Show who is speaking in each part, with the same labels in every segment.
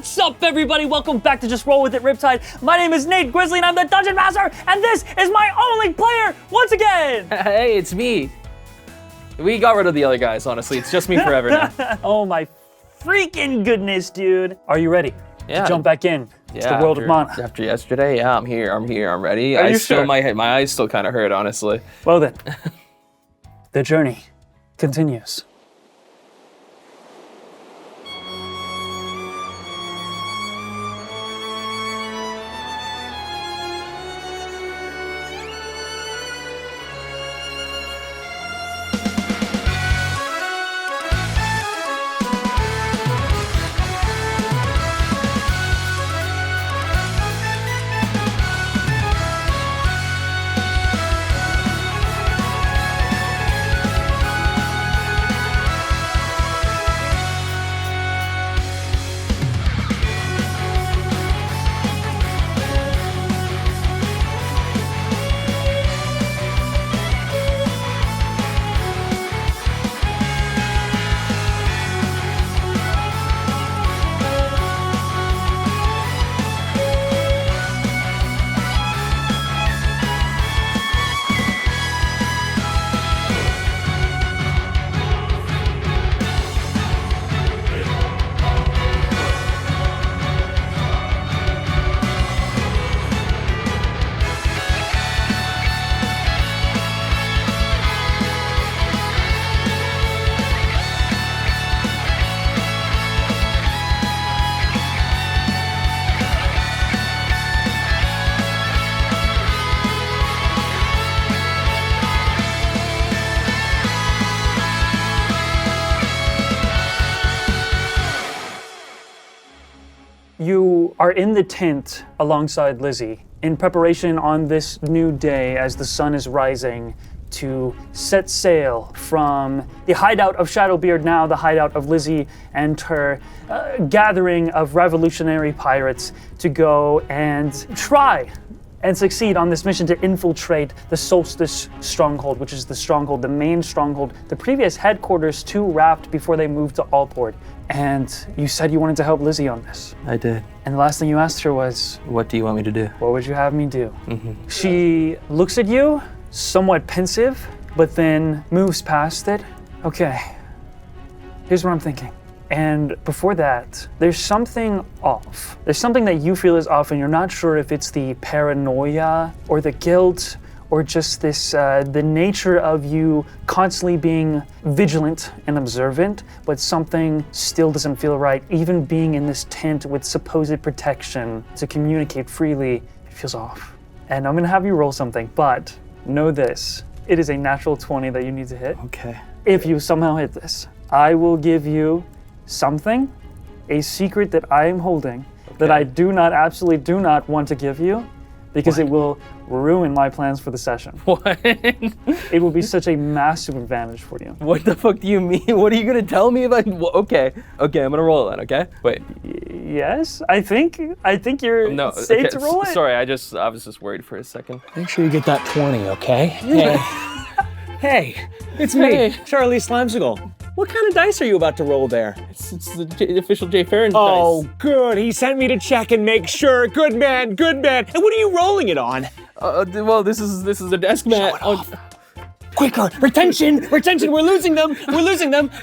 Speaker 1: What's up, everybody? Welcome back to Just Roll With It, Riptide. My name is Nate Grizzly, and I'm the Dungeon Master, and this is my only player once again!
Speaker 2: Hey, it's me. We got rid of the other guys, honestly. It's just me forever now.
Speaker 1: Oh my freaking goodness, dude. Are you ready to jump back in to the world of mana?
Speaker 2: After yesterday, yeah, I'm here, I'm ready.
Speaker 1: Are you sure?
Speaker 2: My eyes still kind of hurt, honestly.
Speaker 1: Well then, the journey continues. You are in the tent alongside Lizzie in preparation on this new day as the sun is rising to set sail from the hideout of Shadowbeard, now the hideout of Lizzie and her gathering of revolutionary pirates to go and try and succeed on this mission to infiltrate the Solstice Stronghold, which is the stronghold, the main stronghold, the previous headquarters to Raft before they moved to Allport. And you said you wanted to help Lizzie on this.
Speaker 2: I did.
Speaker 1: And the last thing you asked her was,
Speaker 2: what do you want me to do?
Speaker 1: What would you have me do? She looks at you, somewhat pensive, but then moves past it. Okay, here's what I'm thinking. And before that, there's something off. There's something that you feel is off, and you're not sure if it's the paranoia or the guilt or just this, the nature of you constantly being vigilant and observant, but something still doesn't feel right. Even being in this tent with supposed protection to communicate freely, it feels off. And I'm gonna have you roll something, but know this, it is a natural 20 that you need to hit.
Speaker 2: Okay.
Speaker 1: If you somehow hit this, I will give you something, a secret that I am holding, that I absolutely do not want to give you, because it will ruin my plans for the session.
Speaker 2: What?
Speaker 1: It will be such a massive advantage for you.
Speaker 2: What the fuck do you mean? What are you gonna tell me about? Okay, I'm gonna roll it then, okay? Wait.
Speaker 1: Yes, I think you're safe to roll it.
Speaker 2: Sorry, I was just worried for a second.
Speaker 3: Make sure you get that 20, okay? Hey, it's me, Charlie Slimesicle. What kind of dice are you about to roll there?
Speaker 2: It's the official J. Ferin
Speaker 3: Oh,
Speaker 2: dice.
Speaker 3: good. He sent me to check and make sure. Good man, good man. And what are you rolling it on?
Speaker 2: Well, this is a desk mat.
Speaker 3: Quicker, retention, we're losing them.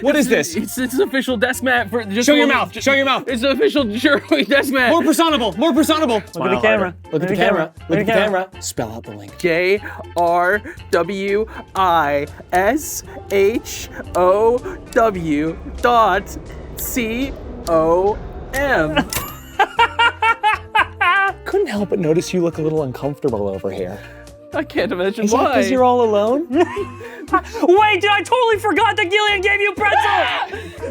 Speaker 3: What is this?
Speaker 2: It's official desk mat for just.
Speaker 3: Show your mouth. It's
Speaker 2: the official desk mat.
Speaker 3: More personable.
Speaker 1: Look at the camera.
Speaker 3: Look at the camera. Look at the camera. Spell out the link.
Speaker 2: JRWISHOW.COM.
Speaker 3: Couldn't help but notice you look a little uncomfortable over here.
Speaker 2: I can't imagine
Speaker 3: Is that
Speaker 2: why.
Speaker 3: because you're all alone?
Speaker 1: Wait, dude, I totally forgot that Gillian gave you pretzel!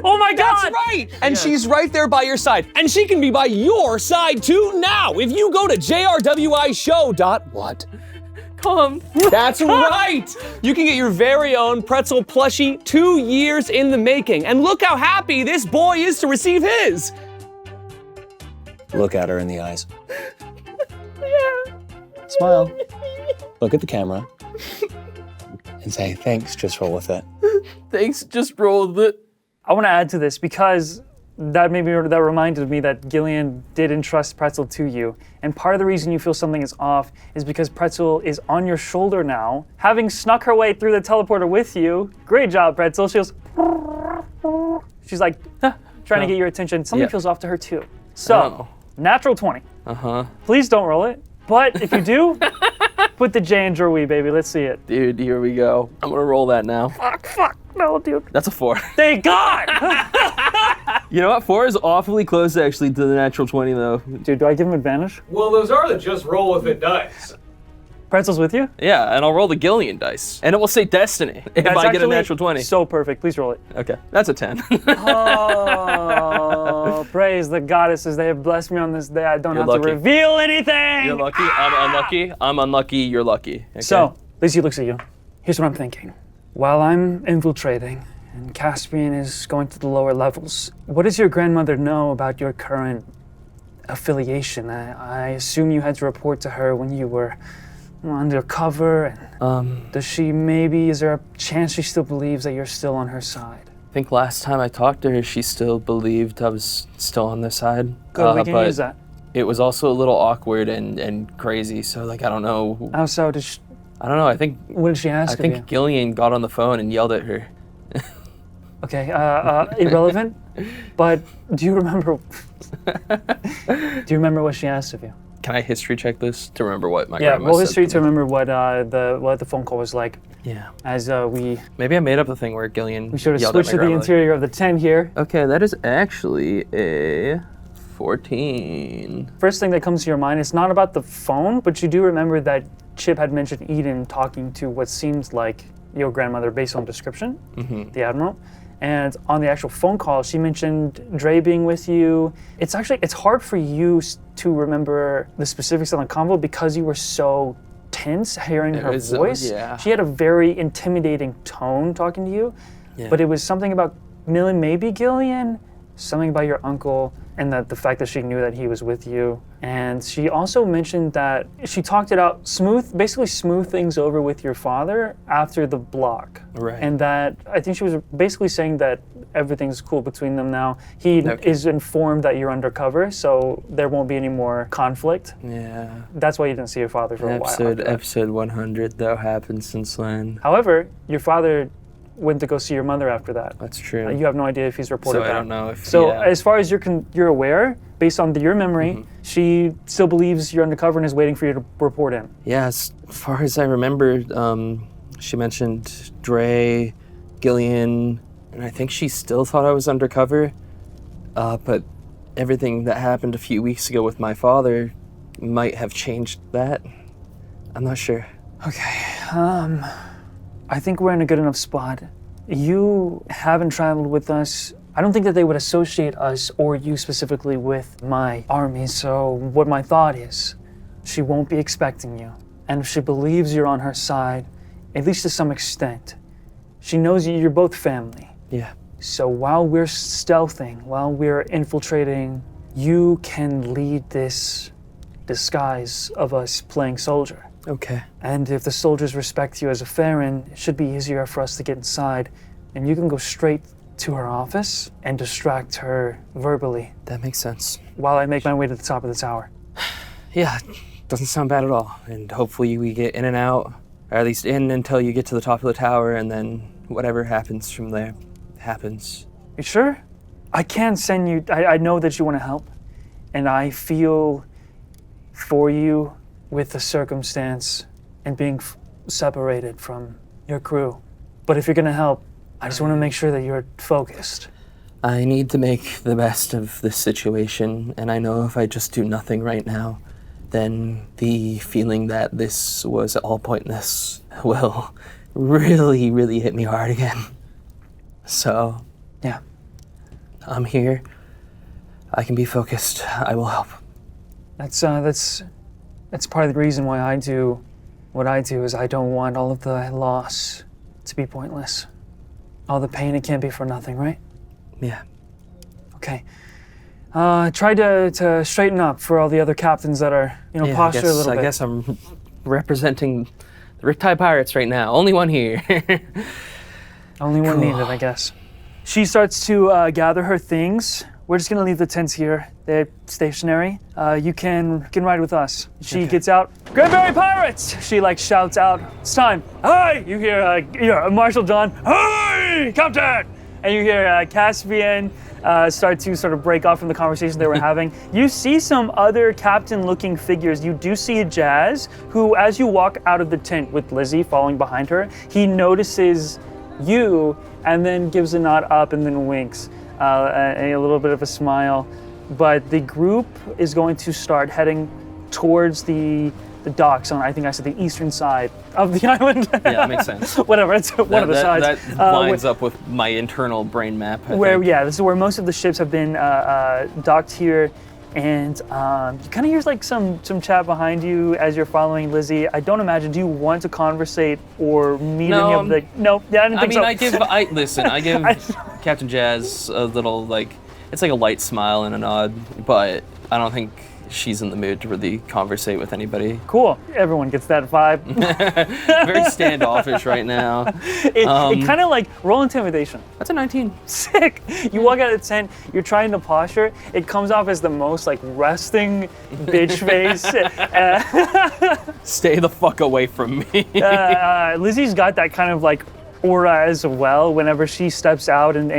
Speaker 1: Oh my God!
Speaker 3: That's right! And she's right there by your side. And she can be by your side too now if you go to jrwishow.what?
Speaker 2: Come.
Speaker 3: That's right! You can get your very own pretzel plushie 2 years in the making. And look how happy this boy is to receive his. Look at her in the eyes. Smile. Look at the camera. And say, thanks, just roll with it.
Speaker 2: Thanks, just roll with it.
Speaker 1: I want to add to this because that reminded me that Gillian did entrust Pretzel to you. And part of the reason you feel something is off is because Pretzel is on your shoulder now, having snuck her way through the teleporter with you. Great job, Pretzel. She's like, trying to get your attention. Something feels off to her too. So, natural 20. Please don't roll it. But if you do, put the J in Droid, baby. Let's see it.
Speaker 2: Dude, here we go. I'm gonna roll that now.
Speaker 1: Fuck. No, dude.
Speaker 2: That's a 4.
Speaker 1: Thank God!
Speaker 2: You know what? 4 is awfully close actually to the natural 20 though.
Speaker 1: Dude, do I give him advantage?
Speaker 4: Well, those are the just roll with it dice.
Speaker 1: Pretzel's with you?
Speaker 2: Yeah, and I'll roll the Gillian dice. And it will say destiny if
Speaker 1: That's
Speaker 2: I get a
Speaker 1: actually
Speaker 2: natural 20.
Speaker 1: So perfect. Please roll it.
Speaker 2: Okay, that's a 10.
Speaker 1: Oh, praise the goddesses. They have blessed me on this day. I don't
Speaker 2: You're
Speaker 1: have
Speaker 2: lucky.
Speaker 1: to reveal anything.
Speaker 2: You're lucky, I'm unlucky. I'm unlucky, you're lucky. Okay?
Speaker 1: So, Lizzie looks at you. Here's what I'm thinking. While I'm infiltrating and Caspian is going to the lower levels, what does your grandmother know about your current affiliation? I assume you had to report to her when you were undercover. And, is there a chance she still believes that you're still on her side?
Speaker 2: I think last time I talked to her, she still believed I was still on their side.
Speaker 1: Good, we can
Speaker 2: but
Speaker 1: use that.
Speaker 2: It was also a little awkward and crazy, so like, I don't know.
Speaker 1: How so? Did she,
Speaker 2: I don't know, I think
Speaker 1: what did she ask of you?
Speaker 2: Gillian got on the phone and yelled at her.
Speaker 1: Okay, irrelevant, but do you remember what she asked of you?
Speaker 2: Can I history check this to remember what my
Speaker 1: Yeah,
Speaker 2: grandma
Speaker 1: roll
Speaker 2: said
Speaker 1: history
Speaker 2: to
Speaker 1: to
Speaker 2: me?
Speaker 1: remember what the phone call was like.
Speaker 2: Yeah.
Speaker 1: As
Speaker 2: Maybe I made up the thing where Gillian
Speaker 1: we should have
Speaker 2: yelled at
Speaker 1: switched
Speaker 2: my
Speaker 1: to the
Speaker 2: grandmother.
Speaker 1: interior of the tent here.
Speaker 2: Okay, that is actually a 14.
Speaker 1: First thing that comes to your mind is not about the phone, but you do remember that Chip had mentioned Eden talking to what seems like your grandmother based on description, the Admiral. And on the actual phone call, she mentioned Dre being with you. It's hard for you to remember the specifics on the convo because you were so tense hearing her voice. She had a very intimidating tone talking to you, but it was something about maybe Gillian, something about your uncle, and that the fact that she knew that he was with you. And she also mentioned that she talked it out, basically smooth things over with your father after the block.
Speaker 2: Right.
Speaker 1: And that I think she was basically saying that everything's cool between them now. He is informed that you're undercover, so there won't be any more conflict.
Speaker 2: Yeah.
Speaker 1: That's why you didn't see your father for a while.
Speaker 2: Episode 100 though happened since then.
Speaker 1: However, your father went to go see your mother after that.
Speaker 2: That's true.
Speaker 1: You have no idea if he's reported back.
Speaker 2: So I don't know if.
Speaker 1: So as far as you're aware, based on your memory, she still believes you're undercover and is waiting for you to report in.
Speaker 2: Yeah, as far as I remember, she mentioned Dre, Gillian, and I think she still thought I was undercover. But everything that happened a few weeks ago with my father might have changed that. I'm not sure.
Speaker 1: Okay, I think we're in a good enough spot. You haven't traveled with us. I don't think that they would associate us or you specifically with my army, so what my thought is, she won't be expecting you. And if she believes you're on her side, at least to some extent, she knows you're both family.
Speaker 2: Yeah.
Speaker 1: So while we're stealthing, while we're infiltrating, you can lead this disguise of us playing soldier.
Speaker 2: Okay.
Speaker 1: And if the soldiers respect you as a Ferin, it should be easier for us to get inside, and you can go straight to her office and distract her verbally.
Speaker 2: That makes sense.
Speaker 1: While I make my way to the top of the tower.
Speaker 2: Yeah, doesn't sound bad at all. And hopefully we get in and out, or at least in until you get to the top of the tower, and then whatever happens from there happens.
Speaker 1: You sure? I can send you, I know that you want to help, and I feel for you with the circumstance and being separated from your crew. But if you're gonna help, I just want to make sure that you're focused.
Speaker 2: I need to make the best of this situation, and I know if I just do nothing right now, then the feeling that this was all pointless will really, really hit me hard again. So,
Speaker 1: yeah.
Speaker 2: I'm here. I can be focused. I will help.
Speaker 1: That's part of the reason why I do what I do, is I don't want all of the loss to be pointless. All the pain, it can't be for nothing, right?
Speaker 2: Yeah.
Speaker 1: Okay. Try to straighten up for all the other captains that are, posture a little bit.
Speaker 2: I guess I'm representing the Riptide Pirates right now. Only one here.
Speaker 1: Only one needed, I guess. She starts to gather her things we're just gonna leave the tents here. They're stationary. You can ride with us. She gets out. Granberry Pirates! She like shouts out, it's time. Hey! You hear Marshal John, hey, Captain! And you hear Caspian start to sort of break off from the conversation they were having. You see some other captain-looking figures. You do see Jazz, who, as you walk out of the tent with Lizzie following behind her, he notices you and then gives a nod up and then winks, a little bit of a smile. But the group is going to start heading towards the docks on, I think I said, the eastern side of the island.
Speaker 2: Yeah, that makes sense.
Speaker 1: Whatever, it's one of the sides.
Speaker 2: That lines up with my internal brain map. I think.
Speaker 1: Yeah, this is where most of the ships have been docked here. And you kind of hear like some chat behind you as you're following Lizzie. I don't imagine, do you want to conversate or meet any of the... No, yeah, I didn't think so.
Speaker 2: I give Captain Jazz a little, it's like a light smile and a nod, but I don't think she's in the mood to really conversate with anybody.
Speaker 1: Cool. Everyone gets that vibe.
Speaker 2: Very standoffish right now.
Speaker 1: It kind of like, roll intimidation.
Speaker 2: That's a 19.
Speaker 1: Sick. You walk out of the tent, you're trying to posture. It comes off as the most like resting bitch face.
Speaker 2: Stay the fuck away from me.
Speaker 1: Lizzie's got that kind of like aura as well whenever she steps out and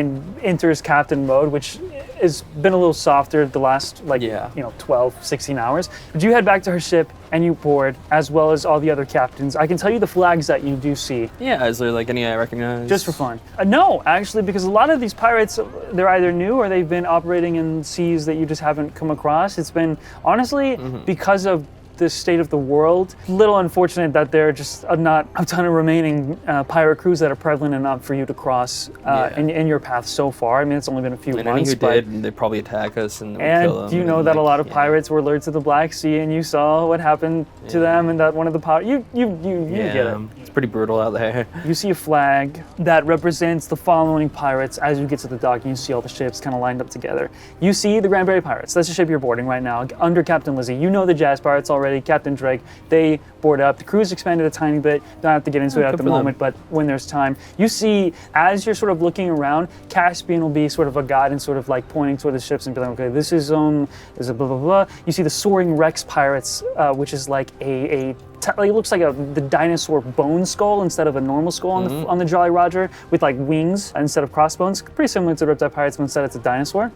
Speaker 1: enters captain mode, which has been a little softer the last 12, 16 hours. But you head back to her ship and you board, as well as all the other captains. I can tell you the flags that you do see.
Speaker 2: Yeah, is there like any I recognize?
Speaker 1: Just for fun. No, actually, because a lot of these pirates, they're either new or they've been operating in seas that you just haven't come across. It's been, honestly, because of the state of the world, a little unfortunate that there are just not a ton of remaining pirate crews that are prevalent enough for you to cross in your path so far. I mean, it's only been a few months.
Speaker 2: Any who did, they probably attack us and kill them.
Speaker 1: You know that a lot of pirates were lured to the Black Sea, and you saw what happened to them, and that one of the pirates. You get it.
Speaker 2: It's pretty brutal out there.
Speaker 1: You see a flag that represents the following pirates. As you get to the dock, you see all the ships kind of lined up together. You see the Granberry Pirates. That's the ship you're boarding right now, under Captain Lizzie. You know the Jazz Pirates already. Captain Drake, they board up. The crew's expanded a tiny bit. Don't have to get into it at the moment, but when there's time. You see, as you're sort of looking around, Caspian will be sort of a guide and sort of like pointing toward the ships and be like, okay, this is blah, blah, blah. You see the Soaring Rex Pirates, which is like it looks like the dinosaur bone skull instead of a normal skull on the Jolly Roger with like wings instead of crossbones. Pretty similar to Riptide Pirates, but instead it's a dinosaur.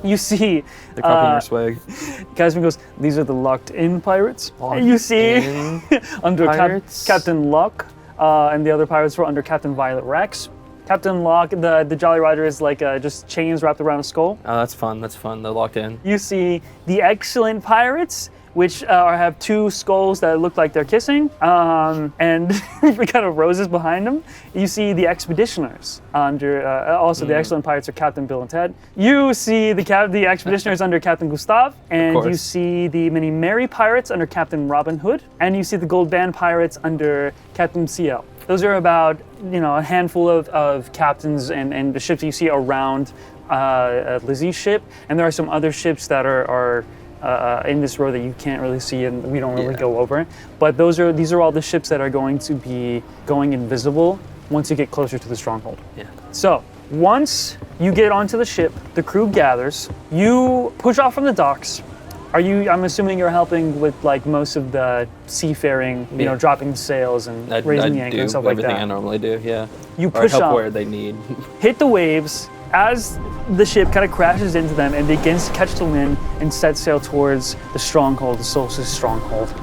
Speaker 1: You see...
Speaker 2: They're copying our swag.
Speaker 1: Caspian goes, these are the locked-in pirates. You see, under Captain Locke, and the other pirates were under Captain Violet Rex. Captain Locke, the Jolly Roger is like just chains wrapped around a skull.
Speaker 2: Oh, that's fun. They're locked in.
Speaker 1: You see the Excellent Pirates, which have two skulls that look like they're kissing, and kind of roses behind them. You see the Expeditioners under, also the Excellent Pirates are Captain Bill and Ted. You see the Expeditioners under Captain Gustav, and you see the Many Merry Pirates under Captain Robin Hood, and you see the Gold Band Pirates under Captain CL. Those are about, a handful of captains and the ships you see around Lizzie's ship, and there are some other ships that are in this row that you can't really see and we don't really go over. But these are all the ships that are going to be going invisible once you get closer to the stronghold.
Speaker 2: Yeah.
Speaker 1: So once you get onto the ship, the crew gathers, you push off from the docks. I'm assuming you're helping with like most of the seafaring, dropping the sails and raising the anchor and stuff like that.
Speaker 2: Everything I normally do, yeah.
Speaker 1: You push
Speaker 2: help
Speaker 1: off,
Speaker 2: where they need.
Speaker 1: hit the waves. As the ship kind of crashes into them and begins to catch the wind and set sail towards the stronghold, the Solstice stronghold.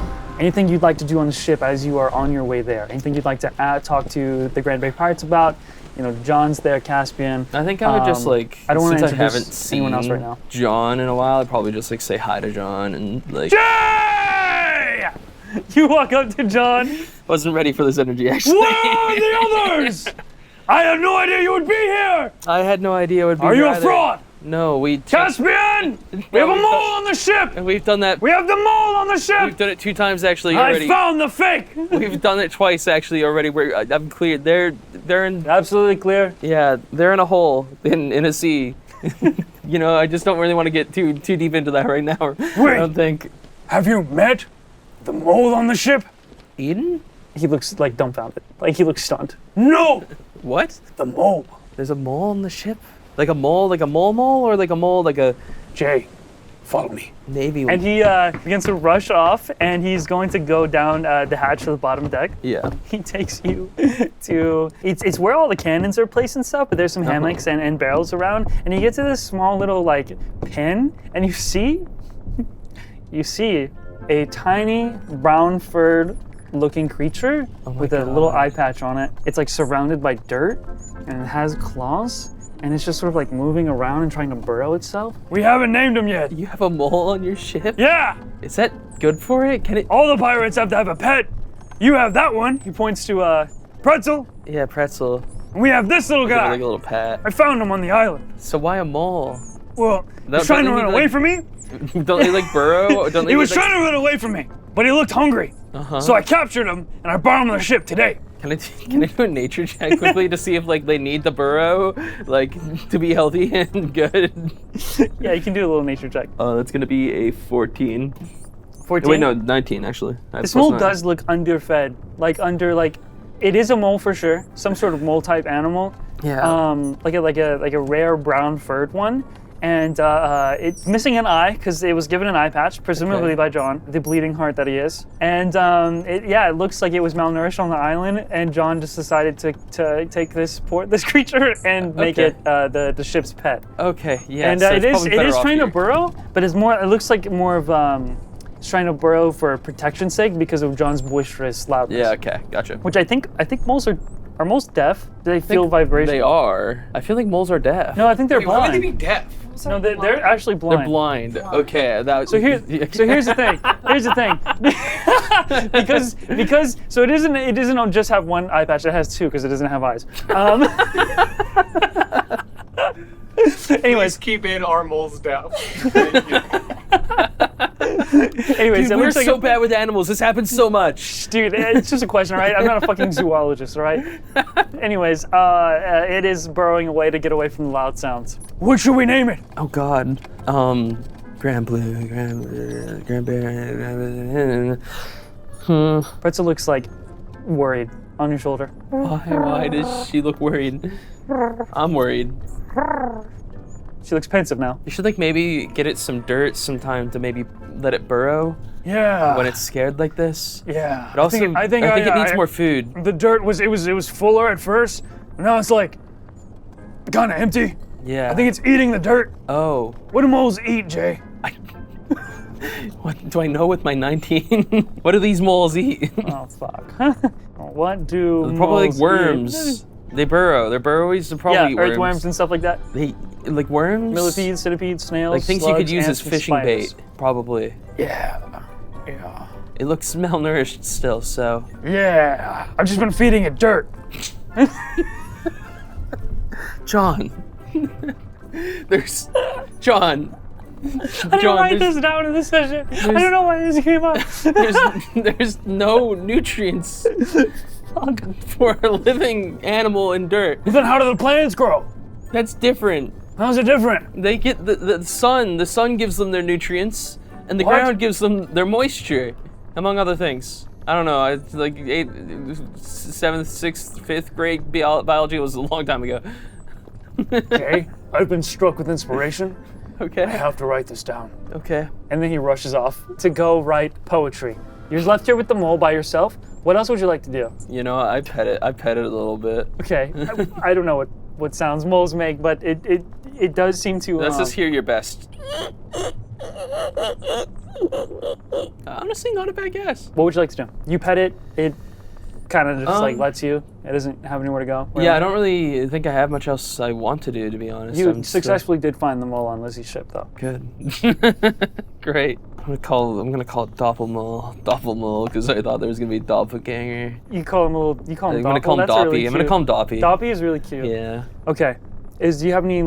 Speaker 1: Anything you'd like to do on the ship as you are on your way there? Anything you'd like to talk to the Granberry Pirates about? John's there, Caspian.
Speaker 2: I think I would just
Speaker 1: I don't want to
Speaker 2: since I haven't
Speaker 1: introduce
Speaker 2: seen
Speaker 1: anyone else right now.
Speaker 2: John in a while, I'd probably just say hi to John and
Speaker 1: Jay! You walk up to John.
Speaker 2: Wasn't ready for this energy actually.
Speaker 1: Where are the others? I had no idea you would be here!
Speaker 2: I had no idea it would be
Speaker 1: here. Are you
Speaker 2: either.
Speaker 1: a fraud?
Speaker 2: No,
Speaker 1: Caspian! We have a mole on the ship!
Speaker 2: We've done that.
Speaker 1: We have the mole on the ship!
Speaker 2: We've done it 2 times actually already.
Speaker 1: I found the fake!
Speaker 2: We've done it twice actually already. I'm clear. They're in.
Speaker 1: Absolutely clear.
Speaker 2: Yeah, they're in a hole in a sea. I just don't really want to get too deep into that right now.
Speaker 1: Wait,
Speaker 2: I don't think.
Speaker 1: Have you met the mole on the ship?
Speaker 2: Eden?
Speaker 1: He looks like dumbfounded. Like he looks stunned. No!
Speaker 2: What?
Speaker 1: The mole.
Speaker 2: There's a mole on the ship? Like a mole, or like a mole, like a
Speaker 1: Jay, follow me.
Speaker 2: navy?
Speaker 1: And he begins to rush off, and he's going to go down the hatch to the bottom deck.
Speaker 2: Yeah.
Speaker 1: He takes you to, it's where all the cannons are placed and stuff, but there's some hammocks and barrels around, and you get to this small little like pen, and you see a tiny brown furred looking creature with a little eye patch on it. It's like surrounded by dirt, and it has claws. And it's just sort of like moving around and trying to burrow itself. We haven't named him yet.
Speaker 2: You have a mole on your ship?
Speaker 1: Yeah!
Speaker 2: Is that good for it? Can it?
Speaker 1: All the pirates have to have a pet. You have that one. He points to Pretzel.
Speaker 2: Yeah, pretzel.
Speaker 1: And we have this little guy.
Speaker 2: Like a little pat.
Speaker 1: I found him on the island.
Speaker 2: So why a mole?
Speaker 1: Well,
Speaker 2: That-
Speaker 1: he's trying to
Speaker 2: don't
Speaker 1: run
Speaker 2: they
Speaker 1: away
Speaker 2: need,
Speaker 1: from me.
Speaker 2: Don't they like burrow? Don't they
Speaker 1: He
Speaker 2: need,
Speaker 1: was
Speaker 2: like-
Speaker 1: trying to run away from me, but he looked hungry. So I captured him and I brought him on the ship today.
Speaker 2: Can I do a nature check quickly to see if like they need the burrow, like to be healthy and good?
Speaker 1: Yeah, you can do a little nature check.
Speaker 2: That's gonna be a 14.
Speaker 1: 14.
Speaker 2: Wait, no, 19 actually.
Speaker 1: This mole does look underfed, like it is a mole for sure, some sort of mole type animal.
Speaker 2: Yeah.
Speaker 1: Like a rare brown furred one, and it's missing an eye because it was given an eye patch, presumably by John, the bleeding heart that he is. And it looks like it was malnourished on the island, and John just decided to take this creature and make it the ship's pet.
Speaker 2: Okay. Yeah.
Speaker 1: And
Speaker 2: so
Speaker 1: it
Speaker 2: it's
Speaker 1: is
Speaker 2: probably better off
Speaker 1: trying to
Speaker 2: here.
Speaker 1: burrow, but it's more. It looks like more of it's trying to burrow for protection's sake because of John's boisterous loudness.
Speaker 2: Yeah. Okay. Gotcha.
Speaker 1: Which I think moles are moles deaf? Do they feel vibration?
Speaker 2: They are. I feel like moles are deaf.
Speaker 1: No, I think they're
Speaker 4: Wait, why would they
Speaker 1: blind.
Speaker 4: be deaf?
Speaker 1: No, they're actually blind.
Speaker 2: They're blind. Okay. That.
Speaker 1: So here's the thing. Here's the thing. because it doesn't just have one eye patch. It has two because it doesn't have eyes. Anyways,
Speaker 4: Please keep in our moles deaf.
Speaker 1: anyways,
Speaker 2: Dude,
Speaker 1: it
Speaker 2: we're
Speaker 1: looks like
Speaker 2: so bad with animals. This happens so much.
Speaker 1: Dude, it's just a question, all right? I'm not a fucking zoologist, all right? Anyways, it is burrowing away to get away from the loud sounds. What should we name it?
Speaker 2: Oh God. Grand Blue, Grand Bear.
Speaker 1: Pretzel looks like worried on your shoulder.
Speaker 2: Why does she look worried? I'm worried.
Speaker 1: She looks pensive now.
Speaker 2: You should like maybe get it some dirt sometime to maybe let it burrow
Speaker 1: Yeah.
Speaker 2: when it's scared like this.
Speaker 1: Yeah.
Speaker 2: But also, I think it needs more food.
Speaker 1: The dirt was fuller at first. Now it's like kind of empty.
Speaker 2: Yeah.
Speaker 1: I think it's eating the dirt.
Speaker 2: Oh.
Speaker 1: What do moles eat, Jay?
Speaker 2: What do I know with my 19? What do these moles eat?
Speaker 1: Oh fuck. What do
Speaker 2: Probably like
Speaker 1: moles
Speaker 2: worms.
Speaker 1: eat?
Speaker 2: They burrow. They're burrowies. They probably eat
Speaker 1: Yeah, earthworms and stuff like that.
Speaker 2: They eat, like worms.
Speaker 1: Millipedes, centipedes, snails,
Speaker 2: Like things
Speaker 1: slugs,
Speaker 2: you could use as
Speaker 1: ants, and
Speaker 2: fishing
Speaker 1: spiders.
Speaker 2: bait. Probably.
Speaker 1: Yeah.
Speaker 2: It looks malnourished still, so.
Speaker 1: Yeah. I've just been feeding it dirt.
Speaker 2: John. There's. John.
Speaker 1: I didn't write this down in this session. I don't know why this came up.
Speaker 2: There's no nutrients for a living animal in dirt.
Speaker 1: Then how do the plants grow?
Speaker 2: That's different.
Speaker 1: How's it different?
Speaker 2: They get the sun. The sun gives them their nutrients, and the
Speaker 1: What?
Speaker 2: ground gives them their moisture, among other things. I don't know. It's like 7th, 6th, 5th grade biology was a long time ago.
Speaker 1: Okay. I've been struck with inspiration. I
Speaker 2: Okay.
Speaker 1: have to write this down.
Speaker 2: Okay.
Speaker 1: And then he rushes off to go write poetry. You're left here with the mole by yourself. What else would you like to do?
Speaker 2: You know, I pet it. I pet it a little bit.
Speaker 1: Okay. I don't know what sounds moles make, but it does seem to.
Speaker 2: Let's just hear your best. Honestly, not a bad guess.
Speaker 1: What would you like to do? You pet it. It kind of just like
Speaker 2: Um,
Speaker 1: lets you. It doesn't have anywhere to go.
Speaker 2: Yeah, I don't really think I have much else I want to do, to be honest.
Speaker 1: You
Speaker 2: I'm still-
Speaker 1: successfully did find the mole on Lizzie's ship, though.
Speaker 2: Good. Great. I'm gonna call it Doppelmole, because I thought there was gonna be Doppelganger.
Speaker 1: You call him a little. You call him.
Speaker 2: I'm gonna call him
Speaker 1: That's
Speaker 2: Doppy.
Speaker 1: really
Speaker 2: I'm gonna
Speaker 1: cute.
Speaker 2: call him Doppy.
Speaker 1: Doppy is really cute.
Speaker 2: Yeah.
Speaker 1: Okay. Do you have any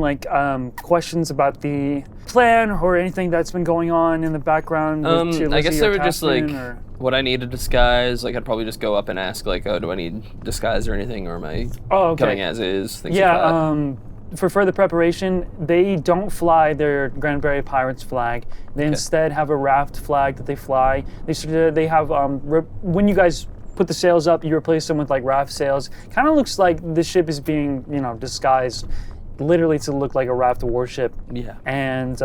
Speaker 1: questions about the plan or anything that's been going on in the background? With
Speaker 2: I guess
Speaker 1: Lizzie
Speaker 2: they
Speaker 1: or
Speaker 2: were just like,
Speaker 1: Catherine, or-
Speaker 2: what I need a disguise. Like, I'd probably just go up and ask, like, oh, do I need disguise or anything, or am I
Speaker 1: Oh, okay.
Speaker 2: coming as is? Things
Speaker 1: Yeah.
Speaker 2: like that.
Speaker 1: For further preparation, they don't fly their Grand Barrier Pirates flag. They instead have a raft flag that they fly. They have when you guys put the sails up, you replace them with like raft sails. Kind of looks like the ship is being disguised literally to look like a raft warship.
Speaker 2: Yeah.
Speaker 1: And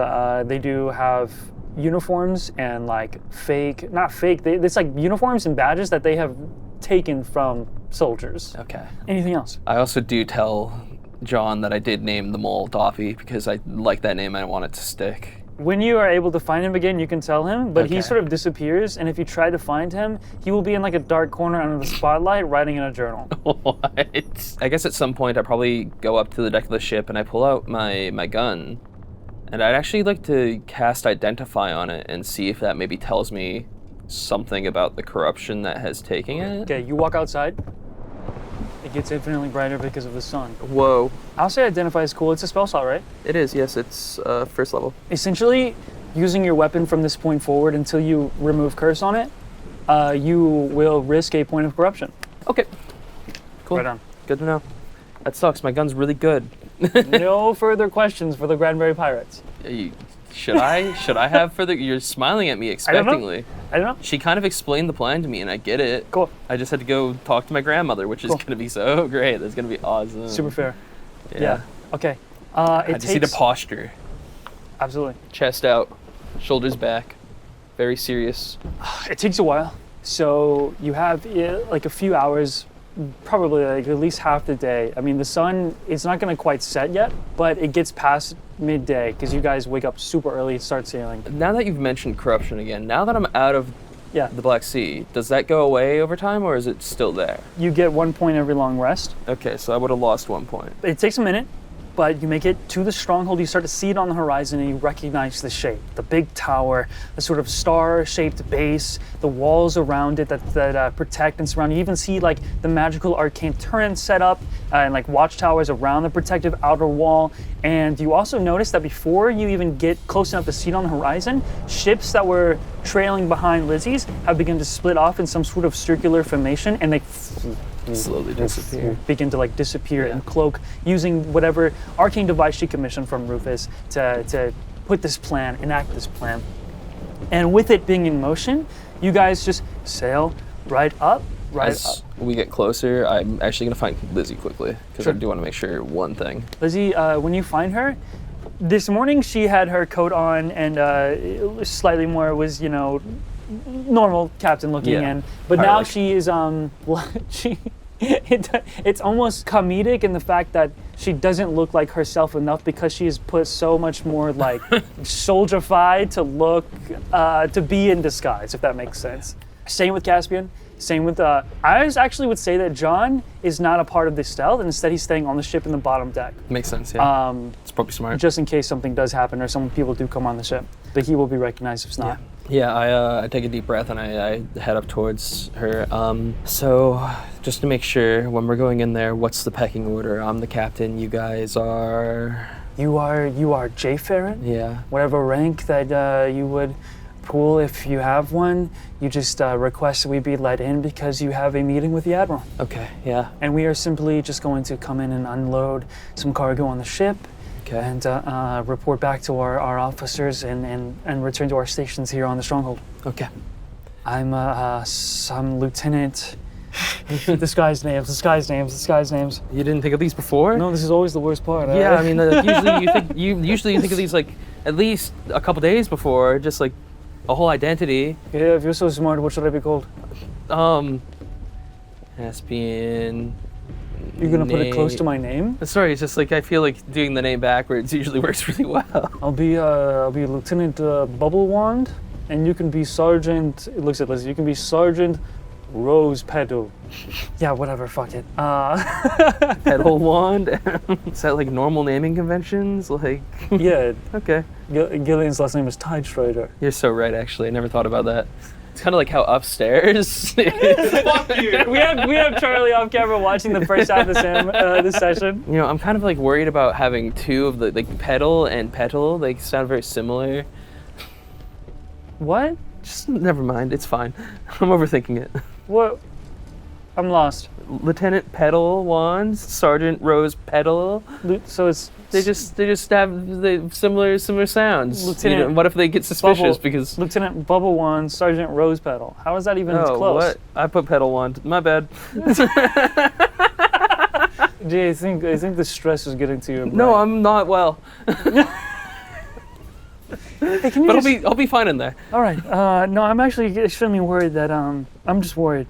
Speaker 1: they do have uniforms and like not fake, it's like uniforms and badges that they have taken from soldiers.
Speaker 2: Okay.
Speaker 1: Anything else?
Speaker 2: I also do tell John that I did name the mole Doffy because I like that name and I want it to stick.
Speaker 1: When you are able to find him again, you can tell him, but he
Speaker 2: Okay.
Speaker 1: sort of disappears, and if you try to find him, he will be in like a dark corner under the spotlight writing in a journal.
Speaker 2: What? I guess at some point I probably go up to the deck of the ship and I pull out my gun, and I'd actually like to cast Identify on it and see if that maybe tells me something about the corruption that has taken it.
Speaker 1: Okay, you walk outside. It gets infinitely brighter because of the sun.
Speaker 2: Whoa.
Speaker 1: I'll say Identify is cool. It's a spell slot, right?
Speaker 2: It is, yes, it's first level.
Speaker 1: Essentially, using your weapon from this point forward until you remove curse on it, you will risk a point of corruption.
Speaker 2: Okay. Cool.
Speaker 1: Right on.
Speaker 2: Good to know. That sucks, my gun's really good.
Speaker 1: No further questions for the Granbury Pirates.
Speaker 2: Should I have further? You're smiling at me expectingly.
Speaker 1: I don't know.
Speaker 2: She kind of explained the plan to me and I get it.
Speaker 1: Cool.
Speaker 2: I just had to go talk to my grandmother, which is
Speaker 1: Cool.
Speaker 2: going to be so great. That's going to be awesome.
Speaker 1: Super fair.
Speaker 2: Yeah.
Speaker 1: Okay.
Speaker 2: I
Speaker 1: It
Speaker 2: just see the
Speaker 1: takes...
Speaker 2: posture.
Speaker 1: Absolutely.
Speaker 2: Chest out, shoulders back. Very serious.
Speaker 1: It takes a while. So you have like a few hours, probably like at least half the day. I mean, the sun, it's not going to quite set yet, but it gets past midday because you guys wake up super early, start sailing.
Speaker 2: Now that you've mentioned corruption again, now that I'm out of
Speaker 1: Yeah.
Speaker 2: the Black Sea, does that go away over time or is it still there?
Speaker 1: You get 1 point every long rest.
Speaker 2: Okay, so I would have lost 1 point.
Speaker 1: It takes a minute, but you make it to the stronghold. You start to see it on the horizon and you recognize the shape. The big tower, the sort of star-shaped base, the walls around it that protect and surround. You even see like the magical arcane turret set up and like watchtowers around the protective outer wall. And you also notice that before you even get close enough to see it on the horizon, ships that were trailing behind Lizzie's have begun to split off in some sort of circular formation and they
Speaker 2: Slowly disappear.
Speaker 1: begin to like disappear and cloak using whatever arcane device she commissioned from Rufus to put this plan, enact this plan. And with it being in motion, you guys just sail right up.
Speaker 2: As we get closer, I'm actually going to find Lizzie quickly because
Speaker 1: Sure.
Speaker 2: I do want to make sure one thing.
Speaker 1: Lizzie, when you find her, this morning she had her coat on and slightly more was, normal captain looking
Speaker 2: Yeah.
Speaker 1: in. But now
Speaker 2: Pirate.
Speaker 1: she is, it's almost comedic in the fact that she doesn't look like herself enough because she is put so much more like soldierified to look, to be in disguise, if that makes sense. Same with Caspian. Same with, I actually would say that John is not a part of this stealth, and instead he's staying on the ship in the bottom deck.
Speaker 2: Makes sense, yeah. It's probably smart.
Speaker 1: Just in case something does happen or some people do come on the ship. But he will be recognized if it's not.
Speaker 2: Yeah, I take a deep breath and I head up towards her. So, just to make sure, when we're going in there, what's the pecking order? I'm the captain, you guys are...
Speaker 1: You are J. Ferin.
Speaker 2: Yeah.
Speaker 1: Whatever rank that you would pool if you have one, you just request that we be let in because you have a meeting with the Admiral.
Speaker 2: Okay, yeah.
Speaker 1: And we are simply just going to come in and unload some cargo on the ship
Speaker 2: Okay.
Speaker 1: and report back to our officers and return to our stations here on the Stronghold.
Speaker 2: Okay.
Speaker 1: I'm some lieutenant. Disguise names.
Speaker 2: You didn't think of these before?
Speaker 1: No, this is always the worst part.
Speaker 2: Yeah, I mean, usually you think of these like at least a couple days before, just like a whole identity.
Speaker 1: Yeah, if you're so smart, what should I be called?
Speaker 2: Caspian.
Speaker 1: You're gonna put it close to my name?
Speaker 2: Sorry, it's just like I feel like doing the name backwards usually works really well.
Speaker 1: I'll be Lieutenant Bubble Wand, and you can be Sergeant. It looks at Lizzie. You can be Sergeant Rose Petal. Yeah, whatever. Fuck it.
Speaker 2: Petal wand. Is that like normal naming conventions? Like,
Speaker 1: Yeah.
Speaker 2: okay.
Speaker 1: Gillian's last name is Tidestrider.
Speaker 2: You're so right, actually. I never thought about that. It's kind of like how upstairs.
Speaker 4: Fuck you.
Speaker 1: We have Charlie off camera watching the first half of this session.
Speaker 2: You know, I'm kind of like worried about having two of the like pedal and petal. They sound very similar.
Speaker 1: What?
Speaker 2: Just never mind. It's fine. I'm overthinking it.
Speaker 1: What? I'm lost.
Speaker 2: Lieutenant Petal Wands, Sergeant Rose Petal.
Speaker 1: So it's
Speaker 2: They just have the similar sounds.
Speaker 1: Lieutenant
Speaker 2: What if they get suspicious
Speaker 1: Bubble-
Speaker 2: because
Speaker 1: Lieutenant Bubble Wand, Sergeant Rose Petal. How is that even
Speaker 2: oh
Speaker 1: close?
Speaker 2: what? I put Petal Wand. My bad.
Speaker 1: Jay, I think the stress is getting to you.
Speaker 2: No, I'm not well.
Speaker 1: Hey, can you
Speaker 2: But
Speaker 1: just...
Speaker 2: I'll be fine in there.
Speaker 1: All right. No, I'm actually extremely worried that I'm just worried.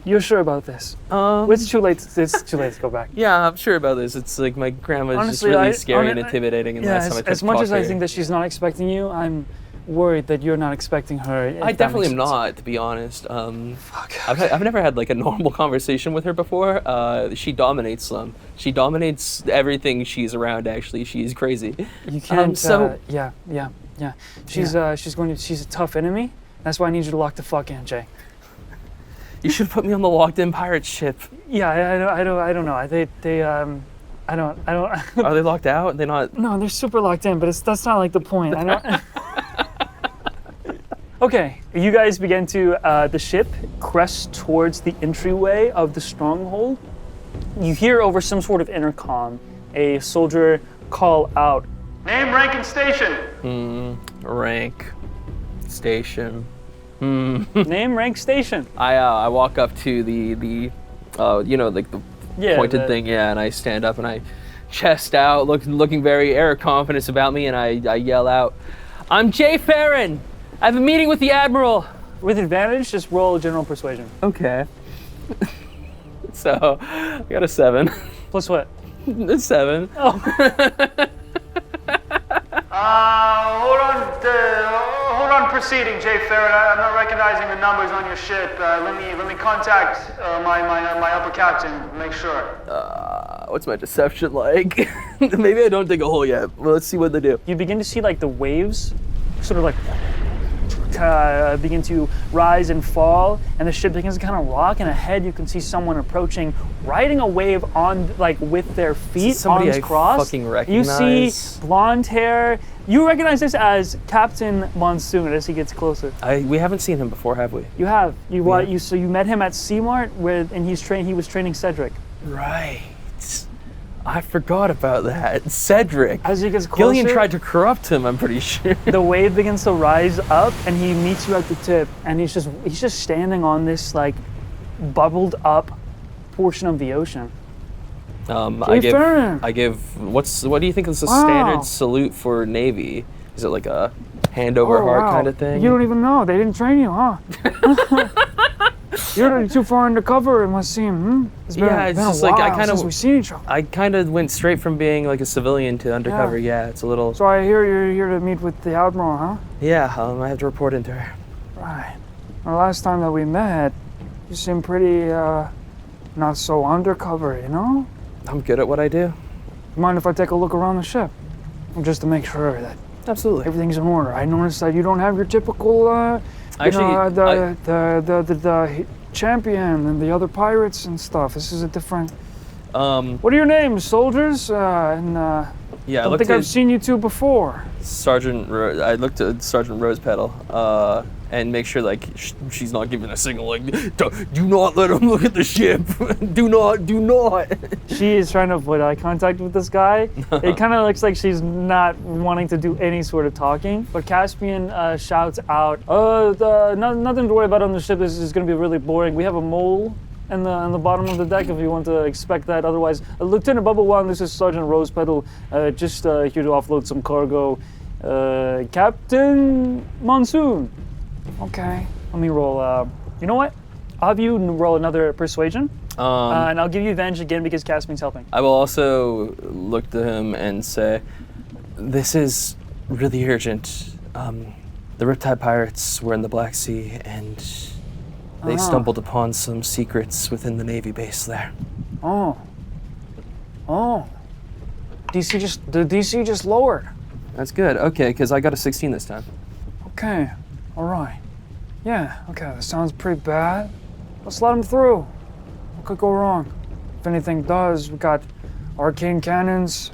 Speaker 1: You're sure about this? It's too late. It's too late to go back.
Speaker 2: Yeah, I'm sure about this. It's like my grandma's
Speaker 1: Honestly,
Speaker 2: just really scary and intimidating. And
Speaker 1: Yeah,
Speaker 2: last time I tried
Speaker 1: as
Speaker 2: to
Speaker 1: much
Speaker 2: talk
Speaker 1: as
Speaker 2: to
Speaker 1: I
Speaker 2: her-
Speaker 1: think that she's not expecting you, I'm worried that you're not expecting her. if
Speaker 2: I
Speaker 1: that
Speaker 2: definitely
Speaker 1: makes
Speaker 2: am
Speaker 1: sense.
Speaker 2: not, to be honest. I've never had like a normal conversation with her before. She dominates some. She dominates everything she's around. Actually, she's crazy.
Speaker 1: You can't.
Speaker 2: so-
Speaker 1: Yeah. She's a tough enemy. That's why I need you to lock the fuck in, Jay.
Speaker 2: You should put me on the locked-in pirate ship.
Speaker 1: Yeah, I don't know. I don't.
Speaker 2: Are they locked out? They're not.
Speaker 1: No, they're super locked in, but that's not like the point. I don't. Okay, you guys begin to the ship crest towards the entryway of the stronghold. You hear over some sort of intercom a soldier call out, "Name, rank, and station."
Speaker 2: Rank. Station.
Speaker 1: Name, rank, station.
Speaker 2: I walk up to the like the
Speaker 1: Yeah,
Speaker 2: pointed thing, and I stand up and I chest out, looking very air of confidence about me, and I yell out, "I'm Jay Ferin. I have a meeting with the Admiral."
Speaker 1: With advantage, just roll general persuasion.
Speaker 2: Okay. So, I got a 7.
Speaker 1: Plus what?
Speaker 2: A 7.
Speaker 1: Hold on, proceeding, Jay Ferin. I'm not recognizing the numbers on your ship. Let me contact my upper captain. Make sure.
Speaker 2: What's my deception like? Maybe I don't dig a hole yet. Well, let's see what they do.
Speaker 1: You begin to see like the waves, sort of like begin to rise and fall, and the ship begins to kind of rock. And ahead, you can see someone approaching, riding a wave on like with their feet,
Speaker 2: somebody
Speaker 1: arms
Speaker 2: I
Speaker 1: crossed.
Speaker 2: fucking
Speaker 1: You
Speaker 2: recognize.
Speaker 1: see blonde hair. You recognize this as Captain Monsoon as he gets closer.
Speaker 2: We haven't seen him before, have we?
Speaker 1: You have
Speaker 2: Yeah.
Speaker 1: So you met him at Seamart, and he was training Cedric.
Speaker 2: Right. I forgot about that. Cedric.
Speaker 1: As he gets closer,
Speaker 2: Gillian tried to corrupt him, I'm pretty sure.
Speaker 1: the wave begins to rise up, and he meets you at the tip, and he's just standing on this like bubbled up portion of the ocean.
Speaker 2: I
Speaker 1: Ferin.
Speaker 2: give what do you think is the
Speaker 1: Wow.
Speaker 2: standard salute for Navy? Is it like a hand over heart kind of thing?
Speaker 1: You don't even know. They didn't train you, huh? You're too far undercover, it must seem. It's been,
Speaker 2: Yeah, it's
Speaker 1: been
Speaker 2: just
Speaker 1: a
Speaker 2: like, I
Speaker 1: while
Speaker 2: kinda-
Speaker 1: since we've seen each other.
Speaker 2: I kind of went straight from being like a civilian to undercover. Yeah, it's a little.
Speaker 1: So I hear you're here to meet with the Admiral, huh?
Speaker 2: Yeah, I have to report into her.
Speaker 1: Right. The last time that we met, you seemed pretty, not so undercover, you know?
Speaker 2: I'm good at what I do.
Speaker 1: Mind if I take a look around the ship? Just to make sure that
Speaker 2: Absolutely.
Speaker 1: everything's in order. I noticed that you don't have your typical,
Speaker 2: Actually,
Speaker 1: the champion and the other pirates and stuff. This is a different... What are your names, soldiers?
Speaker 2: Yeah, I
Speaker 1: don't
Speaker 2: looked
Speaker 1: think I've
Speaker 2: at
Speaker 1: seen you two before.
Speaker 2: I looked at Sergeant Rosepedal, and make sure like she's not giving a signal like, do not let him look at the ship. do not.
Speaker 1: She is trying to avoid eye contact with this guy. It kind of looks like she's not wanting to do any sort of talking. But Caspian shouts out, nothing to worry about on the ship. This is going to be really boring. We have a mole in the bottom of the deck if you want to expect that. Otherwise, Lieutenant Bubblewan, this is Sergeant Rosepedal, just here to offload some cargo. Captain Monsoon. Okay, let me roll. You know what? I'll have you roll another persuasion. And I'll give you advantage again because Caspian's helping.
Speaker 2: I will also look to him and say, this is really urgent. The Riptide pirates were in the Black Sea and they stumbled upon some secrets within the Navy base there.
Speaker 1: Oh. The DC just lowered.
Speaker 2: That's good. Okay, because I got a 16 this time.
Speaker 1: Okay, all right. Yeah, okay, that sounds pretty bad. Let's let him through. What could go wrong? If anything does, we got arcane cannons,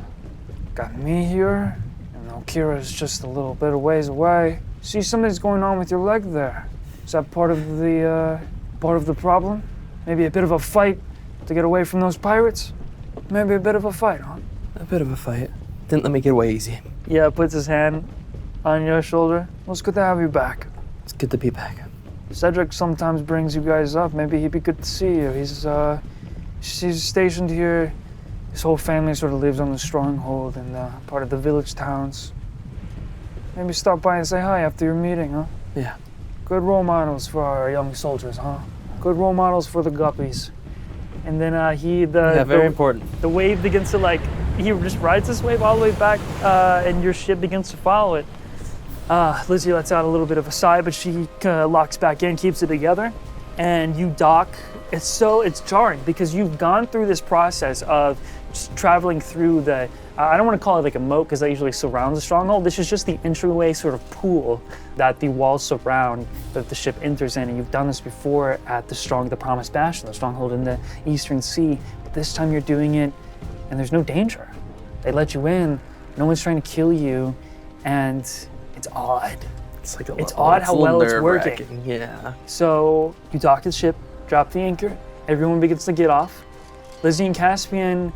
Speaker 1: got me here, and Okira's just a little bit of ways away. See, something's going on with your leg there. Is that part of the problem? Maybe a bit of a fight to get away from those pirates? Maybe a bit of a fight, huh?
Speaker 2: A bit of a fight. Didn't let me get away easy.
Speaker 1: Yeah, puts his hand on your shoulder. Well, it's good to have you back.
Speaker 2: It's good to be back.
Speaker 1: Cedric sometimes brings you guys up. Maybe he'd be good to see you. He's stationed here His whole family sort of lives on the stronghold and part of the village towns. Maybe stop by and say hi after your meeting, huh?
Speaker 2: Yeah.
Speaker 1: Good role models for our young soldiers, huh? Good role models for the guppies. And then
Speaker 2: Very important.
Speaker 1: The wave begins to he just rides this wave all the way back, and your ship begins to follow it. Lizzie lets out a little bit of a sigh, but she locks back in, keeps it together, and you dock. It's jarring because you've gone through this process of just traveling through the, I don't want to call it like a moat because that usually surrounds the stronghold. This is just the entryway sort of pool that the walls surround that the ship enters in. And you've done this before at the Promised Bastion, the stronghold in the Eastern Sea. But this time you're doing it and there's no danger. They let you in, no one's trying to kill you, and it's odd. It's odd how well it's working.
Speaker 2: Yeah.
Speaker 1: So you dock the ship, drop the anchor, everyone begins to get off. Lizzie and Caspian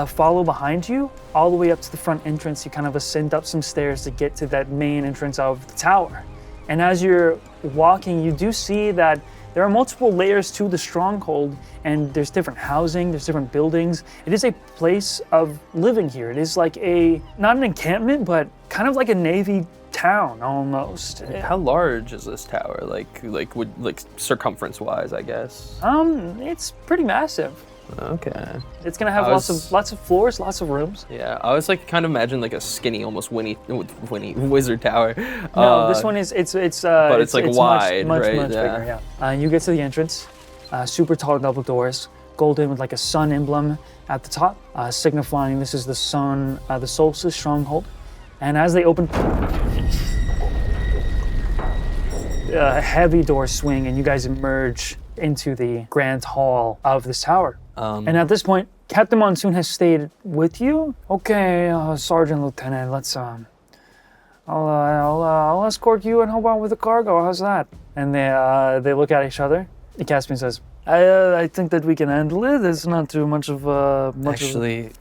Speaker 1: follow behind you all the way up to the front entrance. You kind of ascend up some stairs to get to that main entrance of the tower. And as you're walking, you do see that there are multiple layers to the stronghold, and there's different housing, there's different buildings. It is a place of living here. It is like not an encampment, but kind of like a Navy town almost.
Speaker 2: How large is this tower? Like circumference-wise, I guess.
Speaker 1: It's pretty massive.
Speaker 2: Okay.
Speaker 1: It's gonna have lots of floors, lots of rooms.
Speaker 2: Yeah, I was kind of imagine like a skinny, almost Winnie wizard tower.
Speaker 1: No, this one is
Speaker 2: but it's wide,
Speaker 1: much
Speaker 2: right?
Speaker 1: bigger. Yeah. You get to the entrance, super tall double doors, golden with like a sun emblem at the top, signifying this is the sun, the solstice stronghold. And as they open, heavy doors swing, and you guys emerge into the grand hall of this tower. And at this point, Captain Monsoon has stayed with you. Okay, Sergeant Lieutenant, let's I'll escort you and help out with the cargo. How's that? And they look at each other. Caspian says, I think that we can handle it. It's not too much of
Speaker 2: Actually,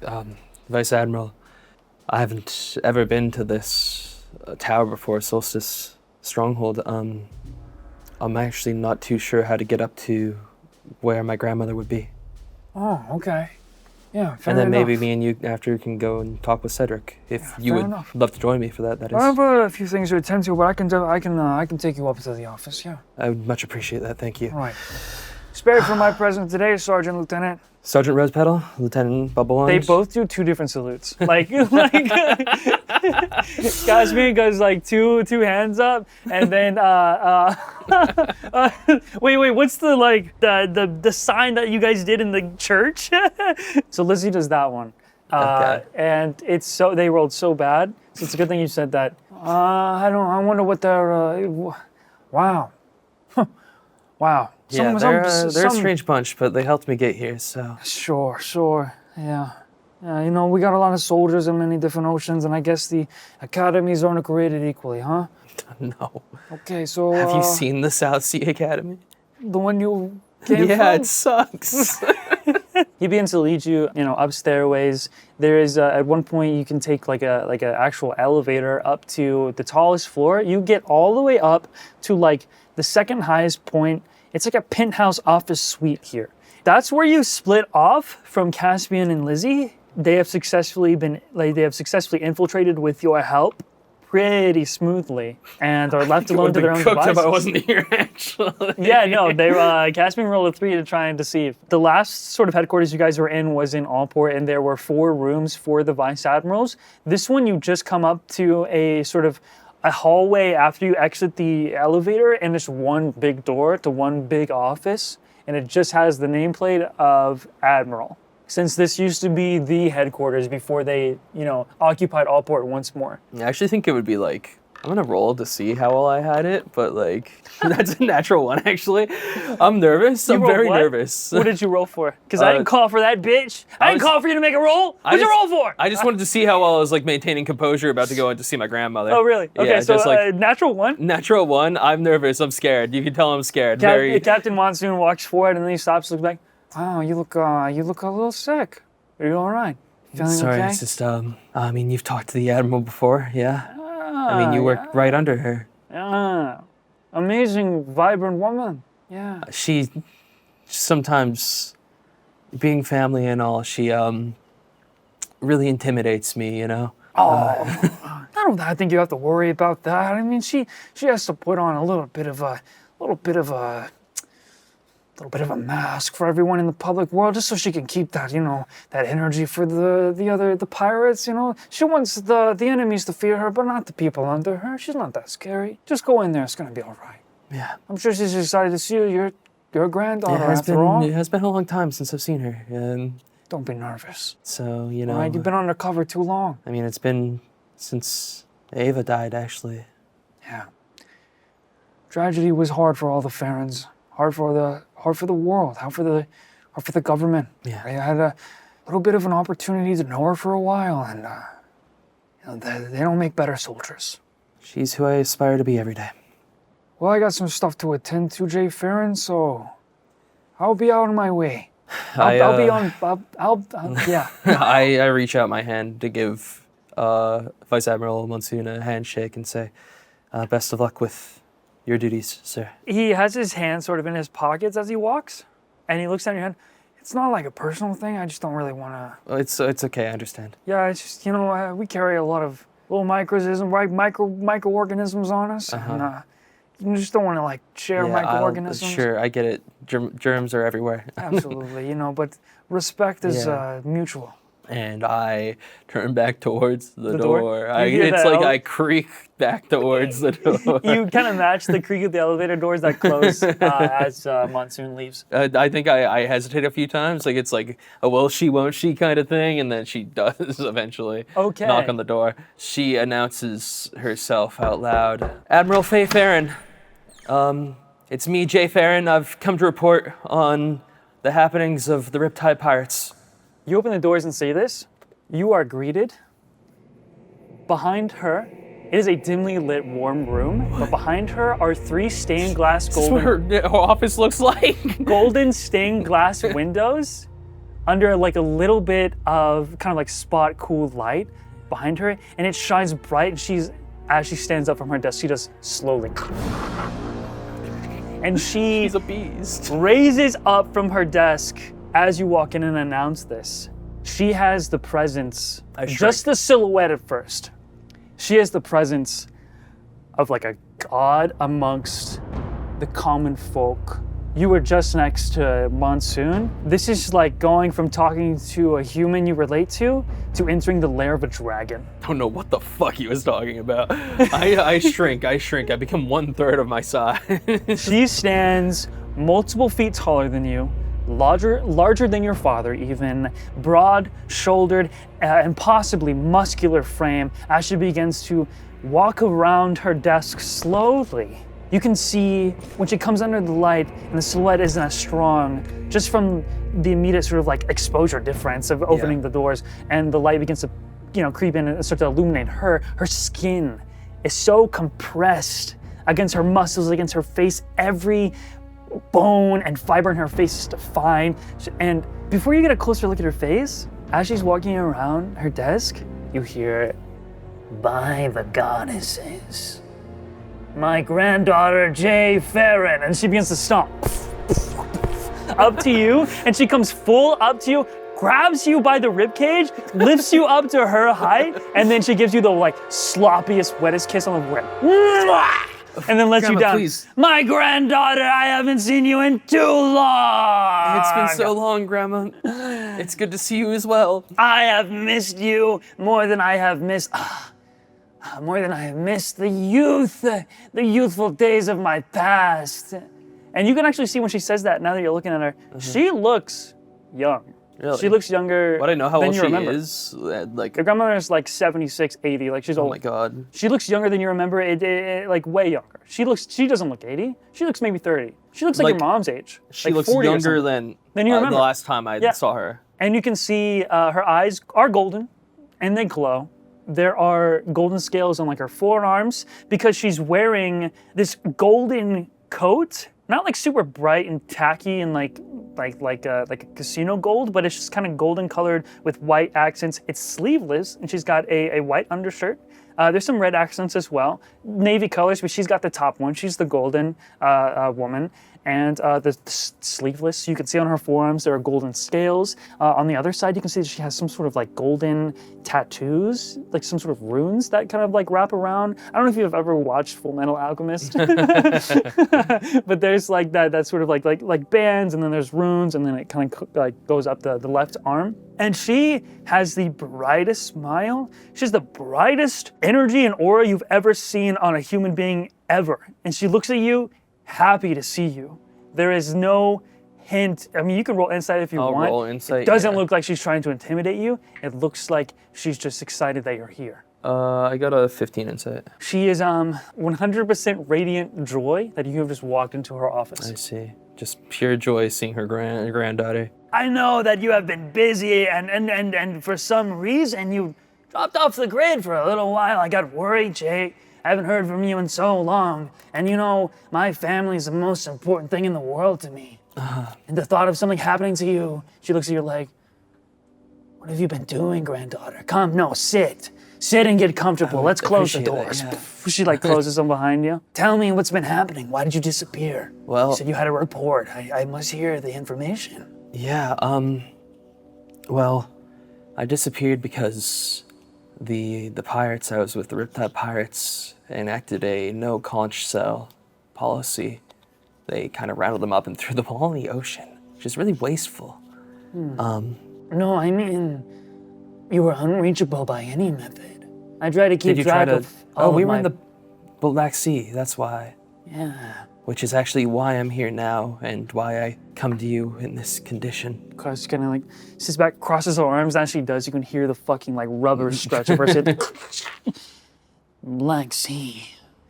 Speaker 2: Vice Admiral, I haven't ever been to this tower before, Solstice Stronghold. I'm actually not too sure how to get up to where my grandmother would be.
Speaker 1: Oh, okay. Yeah, fair
Speaker 2: And then
Speaker 1: enough.
Speaker 2: maybe me and you after can go and talk with Cedric, if you would love to join me for that. That is.
Speaker 1: I have a few things to attend to, but I can take you up to the office. Yeah.
Speaker 2: I would much appreciate that. Thank you.
Speaker 1: All right. Spared for my presence today, Sergeant Lieutenant.
Speaker 2: Sergeant Rosepetal, Lieutenant Bubble Orange.
Speaker 1: They both do two different salutes. Caspian goes two hands up, and then wait, what's the sign that you guys did in the church? So Lizzie does that one.
Speaker 2: Okay.
Speaker 1: And they rolled so bad. So it's a good thing you said that. I wonder what they're. Wow. Wow.
Speaker 2: Yeah, they're a strange bunch, but they helped me get here, so.
Speaker 1: Sure. Yeah. We got a lot of soldiers in many different oceans, and I guess the academies aren't created equally, huh?
Speaker 2: No.
Speaker 1: Okay, so.
Speaker 2: Have you seen the South Sea Academy?
Speaker 1: The one you came
Speaker 2: Yeah,
Speaker 1: from?
Speaker 2: it sucks.
Speaker 1: He begins to lead you, up stairways. There is at one point you can take like a actual elevator up to the tallest floor. You get all the way up to the second highest point. It's like a penthouse office suite here. That's where you split off from Caspian and Lizzie. They have successfully infiltrated with your help pretty smoothly and are left alone to their own devices.
Speaker 2: If I wasn't here, actually.
Speaker 1: Yeah, no, Caspian rolled a 3 to try and deceive. The last sort of headquarters you guys were in was in Allport, and there were 4 rooms for the Vice Admirals. This one, you just come up to a sort of a hallway after you exit the elevator, and there's one big door to one big office, and it just has the nameplate of Admiral. Since this used to be the headquarters before they, occupied Allport once more.
Speaker 2: I actually think it would be I'm gonna roll to see how well I had it, but that's a natural one actually. I'm nervous. I'm very nervous.
Speaker 1: What did you roll for? Because I didn't call for that, bitch. I didn't call for you to make a roll. What'd you roll for?
Speaker 2: I just wanted to see how well I was maintaining composure about to go in to see my grandmother.
Speaker 1: Oh really? Okay,
Speaker 2: yeah,
Speaker 1: so
Speaker 2: just,
Speaker 1: natural 1.
Speaker 2: Natural 1. I'm nervous. I'm scared. You can tell I'm scared.
Speaker 1: Captain Monsoon walks forward and then he stops, looks back. Wow, you look a little sick. Are you all right? Feeling
Speaker 2: Sorry,
Speaker 1: okay?
Speaker 2: it's just you've talked to the Admiral before, yeah? You worked right under her.
Speaker 1: Yeah. Amazing, vibrant woman. Yeah.
Speaker 2: She sometimes, being family and all, she really intimidates me, you know?
Speaker 1: I think you have to worry about that. I mean, she has to put on a little bit of a mask for everyone in the public world, just so she can keep that, that energy for the pirates. She wants the enemies to fear her, but not the people under her. She's not that scary. Just go in there; it's gonna be all right.
Speaker 2: Yeah.
Speaker 1: I'm sure she's excited to see you. Your granddaughter, after all.
Speaker 2: It has been a long time since I've seen her, and
Speaker 1: don't be nervous.
Speaker 2: so you know.
Speaker 1: All right, you've been undercover too long.
Speaker 2: I mean, it's been since Ava died, actually.
Speaker 1: Yeah. Tragedy was hard for all the Ferins. Hard for the world. Hard for the government.
Speaker 2: Yeah.
Speaker 1: They had a little bit of an opportunity to know her for a while, and they don't make better soldiers.
Speaker 2: She's who I aspire to be every day.
Speaker 1: Well, I got some stuff to attend to, Jay Ferin, so I'll be out on my way. I'll be on. Yeah.
Speaker 2: I reach out my hand to give Vice Admiral Monsoon a handshake and say, best of luck with your duties, sir.
Speaker 1: He has his hand sort of in his pockets as he walks, and he looks down your hand. It's not like a personal thing. I just don't really want to.
Speaker 2: It's okay. I understand.
Speaker 1: Yeah, it's just we carry a lot of little microorganisms on us, and you just don't want to share microorganisms.
Speaker 2: Sure, I get it. Germs are everywhere.
Speaker 1: Absolutely, but respect is mutual.
Speaker 2: And I turn back towards the
Speaker 1: door?
Speaker 2: door.
Speaker 1: It's
Speaker 2: like I creak back towards the door.
Speaker 1: You kind of match the creak of the elevator doors that close as Monsoon leaves.
Speaker 2: I think I hesitate a few times. It's like a will she, won't she kind of thing. And then she does eventually knock on the door. She announces herself out loud. Admiral Faye Ferin. It's me, Jay Ferin. I've come to report on the happenings of the Riptide pirates.
Speaker 1: You open the doors and say this. You are greeted. Behind her, it is a dimly lit, warm room, but behind her are 3 stained glass golden...
Speaker 2: That's what her office looks like.
Speaker 1: Golden stained glass windows under a little bit of kind of spot cool light behind her, and it shines bright, and as she stands up from her desk, she does slowly. And she's
Speaker 2: a beast.
Speaker 1: Raises up from her desk as you walk in and announce this. She has the presence, just the silhouette at first. She has the presence of a god amongst the common folk. You were just next to Monsoon. This is like going from talking to a human you relate to entering the lair of a dragon.
Speaker 2: I don't know what the fuck he was talking about. I shrink. I become 1/3 of my size.
Speaker 1: She stands multiple feet taller than you, larger than your father even, broad-shouldered and possibly muscular frame as she begins to walk around her desk slowly. You can see when she comes under the light and the silhouette isn't as strong, just from the immediate sort of exposure difference of opening the doors, and the light begins to creep in and start to illuminate her. Her skin is so compressed against her muscles, against her face. Every bone and fiber in her face is defined. And before you get a closer look at her face, as she's walking around her desk, you hear, "By the goddesses, my granddaughter Jay Ferin," and she begins to stomp up to you, and she comes full up to you, grabs you by the ribcage, lifts you up to her height, and then she gives you the sloppiest, wettest kiss on the forehead. And then lets you down.
Speaker 2: Please.
Speaker 1: "My granddaughter, I haven't seen you in too long.
Speaker 2: It's been so long, Grandma. It's good to see you as well.
Speaker 1: I have missed you more than I have missed the youthful days of my past." And you can actually see when she says that, now that you're looking at her, she looks young.
Speaker 2: Really?
Speaker 1: She looks younger
Speaker 2: But I know how
Speaker 1: than
Speaker 2: old
Speaker 1: you
Speaker 2: she
Speaker 1: remember.
Speaker 2: is.
Speaker 1: Your grandmother is 76, 80, she's old.
Speaker 2: Oh my God.
Speaker 1: She looks younger than you remember, way younger. She doesn't look 80. She looks maybe 30. She looks like your mom's age.
Speaker 2: She looks
Speaker 1: 40
Speaker 2: younger than
Speaker 1: you remember.
Speaker 2: the last time I saw her.
Speaker 1: And you can see her eyes are golden, and they glow. There are golden scales on her forearms because she's wearing this golden coat, not super bright and tacky and like a casino gold, but it's just kind of golden colored with white accents. It's sleeveless, and she's got a white undershirt There's some red accents as well. Navy colors, but she's got the top one. She's the golden woman. And the sleeveless, you can see on her forearms, there are golden scales. On the other side, you can see that she has some sort of like golden tattoos, like some sort of runes that kind of like wrap around. I don't know if you've ever watched Full Metal Alchemist, but there's like that sort of like bands, and then there's runes, and then it kind of like goes up the left arm. And she has the brightest smile. She has the brightest energy and aura you've ever seen on a human being ever. And she looks at you, happy to see you. There is no hint. I mean, you can roll insight if you want.
Speaker 2: I'll roll insight.
Speaker 1: It doesn't look like she's trying to intimidate you. It looks like she's just excited that you're here.
Speaker 2: I got a 15 insight.
Speaker 1: She is 100% radiant joy that you have just walked into her office.
Speaker 2: I see. Just pure joy seeing her granddaughter.
Speaker 1: I know that you have been busy and for some reason you dropped off the grid for a little while. I got worried, Jay. I haven't heard from you in so long. And you know, my family is the most important thing in the world to me. And the thought of something happening to you, she looks at you like, what have you been doing, granddaughter? Come, no, sit. Sit and get comfortable. Let's close the doors.
Speaker 2: Yeah.
Speaker 1: She like closes them behind you. Tell me what's been happening. Why did you disappear?
Speaker 2: Well,
Speaker 1: You said you had a report. I must hear the information.
Speaker 2: yeah, well, I disappeared because the pirates, I was with the Riptide pirates, enacted a no conch cell policy. They kind of rounded them up and threw them all in the ocean, which is really wasteful.
Speaker 1: No, I mean, you were unreachable by any method. I try to keep track of all
Speaker 2: we
Speaker 1: of
Speaker 2: were
Speaker 1: my...
Speaker 2: in the Black Sea, that's why.
Speaker 1: Yeah.
Speaker 2: Which is actually why I'm here now and why I come to you in this condition.
Speaker 1: Cause kind of like sits back, crosses her arms. As she does, you can hear the fucking like rubber scratch of her shit. Black Sea,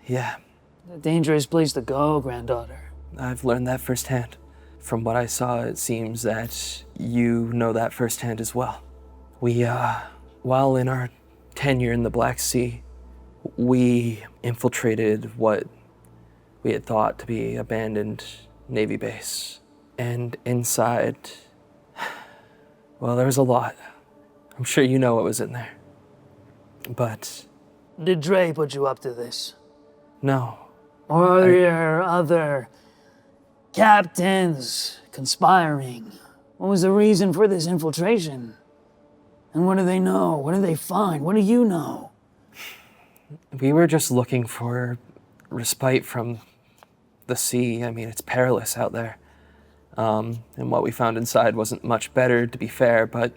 Speaker 2: Yeah,
Speaker 1: a dangerous place to go, granddaughter.
Speaker 2: I've learned that firsthand. From what I saw, it seems that you know that firsthand as well. We, while in our tenure in the Black Sea, we infiltrated what we had thought to be abandoned Navy base. And inside, well, there was a lot. I'm sure you know what was in there. But
Speaker 1: Did Dre put you up to this?
Speaker 2: no,
Speaker 1: Or are there other captains conspiring? What was the reason for this infiltration? And what do they know? What do they find? What do you know?
Speaker 2: we were just looking for respite from the sea. I mean, it's perilous out there. And what we found inside wasn't much better, to be fair, but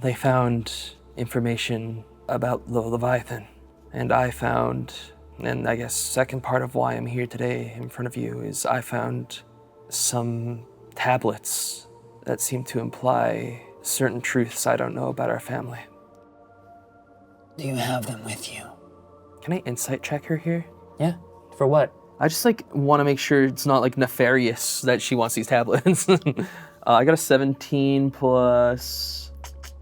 Speaker 2: they found information about the Leviathan. And I found, and I guess second part of why I'm here today in front of you is I found some tablets that seem to imply certain truths I don't know about our family.
Speaker 1: Do you have them with you?
Speaker 2: Can I insight check her here?
Speaker 1: Yeah? For what?
Speaker 2: I just want to make sure it's not like nefarious that she wants these tablets. I got a 17 plus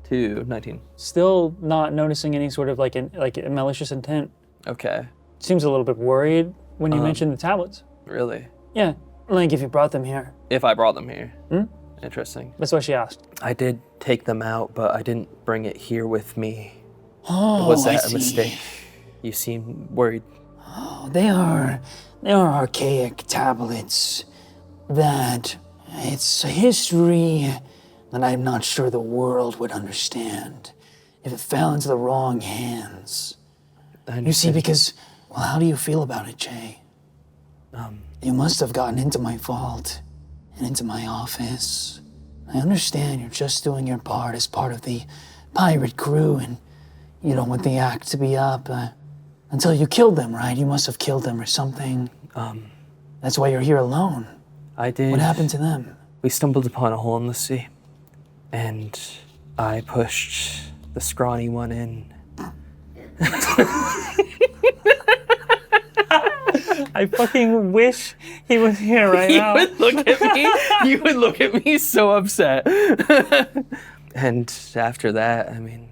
Speaker 2: 2, 19.
Speaker 1: Still not noticing any sort of like a malicious intent.
Speaker 2: Okay,
Speaker 1: Seems a little bit worried when you mentioned the tablets.
Speaker 2: really?
Speaker 1: Yeah, like if you brought them here.
Speaker 2: If I brought them here. Interesting.
Speaker 1: That's what she asked.
Speaker 2: I did take them out, but I didn't bring it here with me.
Speaker 1: Oh,
Speaker 2: Was
Speaker 1: I
Speaker 2: that a
Speaker 1: see.
Speaker 2: mistake? You seem worried.
Speaker 1: They are archaic tablets that it's a history that I'm not sure the world would understand if it fell into the wrong hands. You see, because, well, how do you feel about it, Jay? You must have gotten into my vault and into my office. I understand you're just doing your part as part of the pirate crew and you don't want the act to be up until you killed them, right? You must have killed them or something. That's why you're here alone.
Speaker 2: I did.
Speaker 1: What happened to them?
Speaker 2: We stumbled upon a hole in the sea, and I pushed the scrawny one in.
Speaker 1: I fucking wish he was here right now.
Speaker 2: You would look at me. You would look at me so upset. And after that, I mean,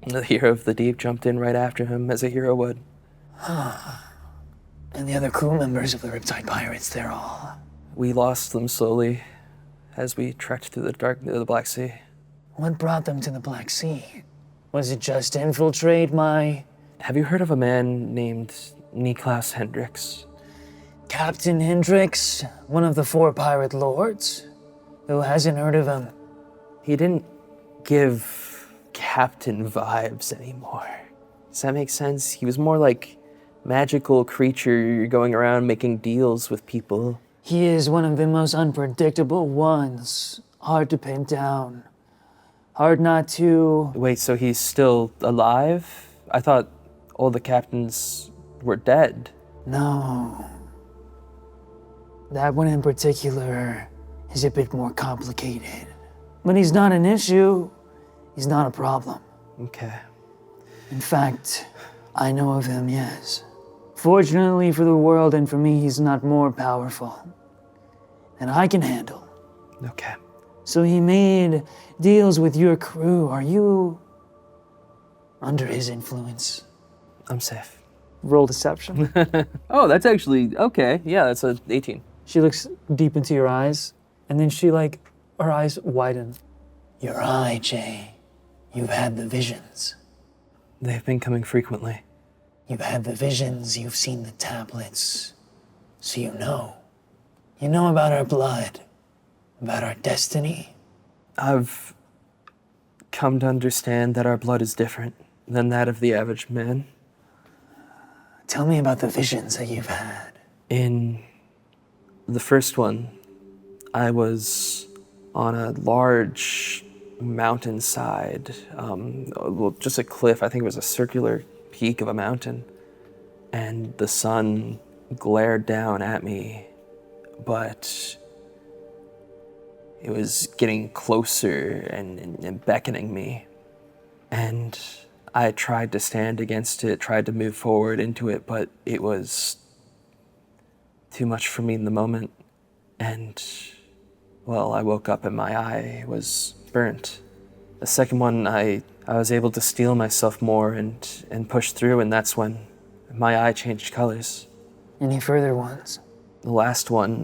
Speaker 2: the hero of the deep jumped in right after him, as a hero would.
Speaker 1: And the other crew members of the Riptide Pirates, they're all...
Speaker 2: We lost them slowly as we trekked through the Black Sea.
Speaker 1: What brought them to the Black Sea? Was it just to infiltrate my
Speaker 2: Have you heard of a man named Niklas Hendricks?
Speaker 1: Captain Hendricks, one of the 4 pirate lords? Who hasn't heard of him?
Speaker 2: He didn't give captain vibes anymore. Does that make sense? He was more like magical creature going around making deals with people.
Speaker 1: He is one of the most unpredictable ones. Hard to pin down. Hard not to...
Speaker 2: Wait, so he's still alive? I thought all the captains were dead.
Speaker 1: No. That one in particular is a bit more complicated. But he's not an issue. He's not a problem.
Speaker 2: Okay.
Speaker 1: In fact, I know of him, yes. Fortunately for the world and for me, he's not more powerful than I can handle.
Speaker 2: Okay.
Speaker 1: So he made deals with your crew. Are you under his influence?
Speaker 2: I'm safe.
Speaker 1: Roll deception.
Speaker 2: Oh, that's actually, okay. Yeah, that's a 18.
Speaker 1: She looks deep into your eyes, and then her eyes widen. Your eye, Jay. You've had the visions.
Speaker 2: They've been coming frequently.
Speaker 1: You've had the visions, you've seen the tablets. So you know. You know about our blood, about our destiny.
Speaker 2: I've come to understand that our blood is different than that of the average man.
Speaker 1: Tell me about the visions that you've had.
Speaker 2: In the first one, I was on a large mountainside, just a cliff. I think it was a circular peak of a mountain, and the sun glared down at me, but it was getting closer and beckoning me. And I tried to stand against it, tried to move forward into it, but it was too much for me in the moment. And, well, I woke up and my eye was burnt. The second one, I was able to steel myself more and push through, and that's when my eye changed colors.
Speaker 1: Any further ones?
Speaker 2: The last one,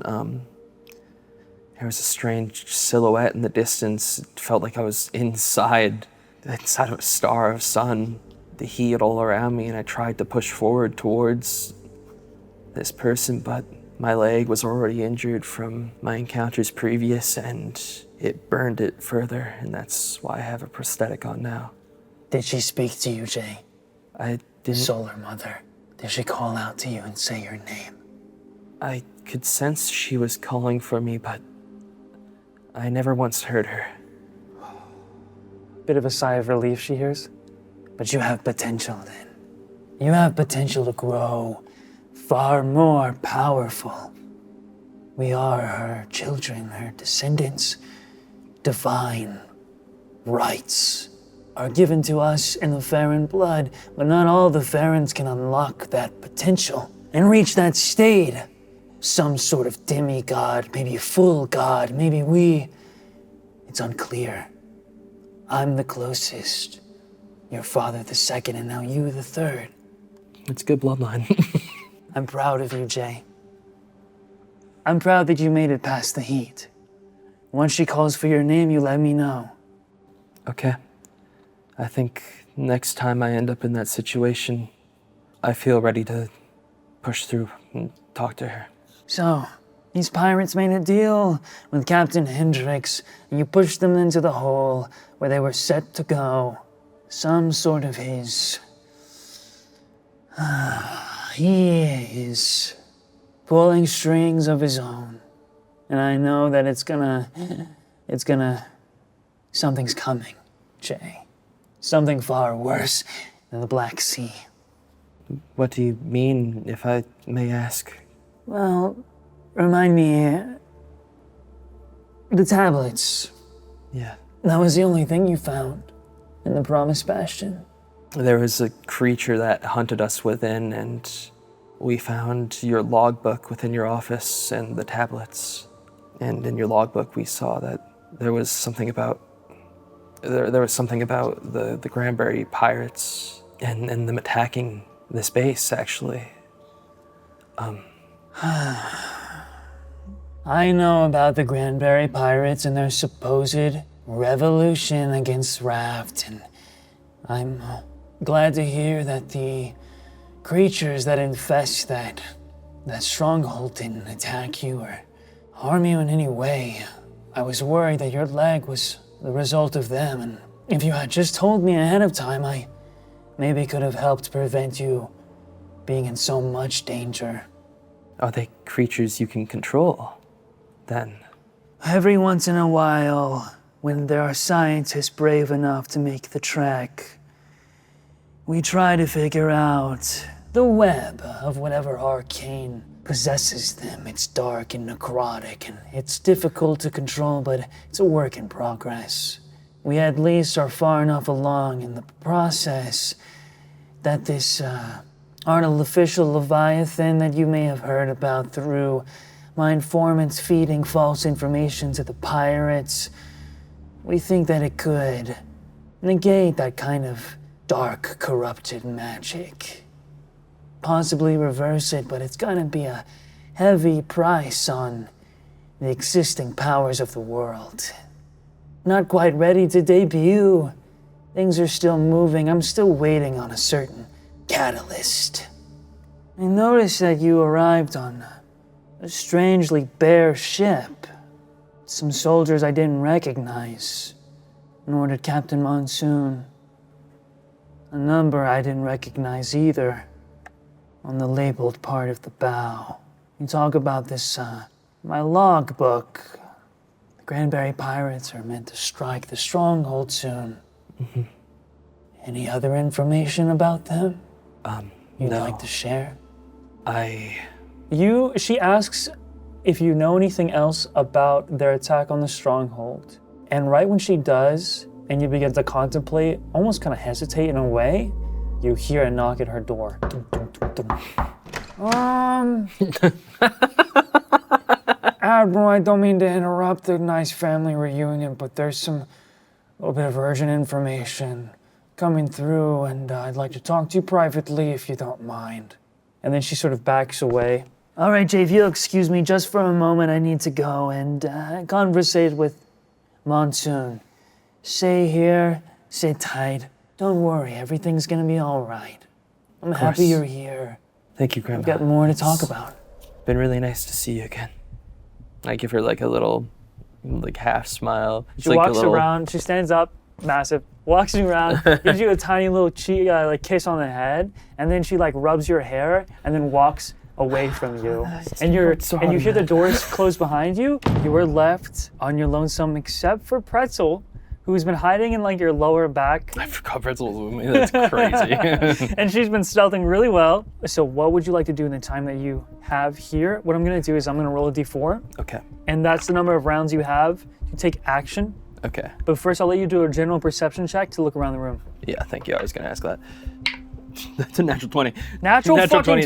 Speaker 2: there was a strange silhouette in the distance. It felt like I was inside of a star of sun, the heat all around me, and I tried to push forward towards this person, but my leg was already injured from my encounters previous, and it burned it further, and that's why I have a prosthetic on now.
Speaker 1: Did she speak to you, Jay?
Speaker 2: I didn't...
Speaker 1: Solar Mother. Did she call out to you and say your name?
Speaker 2: I could sense she was calling for me, but I never once heard her.
Speaker 1: Bit of a sigh of relief she hears. But you have potential then. You have potential to grow far more powerful. We are her children, her descendants. Divine rights are given to us in the Ferin blood, but not all the Ferins can unlock that potential and reach that state. Some sort of demigod, maybe full god, maybe we. It's unclear. I'm the closest. Your father the second, and now you the third.
Speaker 2: It's good bloodline.
Speaker 1: I'm proud of you, Jay. I'm proud that you made it past the heat. Once she calls for your name, you let me know.
Speaker 2: Okay. I think next time I end up in that situation, I feel ready to push through and talk to her.
Speaker 1: So, these pirates made a deal with Captain Hendricks, and you pushed them into the hole where they were set to go. Some sort of his... he is pulling strings of his own. And I know that something's coming, Jay. Something far worse than the Black Sea.
Speaker 2: What do you mean, if I may ask?
Speaker 1: Well, remind me, the tablets.
Speaker 2: Yeah.
Speaker 1: That was the only thing you found in the Promised Bastion.
Speaker 2: There was a creature that hunted us within, and we found your logbook within your office and the tablets. And in your logbook, we saw that there was something about the Granbury pirates and them attacking this base, actually.
Speaker 1: I know about the Granbury pirates and their supposed revolution against Raft, and glad to hear that the creatures that infest that stronghold didn't attack you or harm you in any way. I was worried that your leg was the result of them, and if you had just told me ahead of time, I maybe could have helped prevent you being in so much danger.
Speaker 2: Are they creatures you can control, then?
Speaker 1: Every once in a while, when there are scientists brave enough to make the trek, we try to figure out the web of whatever arcane possesses them. It's dark and necrotic, and it's difficult to control, but it's a work in progress. We at least are far enough along in the process that this artificial Leviathan that you may have heard about through my informants feeding false information to the pirates, we think that it could negate that kind of dark, corrupted magic. Possibly reverse it, but it's gonna be a heavy price on the existing powers of the world. Not quite ready to debut. Things are still moving. I'm still waiting on a certain catalyst. I noticed that you arrived on a strangely bare ship. Some soldiers I didn't recognize, nor did Captain Monsoon. A number I didn't recognize either on the labeled part of the bow. You talk about this, my logbook. The Granberry Pirates are meant to strike the stronghold soon.
Speaker 2: Mm-hmm.
Speaker 1: Any other information about them? You'd
Speaker 2: no.
Speaker 1: like to share? She asks if you know anything else about their attack on the stronghold. And right when she does, and you begin to contemplate, almost kind of hesitate in a way, you hear a knock at her door. Dum, dum, dum, dum. Admiral, I don't mean to interrupt the nice family reunion, but there's a little bit of urgent information coming through, and I'd like to talk to you privately if you don't mind. And then she sort of backs away. All right, Jay, if you'll excuse me just for a moment, I need to go and conversate with Monsoon. Stay here, sit tight. Don't worry, everything's gonna be all right. I'm happy you're here.
Speaker 2: Thank you, Grandma.
Speaker 1: We've got more to talk about.
Speaker 2: Been really nice to see you again. I give her like a little, half smile.
Speaker 1: She walks around, she stands up, massive, walks you around, gives you a tiny little kiss on the head, and then she rubs your hair and then walks away from you. And you hear the doors close behind you. You are left on your lonesome except for Pretzel, who's been hiding in your lower back.
Speaker 2: I forgot Pretzel was with me. That's crazy.
Speaker 1: And she's been stealthing really well. So what would you like to do in the time that you have here? What I'm gonna do is I'm gonna roll a d4.
Speaker 2: Okay.
Speaker 1: And that's the number of rounds you have to take action.
Speaker 2: Okay.
Speaker 1: But first I'll let you do a general perception check to look around the room.
Speaker 2: Yeah, thank you. I was gonna ask that. That's a natural 20.
Speaker 1: Natural fucking 20?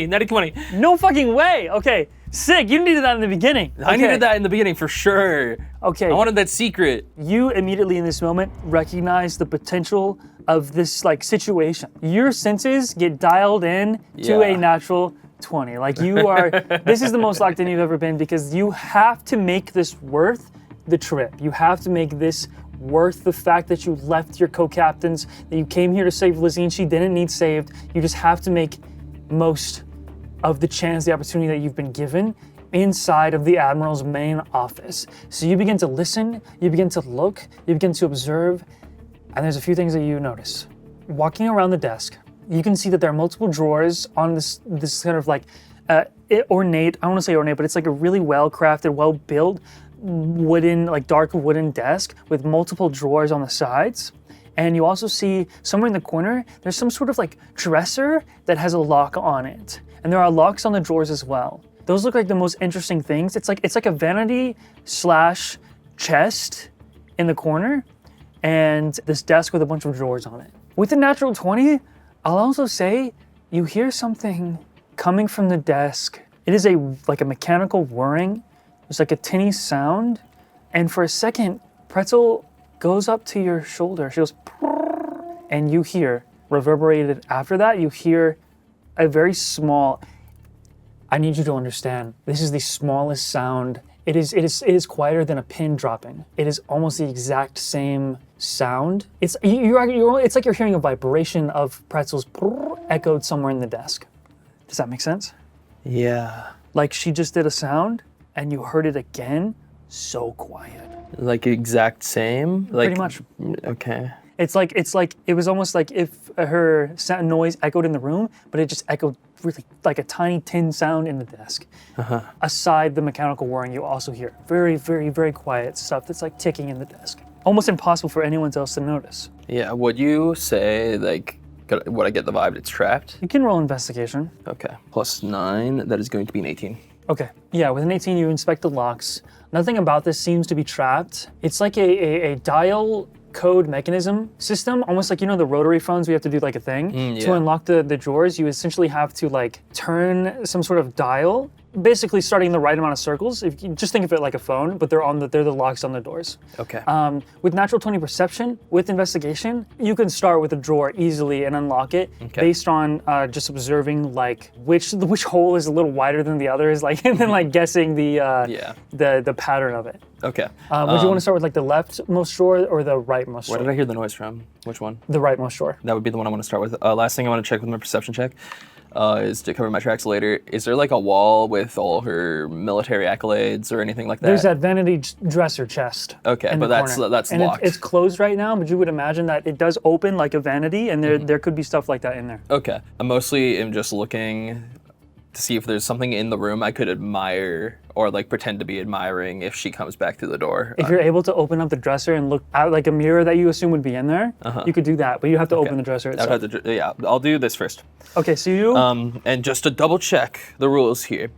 Speaker 2: Natty 20.
Speaker 1: No fucking way. Okay, sick. You needed that in the beginning.
Speaker 2: I needed that in the beginning for sure.
Speaker 1: Okay.
Speaker 2: I wanted that secret.
Speaker 1: You immediately in this moment recognize the potential of this situation. Your senses get dialed in to a natural 20. You are, this is the most locked in you've ever been because you have to make this worth the trip. You have to make this worth the fact that you left your co-captains, that you came here to save Lizine. She didn't need saved. You just have to make most of the chance, the opportunity that you've been given inside of the Admiral's main office. So you begin to listen, you begin to look, you begin to observe, and there's a few things that you notice. Walking around the desk, you can see that there are multiple drawers on this kind of ornate, I don't want to say ornate, but it's a really well-crafted, well-built, wooden, dark wooden desk with multiple drawers on the sides. And you also see somewhere in the corner, there's some sort of dresser that has a lock on it. And there are locks on the drawers as well. Those look like the most interesting things. It's like a vanity / chest in the corner and this desk with a bunch of drawers on it. With the natural 20, I'll also say you hear something coming from the desk. It is a mechanical whirring. There's a tinny sound, and for a second, Pretzel goes up to your shoulder. She goes, and you hear, reverberated after that, you hear a very small, I need you to understand, this is the smallest sound. It is quieter than a pin dropping. It is almost the exact same sound. It's it's like you're hearing a vibration of pretzels echoed somewhere in the desk. Does that make sense?
Speaker 2: Yeah.
Speaker 1: Like she just did a sound and you heard it again, so quiet.
Speaker 2: Like exact same? Like,
Speaker 1: Pretty much.
Speaker 2: Okay.
Speaker 1: It's like it was almost like if her noise echoed in the room, but it just echoed really like a tiny tin sound in the desk. Aside the mechanical whirring, you also hear very, very, very quiet stuff that's like ticking in the desk. Almost impossible for anyone else to notice.
Speaker 2: Yeah, would you say, like, would I get the vibe it's trapped?
Speaker 1: You can roll investigation.
Speaker 2: Okay. +9, that is going to be an 18.
Speaker 1: Okay. Yeah, with an 18, you inspect the locks. Nothing about this seems to be trapped. It's like a dial code mechanism system, almost like, the rotary phones, we have to do like a thing. To unlock the drawers, you essentially have to like turn some sort of dial, basically starting the right amount of circles. If you just think of it like a phone, but they're the locks on the doors.
Speaker 2: Okay.
Speaker 1: With natural 20 perception, with investigation, you can start with a drawer easily and unlock it based on just observing like which hole is a little wider than the others, like, and then like guessing the pattern of it.
Speaker 2: Okay.
Speaker 1: Would you want to start with like the leftmost drawer or the rightmost drawer?
Speaker 2: Where did I hear the noise from? Which one?
Speaker 1: The rightmost drawer.
Speaker 2: That would be the one I want to start with. Last thing I want to check with my perception check is to cover my tracks later. Is there like a wall with all her military accolades or anything like that?
Speaker 1: There's that vanity dresser chest.
Speaker 2: Okay,
Speaker 1: in
Speaker 2: but
Speaker 1: the
Speaker 2: that's
Speaker 1: corner.
Speaker 2: that's
Speaker 1: and
Speaker 2: locked.
Speaker 1: it's closed right now, but you would imagine that it does open like a vanity, and there could be stuff like that in there.
Speaker 2: Okay. I mostly am just looking to see if there's something in the room I could admire or like pretend to be admiring if she comes back through the door.
Speaker 1: If you're able to open up the dresser and look out like a mirror that you assume would be in there, you could do that, but you have to open the dresser itself.
Speaker 2: I'd have to, yeah, I'll do this first.
Speaker 1: Okay, so you...
Speaker 2: And just to double check the rules here.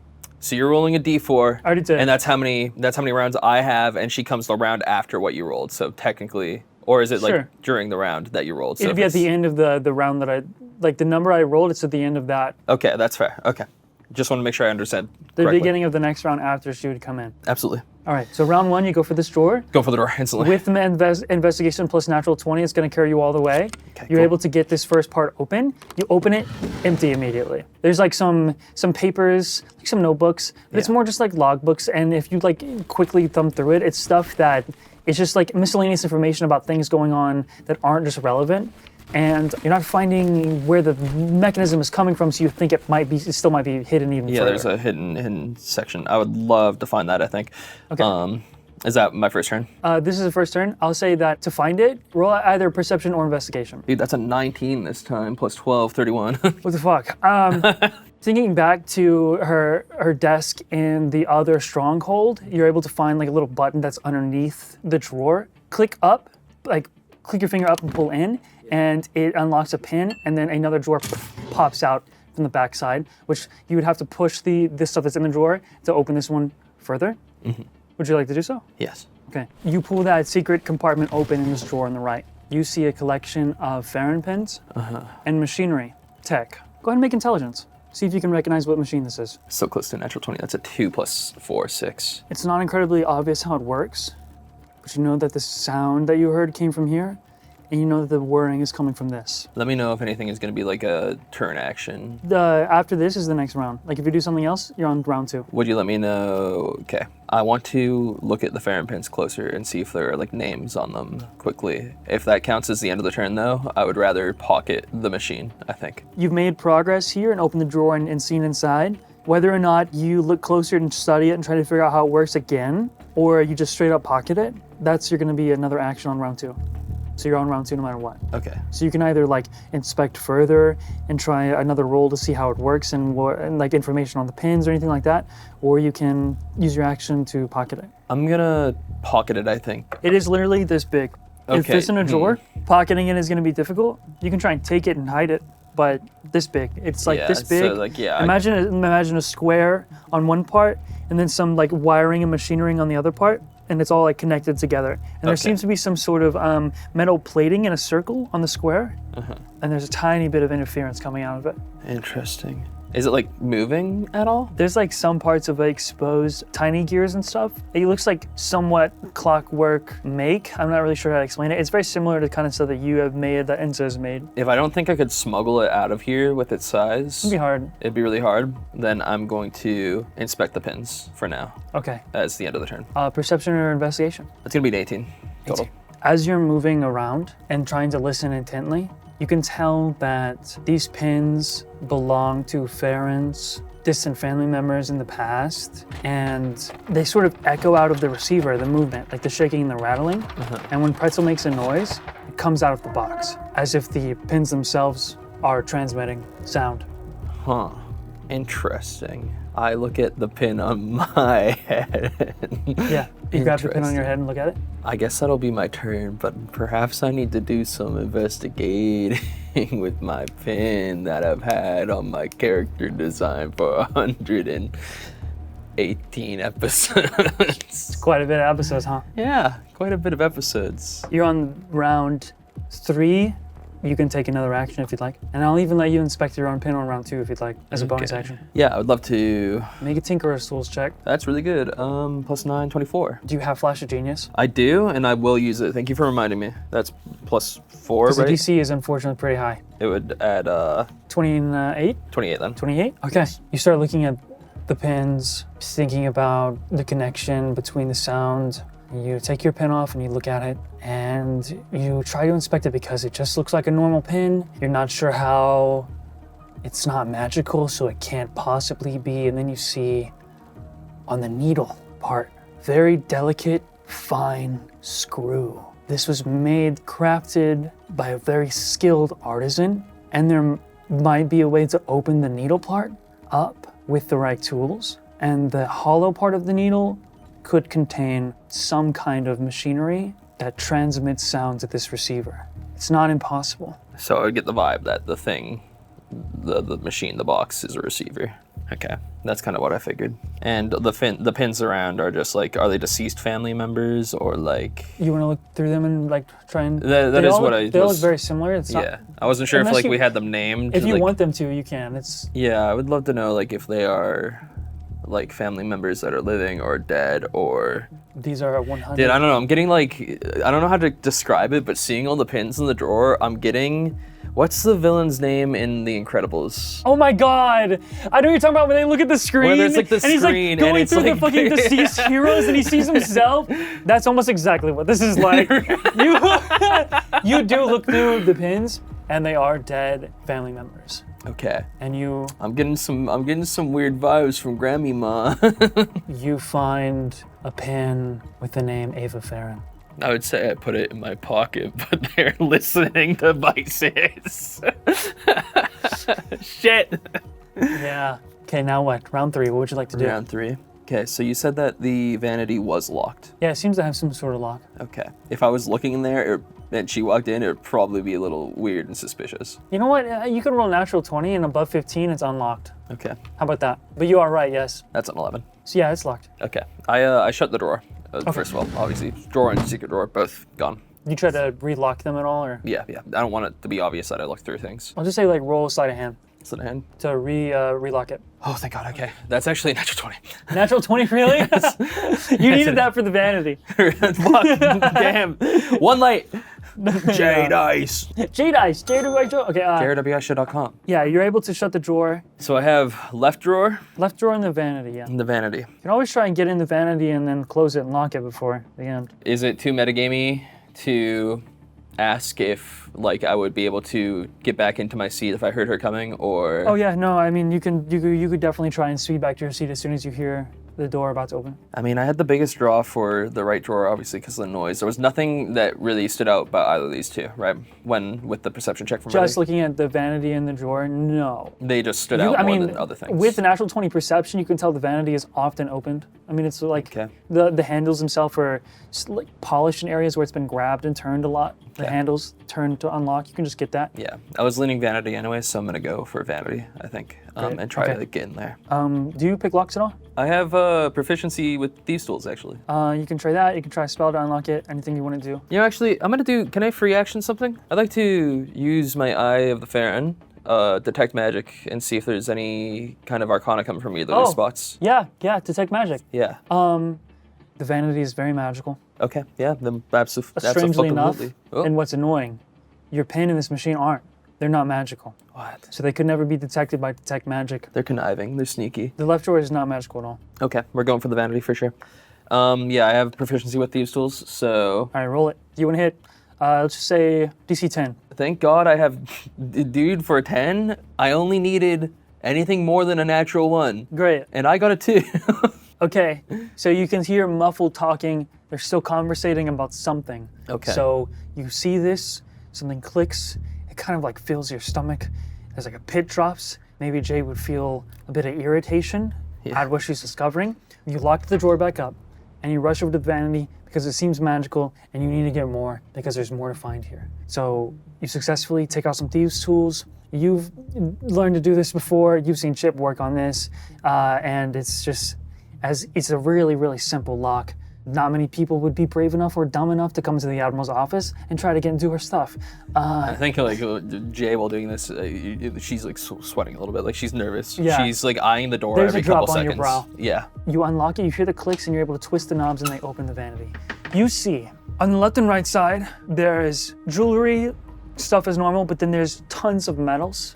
Speaker 2: So you're rolling a d4.
Speaker 1: I already did.
Speaker 2: And that's how many rounds I have, and she comes the round after what you rolled. So technically, or is it like during the round that you rolled? So
Speaker 1: it'd be at the end of the round that like the number I rolled, it's at the end of that.
Speaker 2: Okay, that's fair. Okay. Just want to make sure I understand
Speaker 1: The
Speaker 2: correctly.
Speaker 1: beginning of the next round after she would come in.
Speaker 2: Absolutely.
Speaker 1: All right, so round 1, you go for this drawer.
Speaker 2: Go for the door instantly.
Speaker 1: With the investigation plus natural 20, it's going to carry you all the way.
Speaker 2: Okay,
Speaker 1: You're
Speaker 2: cool.
Speaker 1: able to get this first part open. You open it, empty immediately. There's like some papers, like some notebooks, but it's more just like logbooks. And if you like quickly thumb through it, it's stuff that it's just like miscellaneous information about things going on that aren't just relevant. And you're not finding where the mechanism is coming from, so you think it still might be hidden even further.
Speaker 2: There's a hidden section. I would love to find that, I think.
Speaker 1: Okay.
Speaker 2: Is that my first turn?
Speaker 1: This is the first turn. I'll say that to find it, roll either perception or investigation.
Speaker 2: Dude, that's a 19 this time, plus 12, 31.
Speaker 1: What the fuck? Thinking back to her desk in the other stronghold, you're able to find like a little button that's underneath the drawer. Click up, like click your finger up and pull in, and it unlocks a pin, and then another drawer pops out from the back side, which you would have to push this stuff that's in the drawer to open this one further. Would you like to do so?
Speaker 2: Yes.
Speaker 1: Okay. You pull that secret compartment open in this drawer on the right. You see a collection of Ferin pins and machinery, tech. Go ahead and make intelligence. See if you can recognize what machine this is.
Speaker 2: So close to a natural 20. That's a 2 plus 4, 6.
Speaker 1: It's not incredibly obvious how it works, but you know that the sound that you heard came from here, and you know that the whirring is coming from this.
Speaker 2: Let me know if anything is going to be like a turn action.
Speaker 1: After this is the next round. Like if you do something else, you're on round 2.
Speaker 2: Would you let me know? Okay. I want to look at the Ferin pins closer and see if there are like names on them quickly. If that counts as the end of the turn though, I would rather pocket the machine, I think.
Speaker 1: You've made progress here and opened the drawer and seen inside. Whether or not you look closer and study it and try to figure out how it works again, or you just straight up pocket it, that's going to be another action on round 2. So you're on round 2 no matter what.
Speaker 2: Okay.
Speaker 1: So you can either like inspect further and try another roll to see how it works and like information on the pins or anything like that, or you can use your action to pocket it.
Speaker 2: I'm gonna pocket it, I think.
Speaker 1: It is literally this big. If
Speaker 2: Okay.
Speaker 1: it's in a drawer, pocketing it is going to be difficult. You can try and take it and hide it, but this big. It's like this big.
Speaker 2: So like, yeah.
Speaker 1: Imagine a square on one part and then some like wiring and machinery on the other part, and it's all like connected together. And there seems to be some sort of metal plating in a circle on the square, and there's a tiny bit of interference coming out of it.
Speaker 2: Interesting. Is it like moving at all?
Speaker 1: There's like some parts of like exposed tiny gears and stuff. It looks like somewhat clockwork make. I'm not really sure how to explain it. It's very similar to kind of stuff that you have made, that Enzo has made.
Speaker 2: If I don't think I could smuggle it out of here with its size,
Speaker 1: It'd be hard.
Speaker 2: it'd be really hard, then I'm going to inspect the pins for now
Speaker 1: Okay.
Speaker 2: as the end of the turn.
Speaker 1: Perception or investigation?
Speaker 2: It's gonna be an 18 total.
Speaker 1: As you're moving around and trying to listen intently, you can tell that these pins belong to Ferin's distant family members in the past, and they sort of echo out of the receiver, the movement, like the shaking and the rattling. And when Pretzel makes a noise, it comes out of the box, as if the pins themselves are transmitting sound.
Speaker 2: Huh. Interesting. I look at the pin on my head.
Speaker 1: Yeah, you grab the pin on your head and look at it.
Speaker 2: I guess that'll be my turn, but perhaps I need to do some investigating with my pin that I've had on my character design for 118 episodes.
Speaker 1: It's quite a bit of episodes, huh?
Speaker 2: Yeah, quite a bit of episodes.
Speaker 1: You're on round 3. You can take another action if you'd like. And I'll even let you inspect your own pin on round 2 if you'd like, as a bonus action.
Speaker 2: Yeah, I would love to.
Speaker 1: Make a Tinkerer's Tools check.
Speaker 2: That's really good. +9, 24.
Speaker 1: Do you have Flash of Genius?
Speaker 2: I do, and I will use it. Thank you for reminding me. That's +4,
Speaker 1: Because
Speaker 2: right?
Speaker 1: the DC is unfortunately pretty high.
Speaker 2: It would add
Speaker 1: 28?
Speaker 2: 28 then.
Speaker 1: 28? Okay. You start looking at the pins, thinking about the connection between the sound. You take your pin off and you look at it, and you try to inspect it because it just looks like a normal pin. You're not sure how it's not magical, so it can't possibly be. And then you see on the needle part, very delicate, fine screw. This was crafted by a very skilled artisan, and there might be a way to open the needle part up with the right tools. And the hollow part of the needle could contain some kind of machinery that transmits sound to this receiver. It's not impossible.
Speaker 2: So I would get the vibe that the thing, the machine, the box is a receiver. Okay, that's kind of what I figured. And the pins around are just like, are they deceased family members or like?
Speaker 1: You want to look through them and like try and.
Speaker 2: That is what
Speaker 1: They all look very similar. It's not,
Speaker 2: yeah, I wasn't sure if
Speaker 1: Unless
Speaker 2: like
Speaker 1: you-
Speaker 2: we had them named.
Speaker 1: if you
Speaker 2: like,
Speaker 1: want them to, you can. It's
Speaker 2: Yeah, I would love to know like if they are like family members that are living or dead or.
Speaker 1: these are 100.
Speaker 2: Dude, I don't know. I'm getting like, I don't know how to describe it, but seeing all the pins in the drawer, I'm getting. What's the villain's name in The Incredibles?
Speaker 1: Oh my god! I know what you're talking about when they look at the screen.
Speaker 2: Where there's, like, the
Speaker 1: and he's like
Speaker 2: screen,
Speaker 1: going
Speaker 2: and it's
Speaker 1: through the
Speaker 2: like-
Speaker 1: fucking deceased heroes and he sees himself. That's almost exactly what this is like. You do look through the pins and they are dead family members.
Speaker 2: Okay.
Speaker 1: And
Speaker 2: I'm getting some weird vibes from Grammy Ma.
Speaker 1: you find a pin with the name Ava Ferin.
Speaker 2: I would say I put it in my pocket, but they're listening devices. Shit.
Speaker 1: Yeah. Okay, now what? Round 3. What would you like to do?
Speaker 2: Round 3. Okay, so you said that the vanity was locked.
Speaker 1: Yeah, it seems to have some sort of lock.
Speaker 2: Okay. If I was looking in there and she walked in, it would probably be a little weird and suspicious.
Speaker 1: You know what? You can roll natural 20 and above 15, it's unlocked.
Speaker 2: Okay.
Speaker 1: How about that? But you are right, yes.
Speaker 2: That's an 11.
Speaker 1: So yeah, it's locked.
Speaker 2: Okay. I shut the drawer. First of all, obviously, drawer and secret drawer, both gone.
Speaker 1: You try to relock them at all, or?
Speaker 2: Yeah. I don't want it to be obvious that I looked through things.
Speaker 1: I'll just say like roll sleight of hand
Speaker 2: Is it a hand?
Speaker 1: to relock it.
Speaker 2: Oh, thank God. Okay. That's actually a natural 20.
Speaker 1: Natural 20, really? You needed that for the vanity.
Speaker 2: Fuck. Damn. One light. Jade Ice.
Speaker 1: Jade Ice, Jade Ice. Okay,
Speaker 2: JaredWShow.com.
Speaker 1: yeah, you're able to shut the drawer.
Speaker 2: So I have left drawer
Speaker 1: Left drawer in the vanity, yeah. You
Speaker 2: and the vanity.
Speaker 1: can always try and get in the vanity and then close it and lock it before the end.
Speaker 2: Is it too metagamey to ask if like I would be able to get back into my seat if I heard her coming, or?
Speaker 1: Oh yeah, no, I mean you could definitely try and speed back to your seat as soon as you hear the door about to open.
Speaker 2: I mean, I had the biggest draw for the right drawer, obviously, because of the noise. There was nothing that really stood out about either of these two, right? With the perception check from
Speaker 1: Just
Speaker 2: Riley.
Speaker 1: looking at the vanity in the drawer, no.
Speaker 2: They just stood out more than other things.
Speaker 1: With the natural 20 perception, you can tell the vanity is often opened. I mean, it's like
Speaker 2: Okay.
Speaker 1: the handles themselves are like polished in areas where it's been grabbed and turned a lot. The
Speaker 2: Okay.
Speaker 1: handles turn to unlock. You can just get that.
Speaker 2: Yeah, I was leaning vanity anyway, so I'm gonna go for vanity, I think,
Speaker 1: Great.
Speaker 2: and try
Speaker 1: Okay.
Speaker 2: to get in there.
Speaker 1: Do you pick locks at all?
Speaker 2: I have proficiency with these tools, actually.
Speaker 1: You can try that. You can try a spell to unlock it. Anything you want to do.
Speaker 2: You know, actually, can I free action something? I'd like to use my Eye of the Ferin, detect magic, and see if there's any kind of arcana coming from either of these spots.
Speaker 1: Yeah, detect magic.
Speaker 2: Yeah.
Speaker 1: The vanity is very magical.
Speaker 2: Okay, yeah, then absolutely.
Speaker 1: Strangely enough,
Speaker 2: Oh.
Speaker 1: and what's annoying, your pin and this machine aren't. They're not magical.
Speaker 2: What?
Speaker 1: So they could never be detected by detect magic.
Speaker 2: They're conniving, they're sneaky.
Speaker 1: The left drawer is not magical at all.
Speaker 2: Okay, we're going for the vanity for sure. Yeah, I have proficiency with thieves' tools, so
Speaker 1: All right, roll it. Do you want to hit? Let's just say DC 10.
Speaker 2: thank God I have, dude, for a 10, I only needed anything more than a natural 1.
Speaker 1: Great.
Speaker 2: And I got a 2.
Speaker 1: Okay, so you can hear muffled talking. They're still conversating about something.
Speaker 2: Okay.
Speaker 1: So you see this, something clicks. It kind of like fills your stomach. There's like a pit drops. Maybe Jay would feel a bit of irritation at what she's discovering. You lock the drawer back up and you rush over to the vanity because it seems magical and you need to get more because there's more to find here. So you successfully take out some thieves' tools. You've learned to do this before. You've seen Chip work on this. And it's just, it's a really, really simple lock. Not many people would be brave enough or dumb enough to come to the Admiral's office and try to get into her stuff.
Speaker 2: I think like Jay, while doing this, she's like sweating a little bit, like she's nervous.
Speaker 1: Yeah.
Speaker 2: She's like eyeing the door
Speaker 1: There's
Speaker 2: every
Speaker 1: a drop
Speaker 2: couple
Speaker 1: on
Speaker 2: seconds.
Speaker 1: your brow.
Speaker 2: Yeah.
Speaker 1: You unlock it, you hear the clicks, and you're able to twist the knobs and they open the vanity. You see, on the left and right side, there is jewelry, stuff as normal, but then there's tons of medals,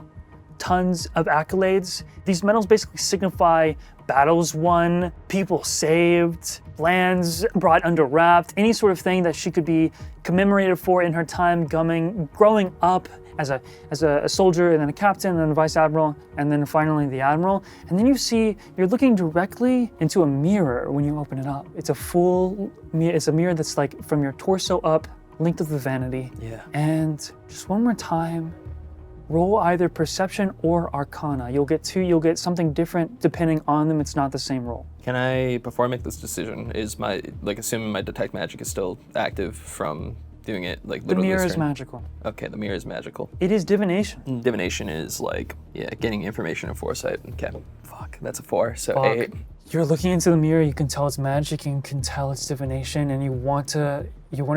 Speaker 1: tons of accolades. These medals basically signify battles won, people saved, lands brought under wrapped, any sort of thing that she could be commemorated for in her time growing up as a soldier, and then a captain, and then a vice admiral, and then finally the admiral. And then you see you're looking directly into a mirror when you open it up. It's a mirror that's like from your torso up, linked to the vanity.
Speaker 2: Yeah.
Speaker 1: And just one more time, roll either perception or arcana. You'll get something different depending on them. It's not the same roll.
Speaker 2: Can I, before I make this decision, is my, like, assuming my detect magic is still active from doing it, like,
Speaker 1: The
Speaker 2: literally
Speaker 1: mirror
Speaker 2: this
Speaker 1: is
Speaker 2: turn?
Speaker 1: magical.
Speaker 2: Okay, the mirror is magical.
Speaker 1: It is divination.
Speaker 2: Divination is like, yeah, getting information and foresight. Okay, fuck, that's a 4, so
Speaker 1: Fuck.
Speaker 2: 8.
Speaker 1: You're looking into the mirror, you can tell it's magic, you can tell it's divination, and you want to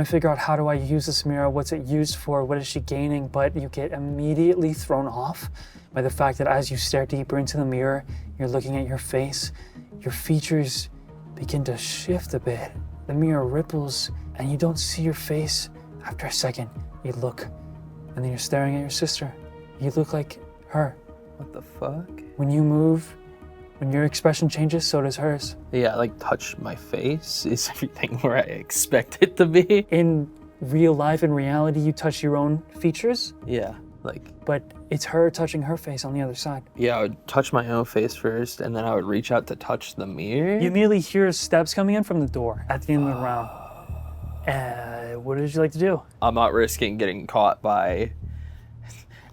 Speaker 1: figure out, how do I use this mirror? What's it used for? What is she gaining? But you get immediately thrown off by the fact that as you stare deeper into the mirror, you're looking at your face, your features begin to shift a bit. The mirror ripples and you don't see your face. After a second, you look and then you're staring at your sister. You look like her.
Speaker 2: What the fuck?
Speaker 1: When you move, when your expression changes, so does hers.
Speaker 2: Yeah, like, touch my face? Is everything where I expect it to be?
Speaker 1: In real life, in reality, you touch your own features,
Speaker 2: Yeah, like,
Speaker 1: but it's her touching her face on the other side.
Speaker 2: yeah, I would touch my own face first, and then I would reach out to touch the mirror.
Speaker 1: You immediately hear steps coming in from the door at the end of the round. What would you like to do?
Speaker 2: I'm not risking getting caught by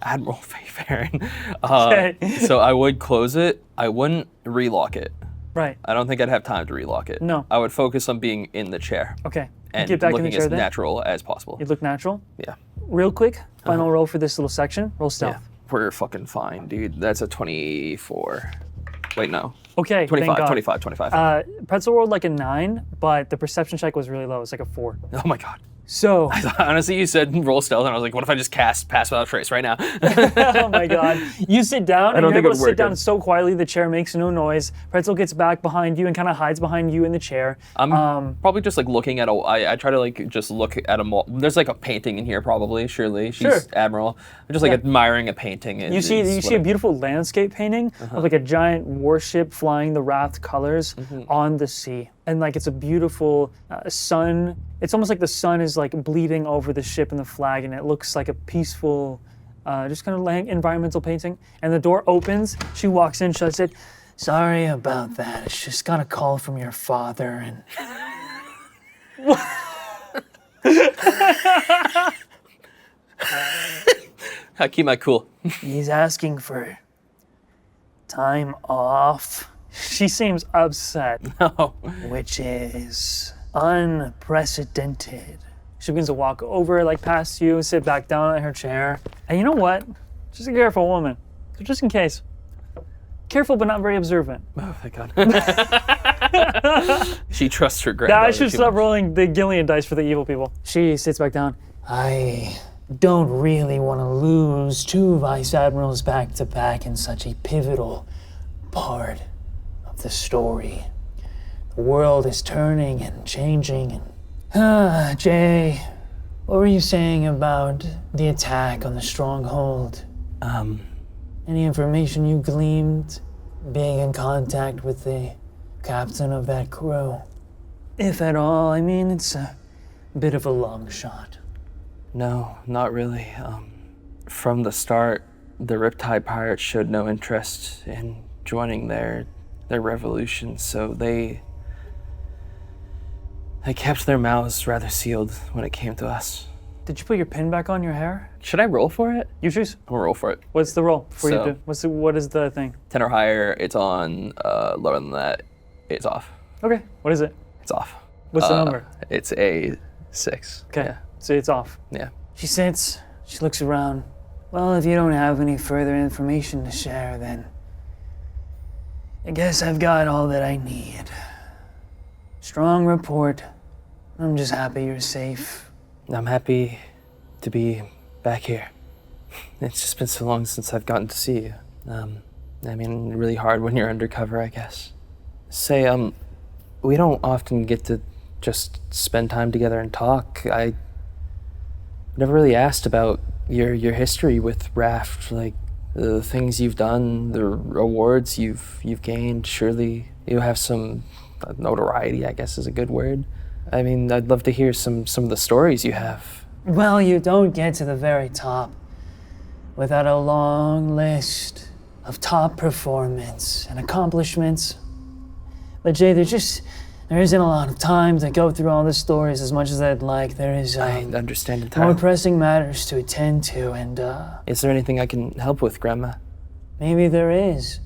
Speaker 2: Admiral Ferin.
Speaker 1: Okay.
Speaker 2: So I would close it. I wouldn't relock it.
Speaker 1: Right,
Speaker 2: I don't think I'd have time to relock it.
Speaker 1: No.
Speaker 2: I would focus on being in the chair
Speaker 1: okay.
Speaker 2: and
Speaker 1: Get back in
Speaker 2: looking
Speaker 1: the chair
Speaker 2: as
Speaker 1: then.
Speaker 2: natural as possible.
Speaker 1: You look natural.
Speaker 2: Yeah.
Speaker 1: Real quick, final roll for this little section. Roll stealth.
Speaker 2: Yeah. We're fucking fine, dude. That's a 24. Wait, no.
Speaker 1: Okay,
Speaker 2: 25,
Speaker 1: thank God.
Speaker 2: 25.
Speaker 1: Pretzel rolled like a 9, but the perception check was really low. It's like a 4.
Speaker 2: Oh my God.
Speaker 1: So,
Speaker 2: Honestly, you said roll stealth, and I was like, what if I just cast Pass Without Trace right now?
Speaker 1: oh my God. You sit down, and
Speaker 2: don't
Speaker 1: you're
Speaker 2: think
Speaker 1: able
Speaker 2: it
Speaker 1: to
Speaker 2: would
Speaker 1: sit
Speaker 2: work
Speaker 1: down
Speaker 2: good.
Speaker 1: so quietly, the chair makes no noise. Pretzel gets back behind you and kind of hides behind you in the chair.
Speaker 2: I'm probably just like looking at I try to like just look at there's like a painting in here probably, surely. She's
Speaker 1: Sure.
Speaker 2: Admiral. I'm just like admiring a painting.
Speaker 1: You see a beautiful landscape painting of like a giant warship flying the Wrath colors on the sea. And like it's a beautiful sun. It's almost like the sun is like bleeding over the ship and the flag, and it looks like a peaceful, just kind of environmental painting. And the door opens. She walks in, shuts it. Sorry about that. It's just got a call from your father, and
Speaker 2: I keep my cool.
Speaker 1: he's asking for time off. She seems upset.
Speaker 2: No.
Speaker 1: Which is unprecedented. She begins to walk over, like past you, sit back down in her chair. And you know what? She's a careful woman. So just in case. Careful but not very observant.
Speaker 2: Oh, thank God. She trusts her granddaughter.
Speaker 1: I should
Speaker 2: too
Speaker 1: stop
Speaker 2: much.
Speaker 1: rolling the Gillian dice for the evil people. She sits back down. I don't really want to lose 2 vice admirals back to back in such a pivotal part of the story. The world is turning and changing. And Jay, what were you saying about the attack on the stronghold? Any information you gleaned being in contact with the captain of that crew? If at all. I mean, it's a bit of a long shot.
Speaker 2: No, not really. From the start, the Riptide pirates showed no interest in joining their revolution, so they kept their mouths rather sealed when it came to us.
Speaker 1: Did you put your pin back on your hair?
Speaker 2: Should I roll for it?
Speaker 1: You choose.
Speaker 2: I'll roll for it.
Speaker 1: What's the roll? Before you
Speaker 2: So-
Speaker 1: do? What is the thing?
Speaker 2: 10 or higher, it's on. Lower than that, it's off.
Speaker 1: Okay. What is it?
Speaker 2: It's off.
Speaker 1: What's the number?
Speaker 2: It's a 6.
Speaker 1: Okay.
Speaker 2: Yeah.
Speaker 1: So it's off.
Speaker 2: Yeah.
Speaker 1: She sits. She looks around. Well, if you don't have any further information to share, then I guess I've got all that I need. Strong report. I'm just happy you're safe.
Speaker 2: I'm happy to be back here. It's just been so long since I've gotten to see you. I mean, really hard when you're undercover, I guess. Say, we don't often get to just spend time together and talk. I never really asked about your history with Raft, like the things you've done, the awards you've gained. Surely you have some notoriety, I guess is a good word. I mean, I'd love to hear some of the stories you have.
Speaker 1: Well, you don't get to the very top without a long list of top performance and accomplishments. But Jay, there isn't a lot of time to go through all the stories as much as I'd like. There is
Speaker 2: I understand
Speaker 1: more
Speaker 2: entirely.
Speaker 1: pressing matters to attend to, and
Speaker 2: Is there anything I can help with, Grandma?
Speaker 1: maybe there is.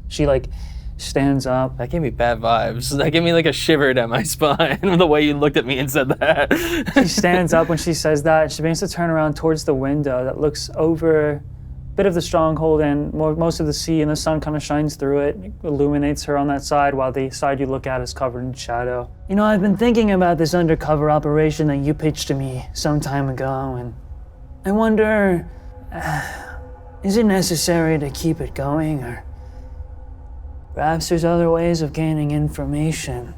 Speaker 1: She stands up.
Speaker 2: That gave me bad vibes. That gave me like a shiver down my spine, the way you looked at me and said that.
Speaker 1: She stands up when she says that. She begins to turn around towards the window that looks over a bit of the stronghold and most of the sea, and the sun kind of shines through it, illuminates her on that side, while the side you look at is covered in shadow. You know, I've been thinking about this undercover operation that you pitched to me some time ago, and I wonder, is it necessary to keep it going, or perhaps there's other ways of gaining information?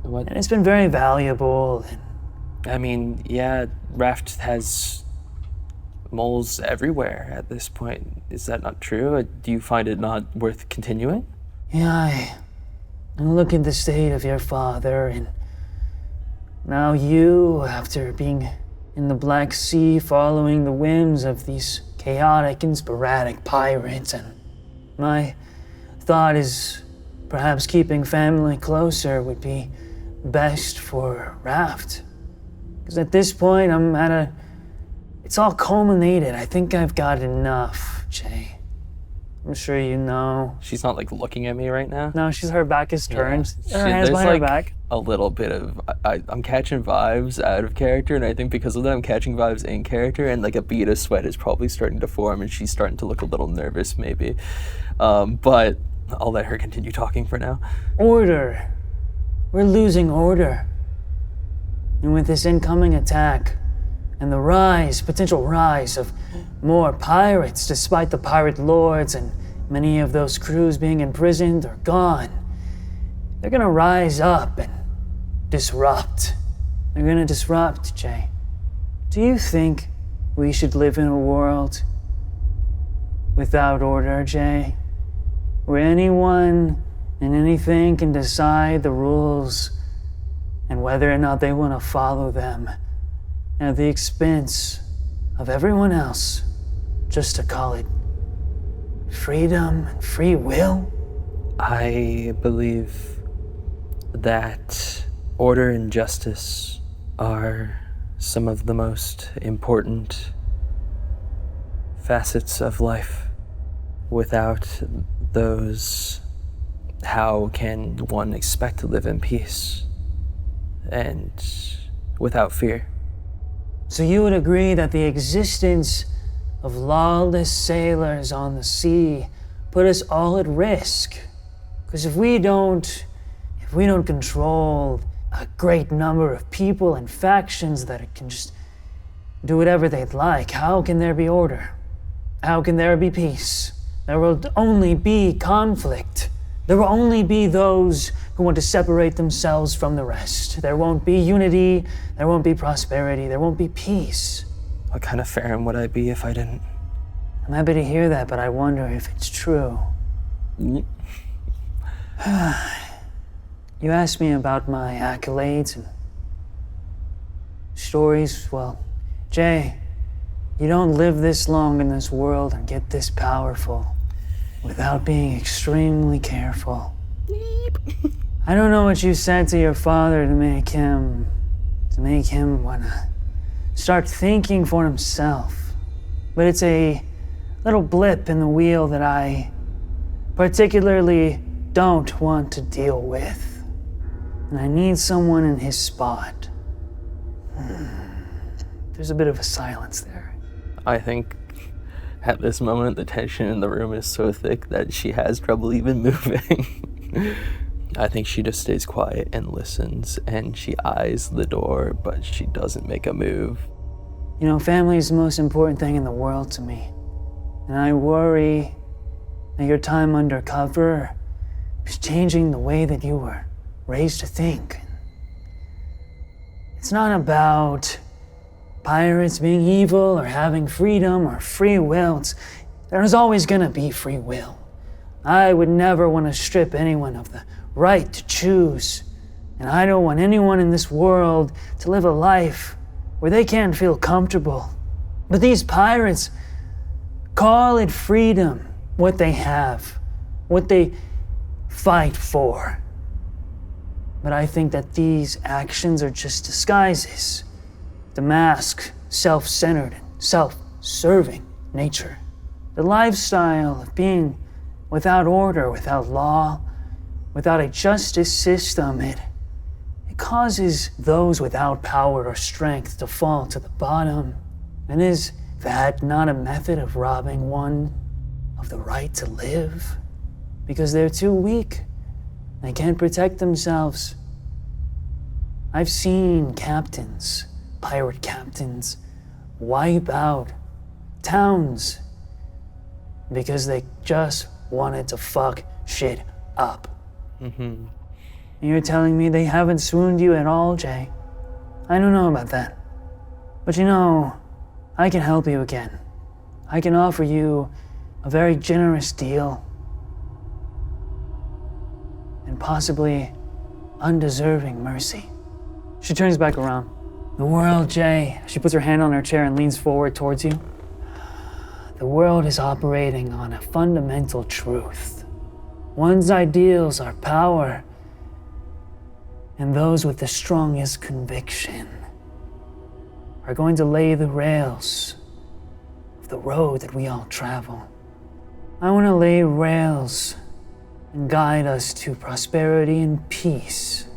Speaker 2: What?
Speaker 1: And it's been very valuable.
Speaker 2: I mean, yeah, Raft has moles everywhere at this point. Is that not true? Do you find it not worth continuing?
Speaker 1: Yeah, I look at the state of your father, and now you, after being in the Black Sea, following the whims of these chaotic and sporadic pirates, and my thought is perhaps keeping family closer would be best for Raft. Because at this point, it's all culminated. I think I've got enough, Jay. I'm sure you know.
Speaker 2: She's not like looking at me right now.
Speaker 1: No, her back is turned.
Speaker 2: Yeah.
Speaker 1: Her hands
Speaker 2: There's
Speaker 1: behind her
Speaker 2: like
Speaker 1: back.
Speaker 2: a little bit of, I'm catching vibes out of character, and I think because of that I'm catching vibes in character, and like a bead of sweat is probably starting to form, and she's starting to look a little nervous maybe. But I'll let her continue talking for now.
Speaker 1: Order. We're losing order. And with this incoming attack, and the potential rise of more pirates, despite the pirate lords and many of those crews being imprisoned or gone, they're gonna rise up and disrupt. They're gonna disrupt, Jay. Do you think we should live in a world without order, Jay? Where anyone and anything can decide the rules and whether or not they want to follow them at the expense of everyone else, just to call it freedom and free will?
Speaker 2: I believe that order and justice are some of the most important facets of life. Without those, how can one expect to live in peace and without fear?
Speaker 1: So you would agree that the existence of lawless sailors on the sea put us all at risk? Because if we don't control a great number of people and factions that can just do whatever they'd like, how can there be order? How can there be peace? There will only be conflict. There will only be those who want to separate themselves from the rest. There won't be unity, there won't be prosperity, there won't be peace.
Speaker 2: What kind of Ferin would I be if I didn't?
Speaker 1: I'm happy to hear that, but I wonder if it's true. You asked me about my accolades and stories. Well, Jay, you don't live this long in this world and get this powerful without being extremely careful. I don't know what you said to your father to make him wanna start thinking for himself. But it's a little blip in the wheel that I particularly don't want to deal with. And I need someone in his spot. There's a bit of a silence there.
Speaker 2: I think at this moment the tension in the room is so thick that she has trouble even moving. I think she just stays quiet and listens, and she eyes the door, but she doesn't make a move.
Speaker 1: You know, family is the most important thing in the world to me. And I worry that your time undercover is changing the way that you were raised to think. It's not about pirates being evil or having freedom or free will. There's always gonna be free will. I would never want to strip anyone of the right to choose. And I don't want anyone in this world to live a life where they can't feel comfortable. But these pirates call it freedom, what they have, what they fight for. But I think that these actions are just disguises. The mask, self-centered and self-serving nature. The lifestyle of being without order, without law, without a justice system, it causes those without power or strength to fall to the bottom. And is that not a method of robbing one of the right to live? Because they're too weak. They can't protect themselves. I've seen captains, pirate captains, wipe out towns because they just wanted to fuck shit up. And you're telling me they haven't swooned you at all, Jay? I don't know about that. But you know, I can help you again. I can offer you a very generous deal. And possibly undeserving mercy. She turns back around. The world, Jay, she puts her hand on her chair and leans forward towards you. The world is operating on a fundamental truth. One's ideals are power, and those with the strongest conviction are going to lay the rails of the road that we all travel. I want to lay rails and guide us to prosperity and peace,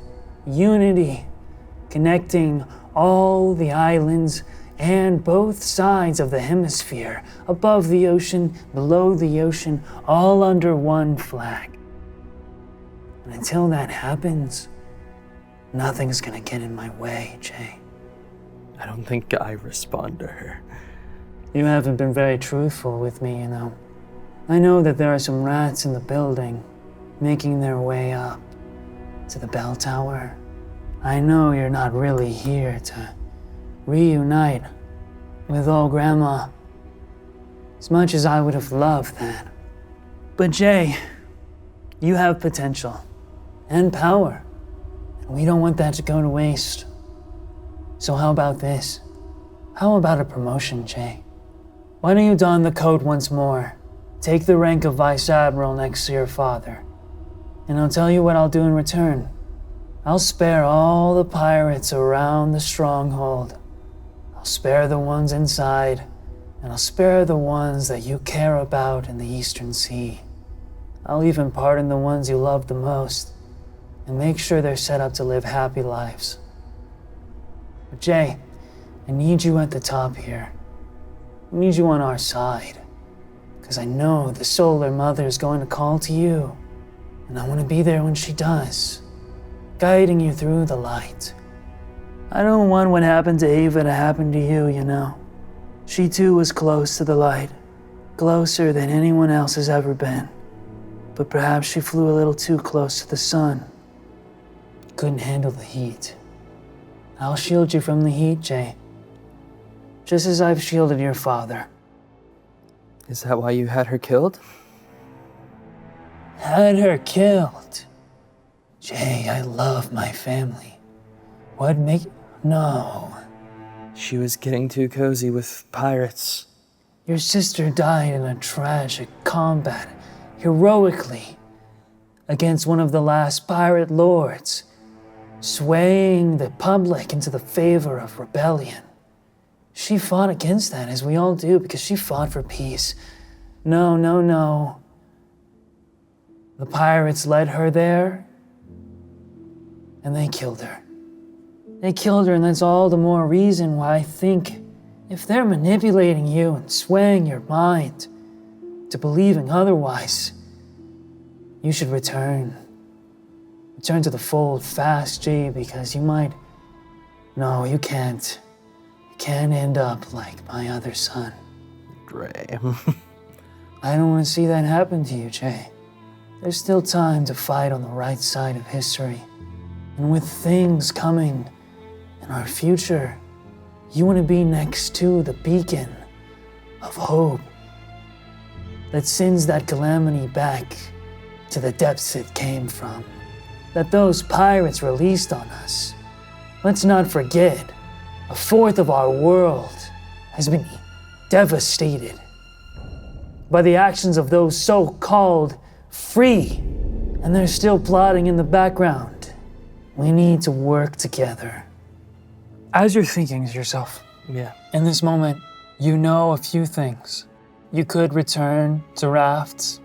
Speaker 1: unity, connecting all the islands and both sides of the hemisphere, above the ocean, below the ocean, all under one flag. And until that happens, nothing's gonna get in my way, Jay.
Speaker 2: I don't think I respond to her.
Speaker 1: You haven't been very truthful with me, you know. I know that there are some rats in the building making their way up to the bell tower. I know you're not really here to reunite with old Grandma, as much as I would have loved that. But Jay, you have potential and power, and we don't want that to go to waste. So how about this? How about a promotion, Jay? Why don't you don the coat once more, take the rank of Vice Admiral next to your father, and I'll tell you what I'll do in return. I'll spare all the pirates around the stronghold. I'll spare the ones inside, and I'll spare the ones that you care about in the Eastern Sea. I'll even pardon the ones you love the most, and make sure they're set up to live happy lives. But Jay, I need you at the top here. I need you on our side, because I know the Solar Mother is going to call to you, and I want to be there when she does, guiding you through the light. I don't want what happened to Ava to happen to you, you know. She too was close to the light, closer than anyone else has ever been. But perhaps she flew a little too close to the sun. Couldn't handle the heat. I'll shield you from the heat, Jay. Just as I've shielded your father.
Speaker 2: Is that why you had her killed?
Speaker 1: Had her killed. Jay, I love my family. What make... No.
Speaker 2: She was getting too cozy with pirates.
Speaker 1: Your sister died in a tragic combat, heroically, against one of the last pirate lords, swaying the public into the favor of rebellion. She fought against that, as we all do, because she fought for peace. No, no, no. The pirates led her there, and they killed her. They killed her, and that's all the more reason why I think if they're manipulating you and swaying your mind to believing otherwise, you should return. Return to the fold fast, Jay, because you might... No, you can't. You can't end up like my other son.
Speaker 2: Dre.
Speaker 1: I don't want to see that happen to you, Jay. There's still time to fight on the right side of history. And with things coming in our future, you want to be next to the beacon of hope that sends that calamity back to the depths it came from, that those pirates released on us. Let's not forget, a fourth of our world has been devastated by the actions of those so-called free, and they're still plotting in the background. We need to work together. As you're thinking to yourself, in this moment, you know a few things. You could return to rafts,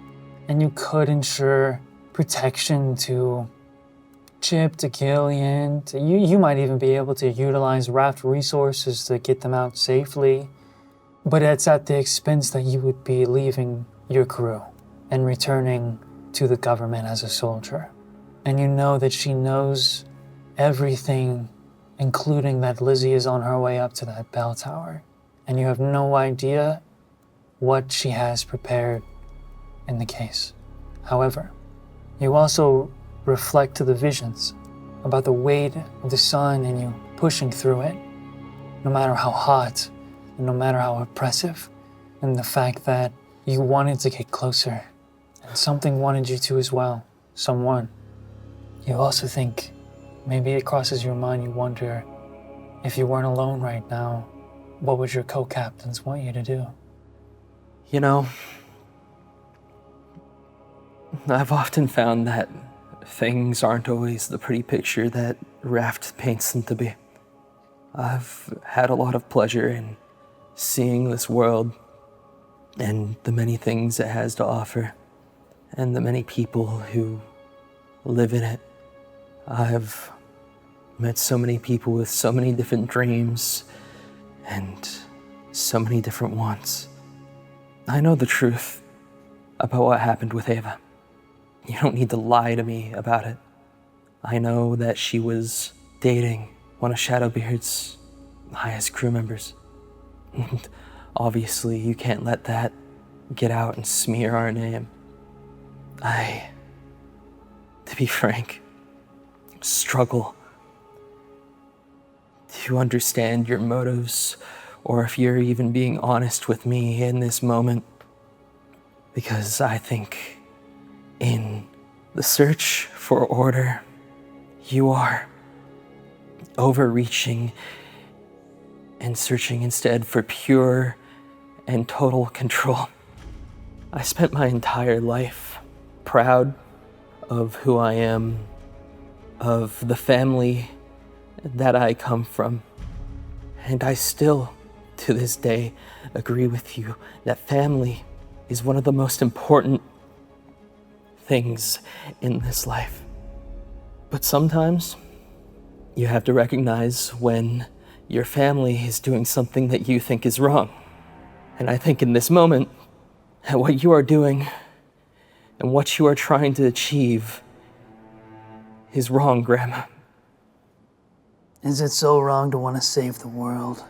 Speaker 1: and you could ensure protection to Chip, to Gillian, to you might even be able to utilize raft resources to get them out safely, but it's at the expense that you would be leaving your crew and returning to the government as a soldier. And you know that she knows everything, including that Lizzie is on her way up to that bell tower. And you have no idea what she has prepared in the case. However, you also reflect to the visions about the weight of the sun and you pushing through it, no matter how hot and no matter how oppressive, and the fact that you wanted to get closer and something wanted you to as well, someone. You also think, maybe it crosses your mind, you wonder, if you weren't alone right now, what would your co-captains want you to do?
Speaker 2: You know, I've often found that things aren't always the pretty picture that Raft paints them to be. I've had a lot of pleasure in seeing this world and the many things it has to offer and the many people who live in it. I've met so many people with so many different dreams and so many different wants. I know the truth about what happened with Ava. You don't need to lie to me about it. I know that she was dating one of Shadowbeard's highest crew members. And obviously, you can't let that get out and smear our name. To be frank, struggle to understand your motives, or if you're even being honest with me in this moment, because I think in the search for order, you are overreaching and searching instead for pure and total control. I spent my entire life proud of who I am, of the family that I come from, and I still, to this day, agree with you that family is one of the most important things in this life. But sometimes you have to recognize when your family is doing something that you think is wrong. And I think in this moment, that what you are doing and what you are trying to achieve is wrong, Grandma.
Speaker 1: Is it so wrong to want to save the world,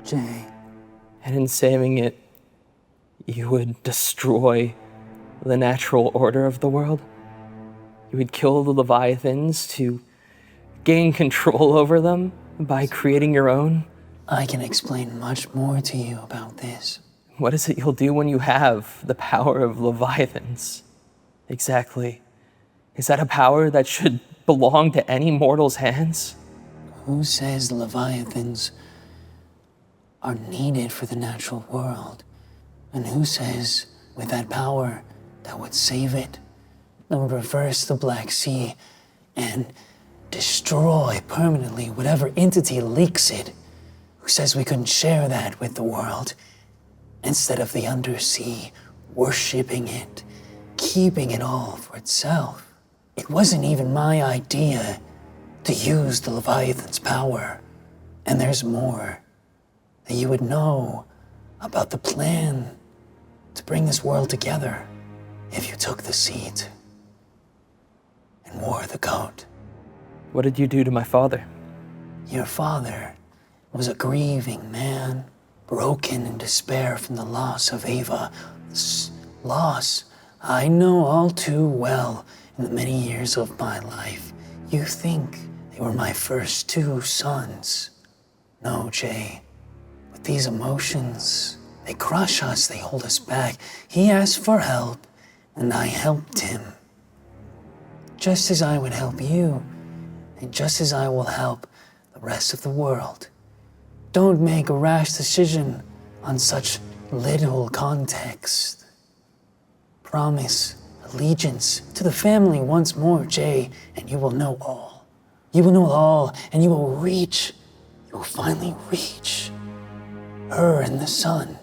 Speaker 1: Jay?
Speaker 2: And in saving it, you would destroy the natural order of the world? You would kill the Leviathans to gain control over them by creating your own?
Speaker 1: I can explain much more to you about this.
Speaker 2: What is it you'll do when you have the power of Leviathans? Exactly. Is that a power that should belong to any mortal's hands?
Speaker 5: Who says Leviathans are needed for the natural world? And who says with that power that would save it, that would reverse the Black Sea and destroy permanently whatever entity leaks it? Who says we couldn't share that with the world instead of the undersea worshipping it, keeping it all for itself? It wasn't even my idea to use the Leviathan's power. And there's more that you would know about the plan to bring this world together if you took the seat and wore the coat.
Speaker 2: What did you do to my father?
Speaker 5: Your father was a grieving man, broken in despair from the loss of Ava. This loss I know all too well in the many years of my life. You think they were my first 2 sons. No, Jay. With these emotions, they crush us, they hold us back. He asked for help, and I helped him. Just as I would help you, and just as I will help the rest of the world. Don't make a rash decision on such little context. Promise allegiance to the family once more, Jay, and you will know all. You will know all, and you will finally reach her and the sun,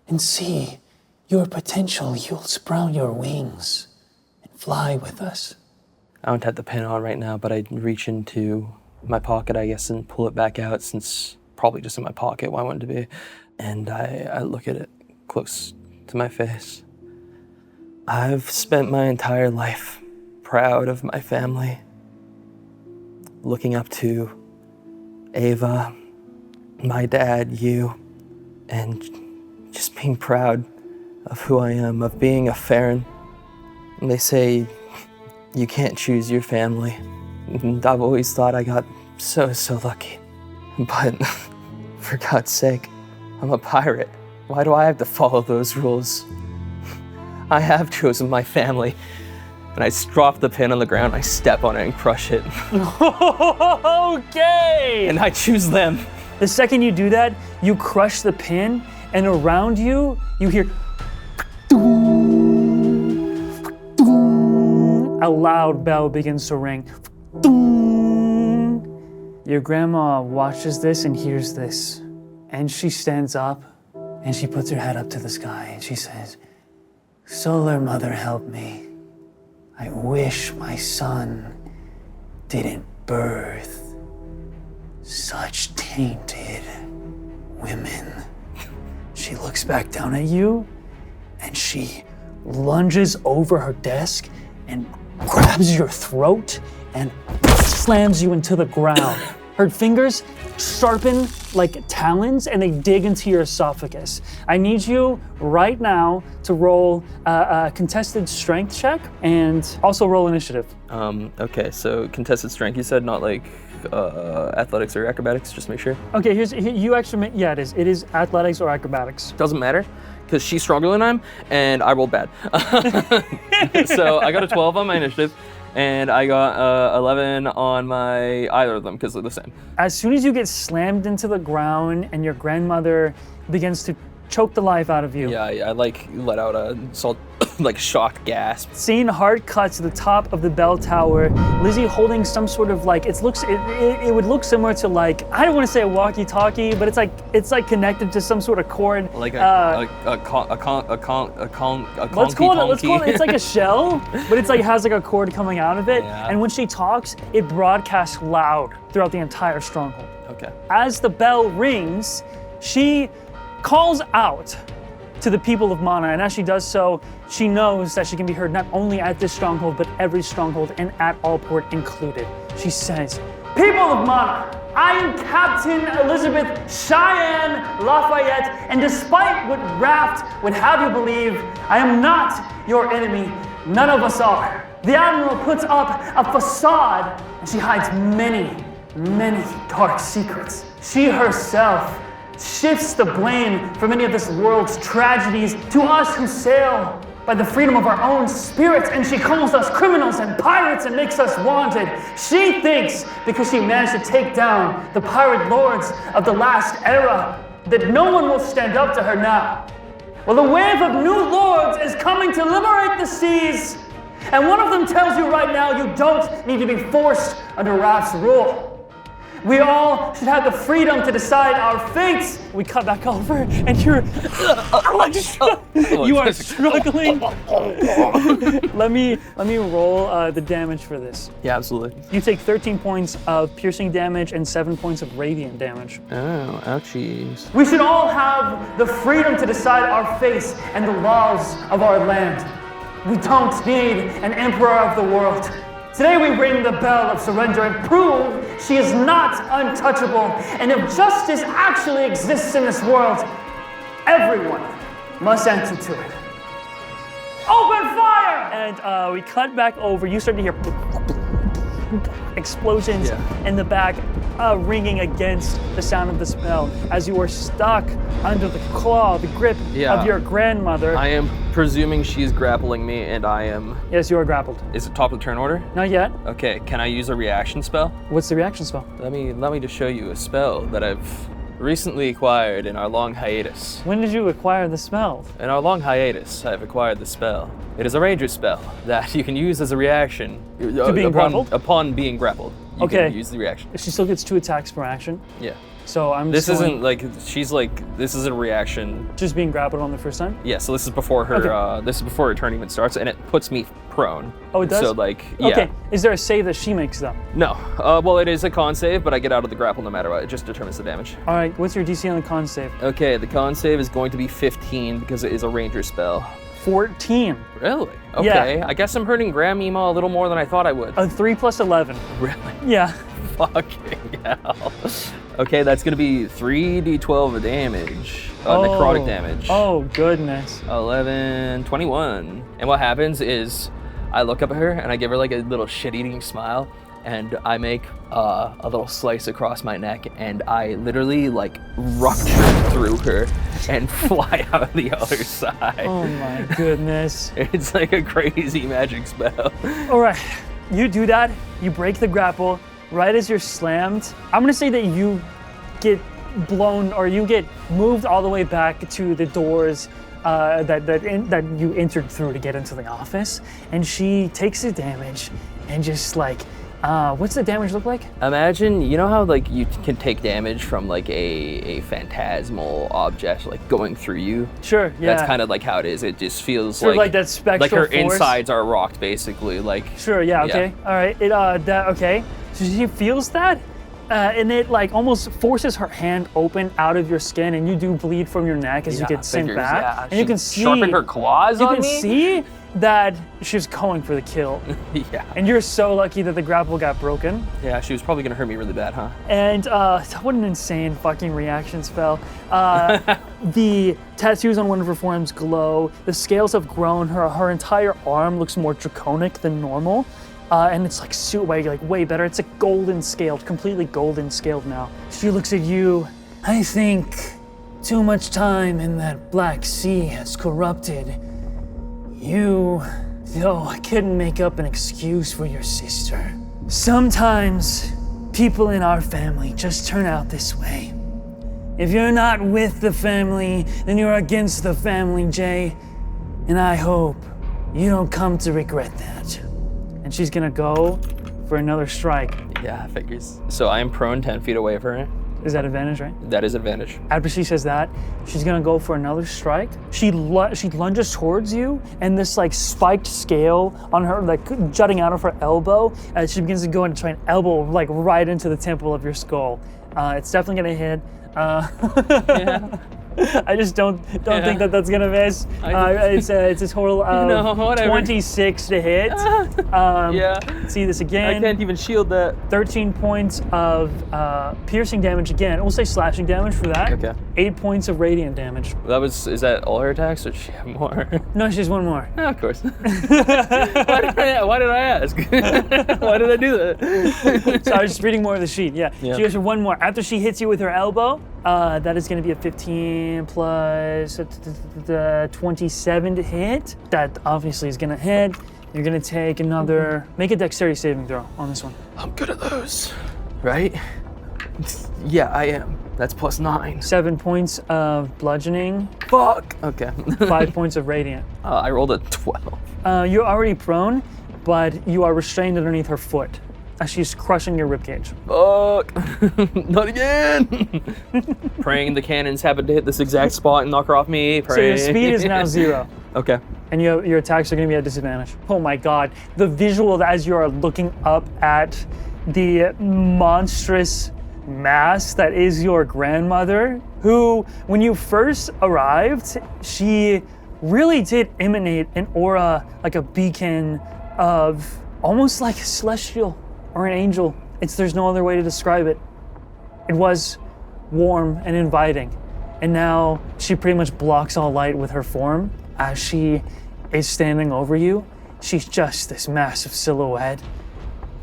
Speaker 5: and see your potential. You'll sprout your wings and fly with us.
Speaker 2: I don't have the pin on right now, but I'd reach into my pocket, I guess, and pull it back out, since probably just in my pocket, why wouldn't it be? And I look at it close to my face. I've spent my entire life proud of my family, looking up to Ava, my dad, you, and just being proud of who I am, of being a Ferin. And they say you can't choose your family. And I've always thought I got so lucky. But for God's sake, I'm a pirate. Why do I have to follow those rules? I have chosen my family. And I drop the pin on the ground, I step on it and crush it.
Speaker 1: Okay!
Speaker 2: And I choose them.
Speaker 1: The second you do that, you crush the pin, and around you, you hear a loud bell begins to ring. Your grandma watches this and hears this, and she stands up, and she puts her head up to the sky, and she says, "Solar Mother, help me. I wish my son didn't birth such tainted women." She looks back down at you, and she lunges over her desk and grabs your throat and slams you into the ground. Her fingers sharpen like talons, and they dig into your esophagus. I need you right now to roll a contested strength check and also roll initiative.
Speaker 2: Okay, so contested strength, you said, not like athletics or acrobatics, just make sure.
Speaker 1: Okay, you actually, yeah, it is. It is athletics or acrobatics.
Speaker 2: Doesn't matter, because she's stronger than I am, and I rolled bad. So I got a 12 on my initiative, and I got 11 on my either of them, because they're the same.
Speaker 1: As soon as you get slammed into the ground and your grandmother begins to choke the life out of you.
Speaker 2: Yeah, I like let out a like shock gasp.
Speaker 1: Scene hard cuts to the top of the bell tower. Lizzie holding some sort of like, it would look similar to like, I don't want to say a walkie-talkie, but it's like connected to some sort of cord.
Speaker 2: Like
Speaker 1: let's call it, it's like a shell, but it's like has like a cord coming out of it.
Speaker 2: Yeah.
Speaker 1: And when she talks, it broadcasts loud throughout the entire stronghold.
Speaker 2: Okay.
Speaker 1: As the bell rings, she calls out to the people of Mana, and as she does so, she knows that she can be heard not only at this stronghold, but every stronghold and at Allport included. She says, "People of Mana, I am Captain Elizabeth Cheyenne Lafayette, and despite what Raft would have you believe, I am not your enemy. None of us are. The Admiral puts up a facade, and she hides many dark secrets. She herself shifts the blame for many of this world's tragedies to us who sail by the freedom of our own spirits, and she calls us criminals and pirates and makes us wanted. She thinks, because she managed to take down the pirate lords of the last era, that no one will stand up to her now. Well, the wave of new lords is coming to liberate the seas, and one of them tells you right now you don't need to be forced under Raph's rule. We all should have the freedom to decide our fates. We cut back over, and you are struggling. let me roll the damage for this.
Speaker 2: Yeah, absolutely.
Speaker 1: You take 13 points of piercing damage and 7 points of radiant damage.
Speaker 2: Oh, ouchies.
Speaker 1: We should all have the freedom to decide our fates and the laws of our land. We don't need an emperor of the world. Today we ring the bell of surrender and prove she is not untouchable. And if justice actually exists in this world, everyone must answer to it. Open fire! And we cut back over. You start to hear explosions in the back, ringing against the sound of the spell as you are stuck under the claw, the grip of your grandmother.
Speaker 2: I am presuming she's grappling me, and I am...
Speaker 1: Yes, you are grappled.
Speaker 2: Is it top of the turn order?
Speaker 1: Not yet.
Speaker 2: Okay, can I use a reaction spell?
Speaker 1: What's the reaction spell?
Speaker 2: Let me just show you a spell that I've recently acquired in our long hiatus.
Speaker 1: When did you acquire the spell?
Speaker 2: In our long hiatus, I've acquired the spell. It is a ranger spell that you can use as a reaction
Speaker 1: to being grappled?
Speaker 2: Upon being grappled. You can use the reaction.
Speaker 1: She still gets 2 attacks per action.
Speaker 2: Yeah.
Speaker 1: So I'm
Speaker 2: This
Speaker 1: just going,
Speaker 2: isn't like this is a reaction.
Speaker 1: just being grappled on the first time?
Speaker 2: Yeah, so this is before her this is before her turn even starts, and it puts me prone.
Speaker 1: Oh, it does?
Speaker 2: So like yeah.
Speaker 1: Okay. Is there a save that she makes though?
Speaker 2: No. Well, it is a con save, but I get out of the grapple no matter what. It just determines the damage.
Speaker 1: All right. What's your DC on the con save?
Speaker 2: Okay, the con save is going to be 15 because it is a ranger spell.
Speaker 1: 14.
Speaker 2: Really? Okay.
Speaker 1: Yeah.
Speaker 2: I guess I'm hurting Grandmima a little more than I thought I would.
Speaker 1: A 3 plus 11.
Speaker 2: Really?
Speaker 1: Yeah.
Speaker 2: Fucking hell. Okay, that's gonna be 3d12 of damage. Necrotic damage.
Speaker 1: Oh, goodness.
Speaker 2: 11, 21. And what happens is I look up at her and I give her like a little shit-eating smile, and I make a little slice across my neck, and I literally like rupture through her and fly out the other side.
Speaker 1: Oh my goodness.
Speaker 2: It's like a crazy magic spell.
Speaker 1: All right. You do that. You break the grapple. Right as you're slammed, I'm gonna say that you get blown, or you get moved all the way back to the doors that you entered through to get into the office, and she takes the damage and just like, what's the damage look like?
Speaker 2: Imagine, you know how like you can take damage from like a phantasmal object like going through you?
Speaker 1: Sure, yeah.
Speaker 2: That's kind of like how it is. It just feels
Speaker 1: sort of like that spectral
Speaker 2: like her
Speaker 1: force.
Speaker 2: insides are rocked basically. Like
Speaker 1: sure, yeah, okay, all right. Okay. So she feels that, and it like almost forces her hand open out of your skin, and you do bleed from your neck as you get sent back.
Speaker 2: Yeah.
Speaker 1: And you can see
Speaker 2: sharpen her claws on me.
Speaker 1: You can see that she's going for the kill.
Speaker 2: Yeah.
Speaker 1: And you're so lucky that the grapple got broken.
Speaker 2: Yeah, she was probably gonna hurt me really bad, huh?
Speaker 1: And what an insane fucking reaction spell. The tattoos on one of her forearms glow. The scales have grown. Her entire arm looks more draconic than normal. And it's like way better. It's like golden scaled, completely golden scaled now. She looks at you. I think too much time in that Black Sea has corrupted you. Though I couldn't make up an excuse for your sister. Sometimes people in our family just turn out this way. If you're not with the family, then you're against the family, Jay. And I hope you don't come to regret that. And she's gonna go for another strike.
Speaker 2: Yeah, figures. So I am prone 10 feet away from her.
Speaker 1: Is that advantage, right?
Speaker 2: That is advantage.
Speaker 1: After she says that, she's gonna go for another strike. She lunges towards you, and this like spiked scale on her, like jutting out of her elbow, as she begins to go and try and elbow like right into the temple of your skull. It's definitely gonna hit.
Speaker 2: Yeah.
Speaker 1: I just don't think that that's gonna miss. It's a total of 26 to hit.
Speaker 2: Yeah.
Speaker 1: See this again.
Speaker 2: I can't even shield that.
Speaker 1: 13 points of piercing damage again. We'll say slashing damage for that.
Speaker 2: Okay.
Speaker 1: 8 points of radiant damage.
Speaker 2: Is that all her attacks, or does she have more?
Speaker 1: No, she's one more.
Speaker 2: Yeah, of course. Why did I ask? Why did I do that?
Speaker 1: So I was just reading more of the sheet. Yeah.
Speaker 2: Yeah.
Speaker 1: She goes for one more. After she hits you with her elbow, that is going to be a 15 plus the 27 to hit. That obviously is going to hit. You're going to take another. Make a dexterity saving throw on this one.
Speaker 2: I'm good at those, right? Yeah, I am. That's +9.
Speaker 1: 7 points of bludgeoning.
Speaker 2: Fuck. Okay.
Speaker 1: 5 points of radiant.
Speaker 2: I rolled a 12.
Speaker 1: You're already prone, but you are restrained underneath her foot as she's crushing your ribcage.
Speaker 2: Fuck. Not again. Praying the cannons happen to hit this exact spot and knock her off me.
Speaker 1: So your speed is now 0.
Speaker 2: Okay.
Speaker 1: And your attacks are going to be at disadvantage. Oh my god. The visual as you are looking up at the monstrous mass that is your grandmother, who, when you first arrived, she really did emanate an aura, like a beacon of almost like a celestial or an angel. There's no other way to describe it. It was warm and inviting. And now she pretty much blocks all light with her form as she is standing over you. She's just this massive silhouette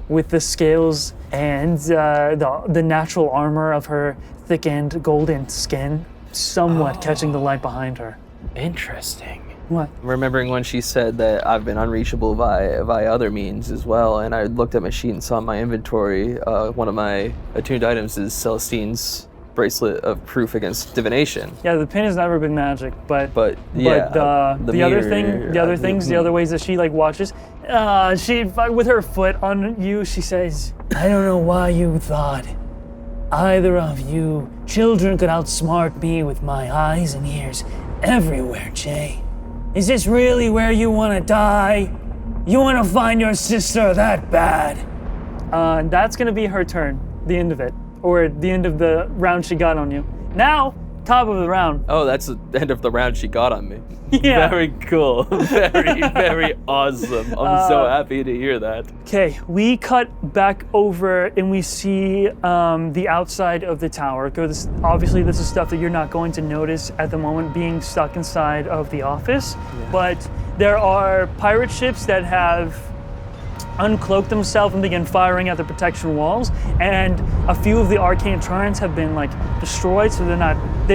Speaker 1: with the scales and the natural armor of her thickened golden skin somewhat catching the light behind her.
Speaker 2: Interesting.
Speaker 1: What?
Speaker 2: Remembering when she said that I've been unreachable by other means as well, and I looked at my sheet and saw in my inventory, one of my attuned items is Celestine's bracelet of proof against divination.
Speaker 1: Yeah, the pin has never been magic, but
Speaker 2: yeah,
Speaker 1: the other ways that she like watches, she with her foot on you, she says,
Speaker 5: I don't know why you thought either of you children could outsmart me with my eyes and ears everywhere, Jay. Is this really where you want to die? You want to find your sister that bad?
Speaker 1: That's going to be her turn, the end of it, or the end of the round she got on you. Now, top of the round.
Speaker 2: Oh, that's the end of the round she got on me.
Speaker 1: Yeah.
Speaker 2: Very cool. Very, very awesome. I'm so happy to hear that.
Speaker 1: Okay, we cut back over and we see the outside of the tower. Obviously, this is stuff that you're not going to notice at the moment being stuck inside of the office, but there are pirate ships that have uncloaked themselves and begin firing at the protection walls, and a few of the arcane turrets have been like destroyed, so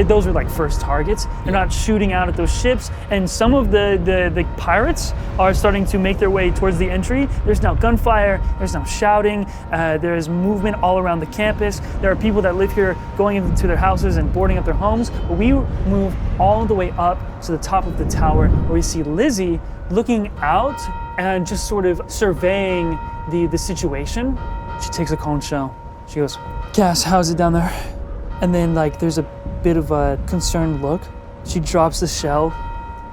Speaker 1: those are like first targets. They're not shooting out at those ships, and some of the pirates are starting to make their way towards the entry. There's now gunfire, there's now shouting, there's movement all around the campus. There are people that live here going into their houses and boarding up their homes, but we move all the way up to the top of the tower where we see Lizzie looking out and just sort of surveying the situation. She takes a conch shell. She goes, Cass, how's it down there? And then like there's a bit of a concerned look. She drops the shell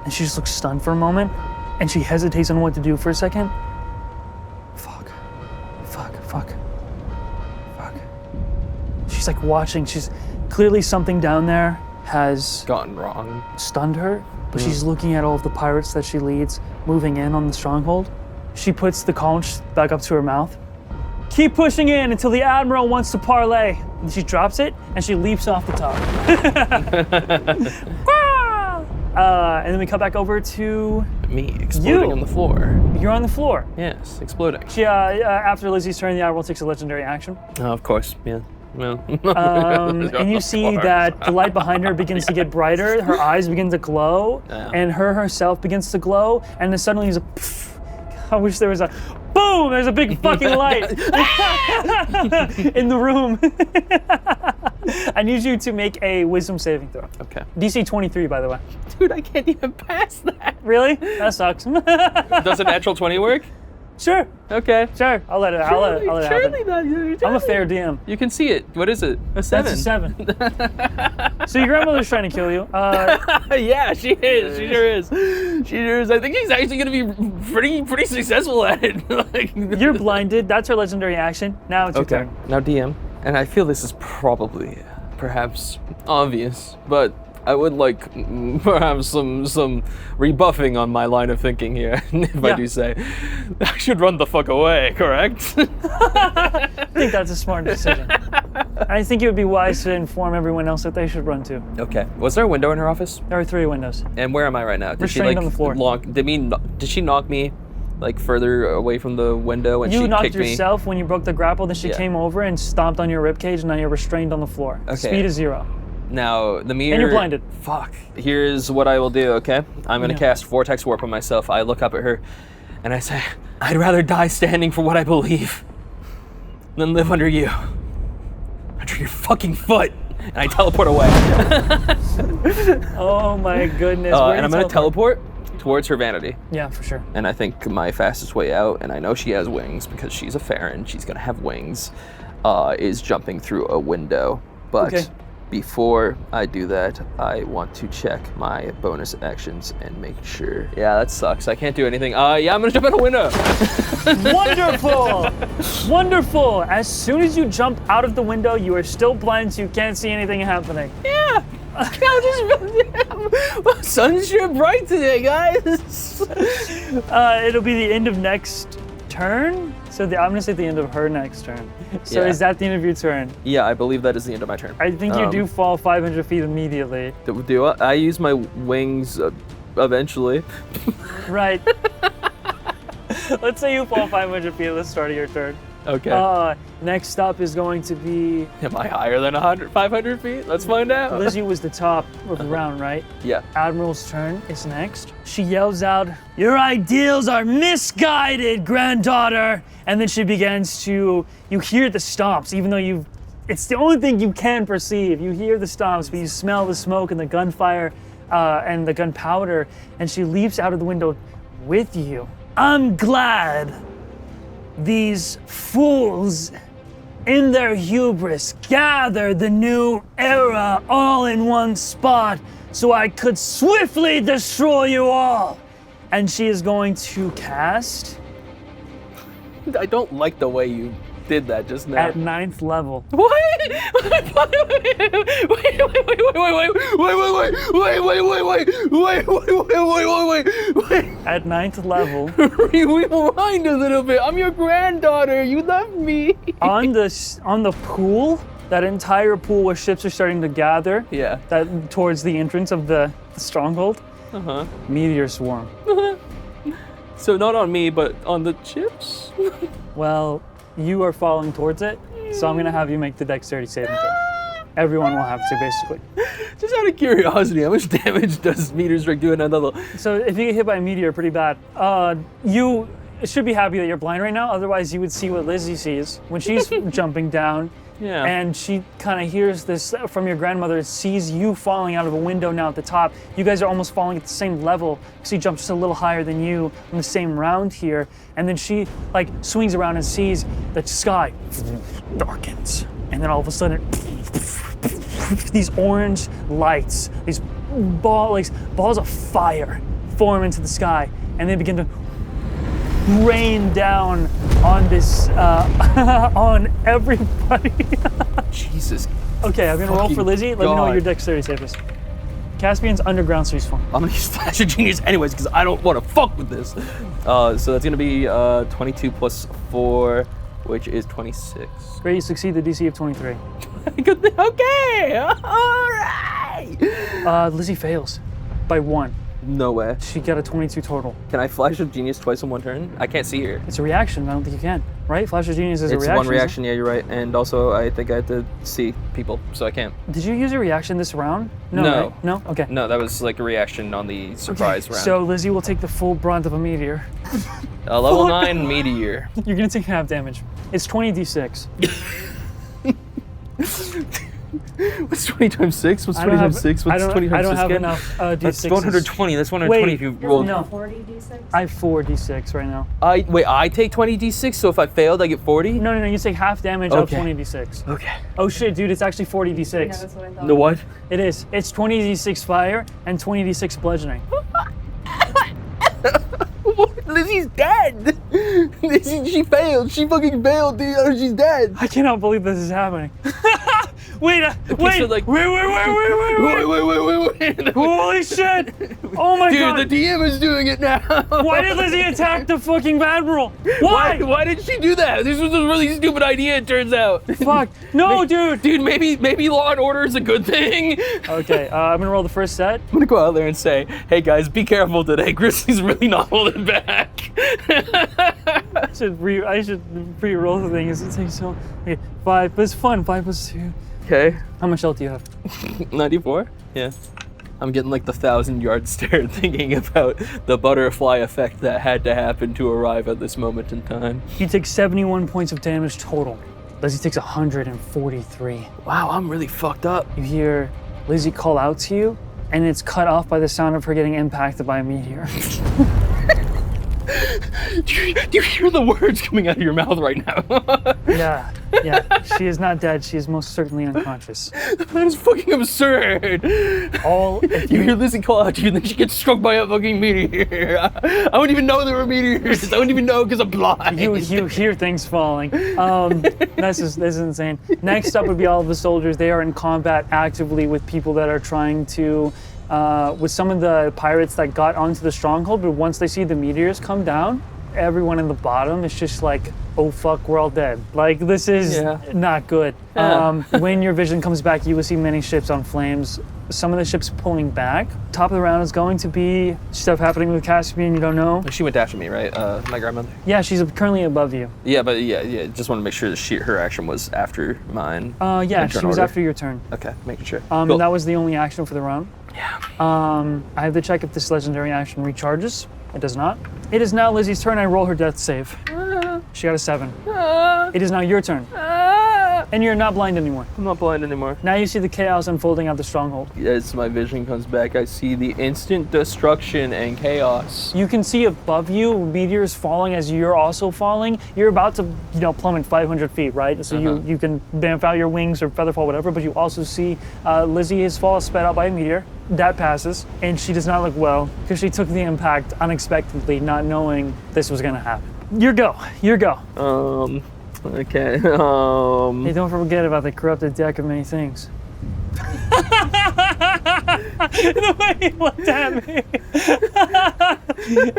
Speaker 1: and she just looks stunned for a moment and she hesitates on what to do for a second. Fuck. She's like watching. She's clearly something down there has
Speaker 2: Gone wrong.
Speaker 1: stunned her, but she's looking at all of the pirates that she leads moving in on the stronghold. She puts the conch back up to her mouth. Keep pushing in until the Admiral wants to parlay. And she drops it and she leaps off the top. And then we cut back over to
Speaker 2: Me exploding
Speaker 1: You.
Speaker 2: on the floor.
Speaker 1: you're on the floor.
Speaker 2: Yes, exploding.
Speaker 1: She, after Lizzie's turn, the Admiral takes a legendary action.
Speaker 2: Oh, of course, yeah. Well,
Speaker 1: And you see that the light behind her begins to get brighter, her eyes begin to glow, and herself begins to glow, and then suddenly there's a pff, I wish there was a boom, there's a big fucking light in the room. I need you to make a wisdom saving throw.
Speaker 2: okay.
Speaker 1: DC 23, by the way.
Speaker 2: Dude, I can't even pass that.
Speaker 1: Really? That sucks.
Speaker 2: Does a natural 20 work?
Speaker 1: Sure,
Speaker 2: Okay.
Speaker 1: I'll let it happen. I'm a fair DM.
Speaker 2: You can see it. What is it? A 7.
Speaker 1: That's a 7. So your grandmother's trying to kill you.
Speaker 2: Yeah, she is. She sure is. She sure is. I think she's actually going to be pretty successful at it. Like,
Speaker 1: You're blinded. That's her legendary action. Now it's your turn.
Speaker 2: Now DM. And I feel this is probably, perhaps, obvious, but I would like perhaps some rebuffing on my line of thinking here, if I do say. I should run the fuck away, correct?
Speaker 1: I think that's a smart decision. I think it would be wise to inform everyone else that they should run too.
Speaker 2: Okay. Was there a window in her office?
Speaker 1: There are 3 windows.
Speaker 2: And where am I right now? Did
Speaker 1: Restrained on the floor.
Speaker 2: Did she knock me like further away from the window and
Speaker 1: You
Speaker 2: she
Speaker 1: knocked
Speaker 2: kicked me?
Speaker 1: yourself when you broke the grapple, then she came over and stomped on your ribcage, and now you're restrained on the floor.
Speaker 2: Okay.
Speaker 1: Speed is 0.
Speaker 2: Now, the mirror...
Speaker 1: And you're blinded.
Speaker 2: Fuck. Here's what I will do, okay? I'm gonna cast Vortex Warp on myself. I look up at her, and I say, I'd rather die standing for what I believe than live under you. Under your fucking foot. And I teleport away.
Speaker 1: Oh my goodness.
Speaker 2: And I'm gonna teleport towards her vanity.
Speaker 1: Yeah, for sure.
Speaker 2: And I think my fastest way out, and I know she has wings because she's a Ferin, she's gonna have wings, is jumping through a window. But before I do that, I want to check my bonus actions and make sure. Yeah, that sucks. I can't do anything. Yeah, I'm gonna jump out a window.
Speaker 1: Wonderful! Wonderful! As soon as you jump out of the window, you are still blind, so you can't see anything happening.
Speaker 2: Yeah. Sun's sure bright today, guys.
Speaker 1: It'll be the end of next turn. So I'm gonna say the end of her next turn. So is that the end of your turn?
Speaker 2: Yeah, I believe that is the end of my turn.
Speaker 1: I think you do fall 500 feet immediately.
Speaker 2: Do I use my wings eventually?
Speaker 1: Right. Let's say you fall 500 feet at the start of your turn.
Speaker 2: Okay.
Speaker 1: Next up is going to be...
Speaker 2: Am I higher than 500 feet? Let's find out.
Speaker 1: Lizzie was the top of the round, right?
Speaker 2: Yeah.
Speaker 1: Admiral's turn is next. She yells out, "Your ideals are misguided, granddaughter!" And then she begins to... You hear the stomps, even though it's the only thing you can perceive. You hear the stomps, but you smell the smoke and the gunfire and the gunpowder, and she leaps out of the window with you. I'm glad these fools, in their hubris, gathered the new era all in one spot so I could swiftly destroy you all. And she is going to cast...
Speaker 2: I don't like the way you did that just now.
Speaker 1: At 9th level.
Speaker 2: What? Wait.
Speaker 1: At 9th level.
Speaker 2: Rewind a little bit. I'm your granddaughter. You love me.
Speaker 1: On the pool, that entire pool where ships are starting to gather.
Speaker 2: Yeah.
Speaker 1: That towards the entrance of the stronghold. Meteor swarm.
Speaker 2: So not on me, but on the chips?
Speaker 1: Well, you are falling towards it, so I'm gonna have you make the dexterity saving throw. Everyone will have to, basically.
Speaker 2: Just out of curiosity, how much damage does Meteor Strike do at 9th level?
Speaker 1: So if you get hit by a meteor, pretty bad. You should be happy that you're blind right now, otherwise you would see what Lizzie sees when she's jumping down.
Speaker 2: Yeah.
Speaker 1: And she kind of hears this from your grandmother, sees you falling out of a window now at the top. You guys are almost falling at the same level because she jumped just a little higher than you on the same round here. And then she like swings around and sees the sky darkens. And then all of a sudden, these orange lights, these balls of fire form into the sky. And they begin to rain down on this, on everybody.
Speaker 2: Jesus.
Speaker 1: Okay, I'm gonna roll for Lizzie. Let me know what
Speaker 2: God.
Speaker 1: your dexterity save is. Caspian's underground freeze form.
Speaker 2: I'm gonna use Flash of Genius anyways because I don't want to fuck with this. So that's gonna be 22 plus 4, which is 26.
Speaker 1: Great, you succeed the DC of 23.
Speaker 2: Good thing. Okay. All right.
Speaker 1: Lizzie fails by 1.
Speaker 2: No way.
Speaker 1: She got a 22 total.
Speaker 2: Can I Flash of Genius twice in one turn? I can't see her.
Speaker 1: It's a reaction. I don't think you can. Right? Flash of Genius is a
Speaker 2: It's
Speaker 1: reaction.
Speaker 2: one reaction. Yeah, you're right. And also, I think I have to see people, so I can't.
Speaker 1: Did you use a reaction this round?
Speaker 2: No.
Speaker 1: Right? No? Okay.
Speaker 2: No, that was like a reaction on the surprise round.
Speaker 1: So Lizzie will take the full brunt of a meteor.
Speaker 2: A level 9 meteor.
Speaker 1: You're gonna take half damage. It's 20d6.
Speaker 2: What's 20 times 6? What's 20 times 6? What's 20 times 6
Speaker 1: I don't have
Speaker 2: again?
Speaker 1: enough d6s.
Speaker 2: That's 120. That's 120 if you roll.
Speaker 1: No.
Speaker 6: 40d6?
Speaker 1: I have 4d6 right now.
Speaker 2: I take 20 d6, so if I failed, I get 40?
Speaker 1: No, you take half damage
Speaker 2: Okay.
Speaker 1: of 20d6.
Speaker 2: Okay.
Speaker 1: Oh shit, dude, it's actually 40d6.
Speaker 6: Yeah, that's what I thought.
Speaker 2: The what?
Speaker 1: It is. It's 20d6 fire and 20d6 bludgeoning.
Speaker 2: Lizzie's dead! Lizzie, she failed. She fucking failed, dude. She's dead.
Speaker 1: I cannot believe this is happening. Wait,
Speaker 2: so, like-
Speaker 1: wait. Holy shit! Oh my god!
Speaker 2: Dude, the DM is doing it now.
Speaker 1: Why did Lizzie attack the fucking Admiral? Why?
Speaker 2: Why did she do that? This was a really stupid idea, it turns out.
Speaker 1: Fuck. No, dude.
Speaker 2: Dude, maybe law and order is a good thing.
Speaker 1: Okay, I'm gonna roll the first set.
Speaker 2: I'm gonna go out there and say, hey guys, be careful today. Grizzly's really not holding back.
Speaker 1: I should pre-roll the thing. It's so. Okay, 5, but it's fun. 5 plus 2.
Speaker 2: Okay.
Speaker 1: How much health do you have?
Speaker 2: 94? Yeah. I'm getting like the 1,000-yard stare thinking about the butterfly effect that had to happen to arrive at this moment in time.
Speaker 1: You take 71 points of damage total. Lizzie takes 143.
Speaker 2: Wow, I'm really fucked up.
Speaker 1: You hear Lizzie call out to you, and it's cut off by the sound of her getting impacted by a meteor.
Speaker 2: Do you hear the words coming out of your mouth right now?
Speaker 1: Yeah. She is not dead. She is most certainly unconscious.
Speaker 2: That is fucking absurd.
Speaker 1: If
Speaker 2: You hear Lizzie call out to you, and then she gets struck by a fucking meteor. I don't even know there were meteors. I don't even know because I'm blind.
Speaker 1: You hear things falling. This is insane. Next up would be all of the soldiers. They are in combat actively with people that are trying to, with some of the pirates that got onto the stronghold, but once they see the meteors come down, everyone in the bottom is just like, oh fuck, we're all dead. Like, this is not good.
Speaker 2: Yeah.
Speaker 1: When your vision comes back, you will see many ships on flames. Some of the ships pulling back. Top of the round is going to be stuff happening with Caspian you don't know.
Speaker 2: She went after me, right? My grandmother?
Speaker 1: Yeah, she's currently above you.
Speaker 2: Yeah, but yeah. Just want to make sure that her action was after mine.
Speaker 1: Yeah,
Speaker 2: in
Speaker 1: she
Speaker 2: turn
Speaker 1: was
Speaker 2: order.
Speaker 1: after your turn.
Speaker 2: Okay, making sure. Cool.
Speaker 1: That was the only action for the round.
Speaker 2: Yeah.
Speaker 1: I have to check if this legendary action recharges. It does not. It is now Lizzie's turn. I roll her death save. She got a 7. It is now your turn. And you're not blind anymore.
Speaker 2: I'm not blind anymore.
Speaker 1: Now you see the chaos unfolding at the stronghold.
Speaker 2: As my vision comes back, I see the instant destruction and chaos.
Speaker 1: You can see above you meteors falling as you're also falling. You're about to, plummet 500 feet, right? So you can bamf out your wings or feather fall, whatever. But you also see Lizzie is sped out by a meteor. That passes, and she does not look well because she took the impact unexpectedly, not knowing this was going to happen. Your go.
Speaker 2: Okay.
Speaker 1: Hey, don't forget about the corrupted deck of many things. The way he looked at me.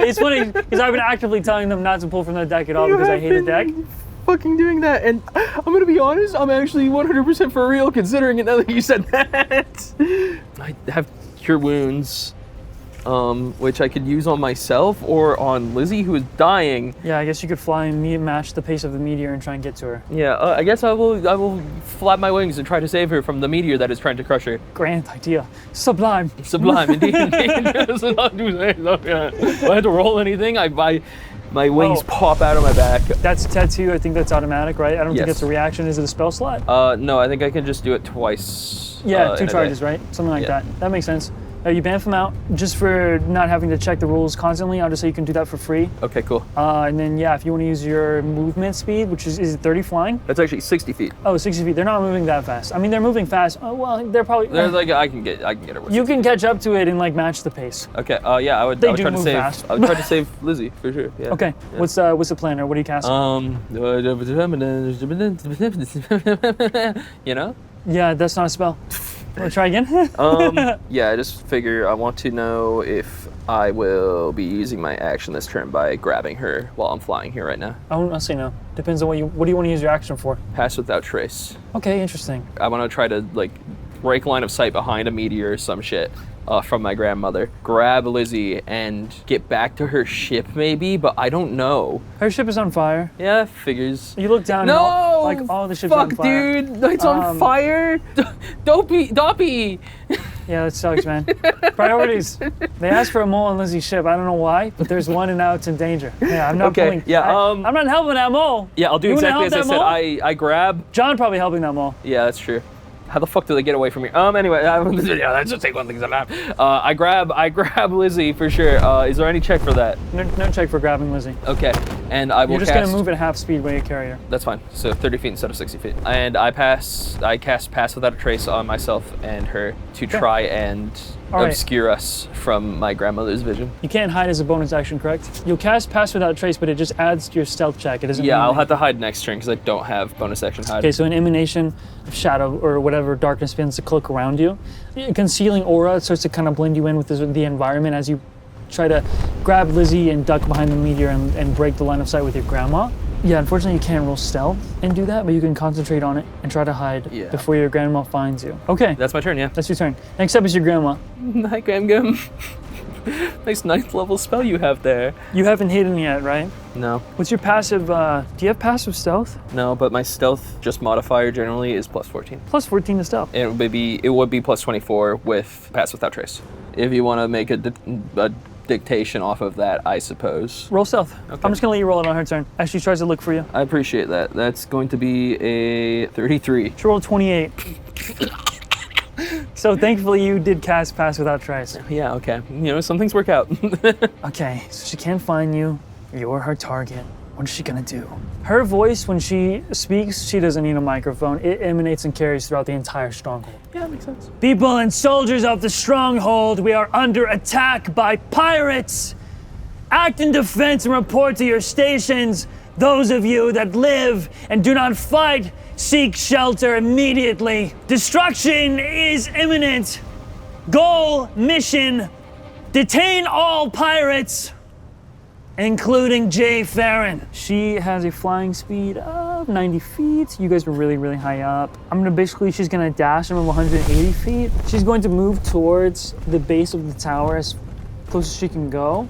Speaker 1: It's funny because I've been actively telling them not to pull from the deck at all because I hate the deck.
Speaker 2: Fucking doing that, and I'm gonna be honest, I'm actually 100% for real considering it now that you said that. I have cure wounds, which I could use on myself or on Lizzie, who is dying.
Speaker 1: Yeah, I guess you could fly and match the pace of the meteor and try and get to her.
Speaker 2: Yeah, I guess I will flap my wings and try to save her from the meteor that is trying to crush her.
Speaker 1: Grand idea. Sublime.
Speaker 2: Sublime, indeed. Do I have to roll anything? My wings pop out of my back.
Speaker 1: That's a tattoo. I think that's automatic, right? I don't think
Speaker 2: Yes.
Speaker 1: it's a reaction. Is it a spell slot?
Speaker 2: No, I think I can just do it twice.
Speaker 1: Yeah, 2
Speaker 2: in a
Speaker 1: charges,
Speaker 2: day.
Speaker 1: right? Something like
Speaker 2: Yeah.
Speaker 1: that. That makes sense. You bamf them out just for not having to check the rules constantly. I'll just say you can do that for free.
Speaker 2: Okay, cool.
Speaker 1: And then, if you want to use your movement speed, which is it 30 flying?
Speaker 2: That's actually 60 feet.
Speaker 1: Oh, 60 feet. They're not moving that fast. I mean, they're moving fast. Oh, well, they're probably...
Speaker 2: They're like I can get it. With
Speaker 1: you can catch up to it and, match the pace.
Speaker 2: Okay. Yeah, I would
Speaker 1: They
Speaker 2: try
Speaker 1: do
Speaker 2: to
Speaker 1: move
Speaker 2: save.
Speaker 1: fast.
Speaker 2: I would try to save Lizzie for sure. Yeah.
Speaker 1: Okay.
Speaker 2: Yeah.
Speaker 1: What's the plan, or what are you casting?
Speaker 2: You know?
Speaker 1: Yeah, that's not a spell. Want to try again?
Speaker 2: Yeah, I just figure I want to know if I will be using my action this turn by grabbing her while I'm flying here right now.
Speaker 1: I'll say no. Depends on what do you want to use your action for?
Speaker 2: Pass without trace.
Speaker 1: Okay, interesting.
Speaker 2: I want to try to break line of sight behind a meteor or some shit from my grandmother. Grab Lizzie and get back to her ship maybe, but I don't know.
Speaker 1: Her ship is on fire.
Speaker 2: Yeah, figures.
Speaker 1: You look down
Speaker 2: No!
Speaker 1: and all the ships are on
Speaker 2: Fuck,
Speaker 1: fire.
Speaker 2: dude! It's on fire! Doppy!
Speaker 1: Yeah, that sucks, man. Priorities. They asked for a mole on Lizzie's ship. I don't know why, but there's one and now it's in danger. Yeah, I'm not
Speaker 2: Okay,
Speaker 1: pulling.
Speaker 2: yeah,
Speaker 1: I'm not helping that mole.
Speaker 2: Yeah, I'll do
Speaker 1: You wanna
Speaker 2: exactly
Speaker 1: help
Speaker 2: as I
Speaker 1: that
Speaker 2: said.
Speaker 1: mole?
Speaker 2: I grab.
Speaker 1: John probably helping that mole.
Speaker 2: Yeah, that's true. How the fuck do they get away from me? Anyway, yeah, that's just take one thing at a time. I grab Lizzie for sure. Is there any check for that?
Speaker 1: No check for grabbing Lizzie.
Speaker 2: Okay, and I will
Speaker 1: You're just
Speaker 2: cast.
Speaker 1: gonna move at half speed while you carry her.
Speaker 2: That's fine. So 30 feet instead of 60 feet. And I cast pass without a trace on myself and her to try and
Speaker 1: All right.
Speaker 2: obscure us from my grandmother's vision.
Speaker 1: You can't hide as a bonus action, correct? You'll cast Pass Without Trace, but it just adds to your stealth check. It doesn't
Speaker 2: Yeah,
Speaker 1: mean
Speaker 2: I'll
Speaker 1: anything.
Speaker 2: have to hide next turn because I don't have bonus action hide.
Speaker 1: Okay, so an emanation of shadow or whatever darkness begins to cloak around you. Concealing aura starts to kind of blend you in with the environment as you try to grab Lizzie and duck behind the meteor and break the line of sight with your grandma. Yeah, unfortunately you can't roll stealth and do that, but you can concentrate on it and try to hide before your grandma finds you. Okay,
Speaker 2: That's my turn, yeah.
Speaker 1: that's your turn. Next up is your grandma.
Speaker 2: Hi, Gam. Nice 9th level spell you have there.
Speaker 1: You haven't hidden yet, right?
Speaker 2: No,
Speaker 1: What's your passive, do you have passive stealth?
Speaker 2: no, but my stealth just modifier generally is plus 14.
Speaker 1: Plus 14 to stealth.
Speaker 2: It would be plus 24 with Pass Without Trace. If you want to make a dictation off of that, I suppose.
Speaker 1: Roll stealth.
Speaker 2: Okay.
Speaker 1: I'm just gonna let you roll it on her turn as she tries to look for you.
Speaker 2: I appreciate that. That's going to be a 33.
Speaker 1: She rolled 28. So thankfully you did cast Pass Without Trace.
Speaker 2: Yeah, okay. Some things work out.
Speaker 1: Okay, so she can't find you. You're her target. What is she gonna do? Her voice, when she speaks, she doesn't need a microphone. It emanates and carries throughout the entire stronghold.
Speaker 2: Yeah, that makes sense.
Speaker 1: People and soldiers of the stronghold, we are under attack by pirates. Act in defense and report to your stations. Those of you that live and do not fight, seek shelter immediately. Destruction is imminent. Goal, mission, detain all pirates, including Ferin. She has a flying speed of 90 feet. You guys were really, really high up. She's gonna dash from 180 feet. She's going to move towards the base of the tower as close as she can go.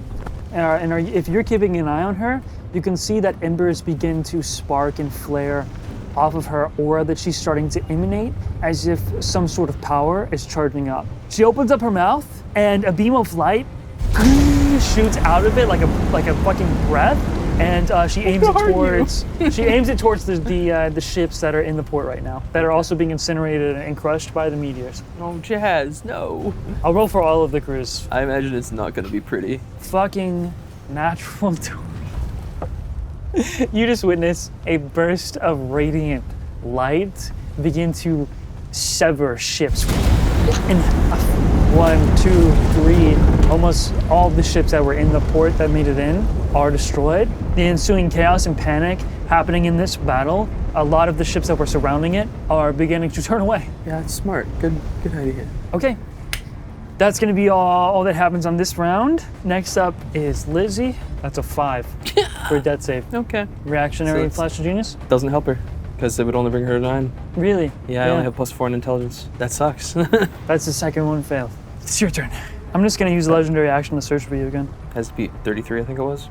Speaker 1: If you're keeping an eye on her, you can see that embers begin to spark and flare off of her aura that she's starting to emanate as if some sort of power is charging up. She opens up her mouth and a beam of light shoots out of it like a fucking breath, and she aims it towards the ships that are in the port right now that are also being incinerated and crushed by the meteors.
Speaker 2: Oh, Jazz, no.
Speaker 1: I'll roll for all of the crews.
Speaker 2: I imagine it's not going to be pretty.
Speaker 1: Fucking natural 20. You just witness a burst of radiant light begin to sever ships in 1, 2, 3. Almost all the ships that were in the port that made it in are destroyed. The ensuing chaos and panic happening in this battle, a lot of the ships that were surrounding it are beginning to turn away.
Speaker 2: Yeah, it's smart. Good idea.
Speaker 1: Okay, that's gonna be all that happens on this round. Next up is Lizzie. That's a 5 for a death save.
Speaker 2: Okay.
Speaker 1: Reactionary
Speaker 2: So
Speaker 1: flash of genius?
Speaker 2: Doesn't help her because it would only bring her to 9.
Speaker 1: Really?
Speaker 2: Yeah, I only have plus 4 in intelligence. That sucks.
Speaker 1: That's the second one failed. It's your turn. I'm just gonna use a legendary action to search for you again.
Speaker 2: Has to be 33, I think it was.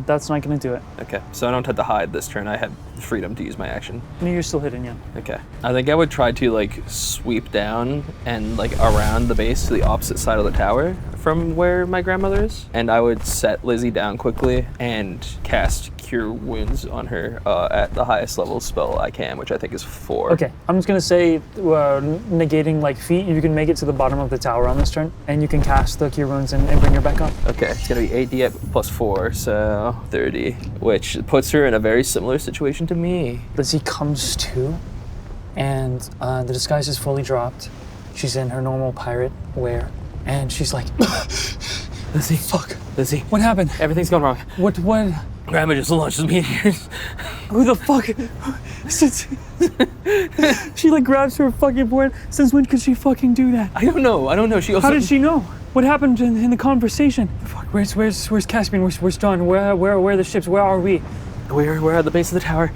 Speaker 1: That's not gonna do it.
Speaker 2: Okay, so I don't have to hide this turn. I have freedom to use my action.
Speaker 1: No, you're still hidden, yeah.
Speaker 2: Okay. I think I would try to sweep down and around the base to the opposite side of the tower from where my grandmother is. And I would set Lizzie down quickly and cast Cure Wounds on her at the highest level spell I can, which I think is 4.
Speaker 1: Okay, I'm just gonna say negating feet, you can make it to the bottom of the tower on this turn, and you can cast the Cure Wounds and bring her back up.
Speaker 2: Okay, it's gonna be 8d plus 4, so 30, which puts her in a very similar situation to me.
Speaker 1: Lizzie comes to, and the disguise is fully dropped. She's in her normal pirate wear, and she's like,
Speaker 2: Lizzie,
Speaker 1: fuck.
Speaker 2: Lizzie,
Speaker 1: What happened?
Speaker 2: everything's going wrong.
Speaker 1: What?
Speaker 2: Grandma just launched the meteors.
Speaker 1: Who the fuck? She grabs her fucking board. Since when could she fucking do that?
Speaker 2: I don't know. She also.
Speaker 1: How did she know? What happened in the conversation? Fuck, where's Caspian? Where's John? Where are the ships? Where are we?
Speaker 2: We're at the base of the tower.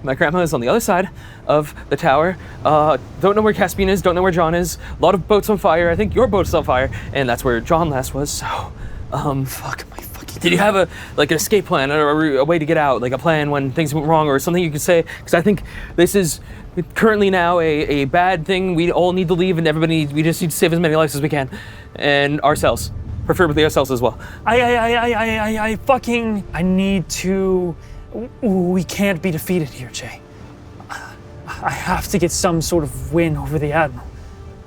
Speaker 2: My grandma is on the other side of the tower. Don't know where Caspian is. Don't know where John is. A lot of boats on fire. I think your boat's on fire, and that's where John last was. So,
Speaker 1: Fuck my fucking.
Speaker 2: did you have an escape plan or a way to get out, a plan when things went wrong, or something you could say? Because I think this is currently now a bad thing. We all need to leave, and we just need to save as many lives as we can, and ourselves, preferably ourselves as well.
Speaker 1: I need to. We can't be defeated here, Jay. I have to get some sort of win over the Admiral.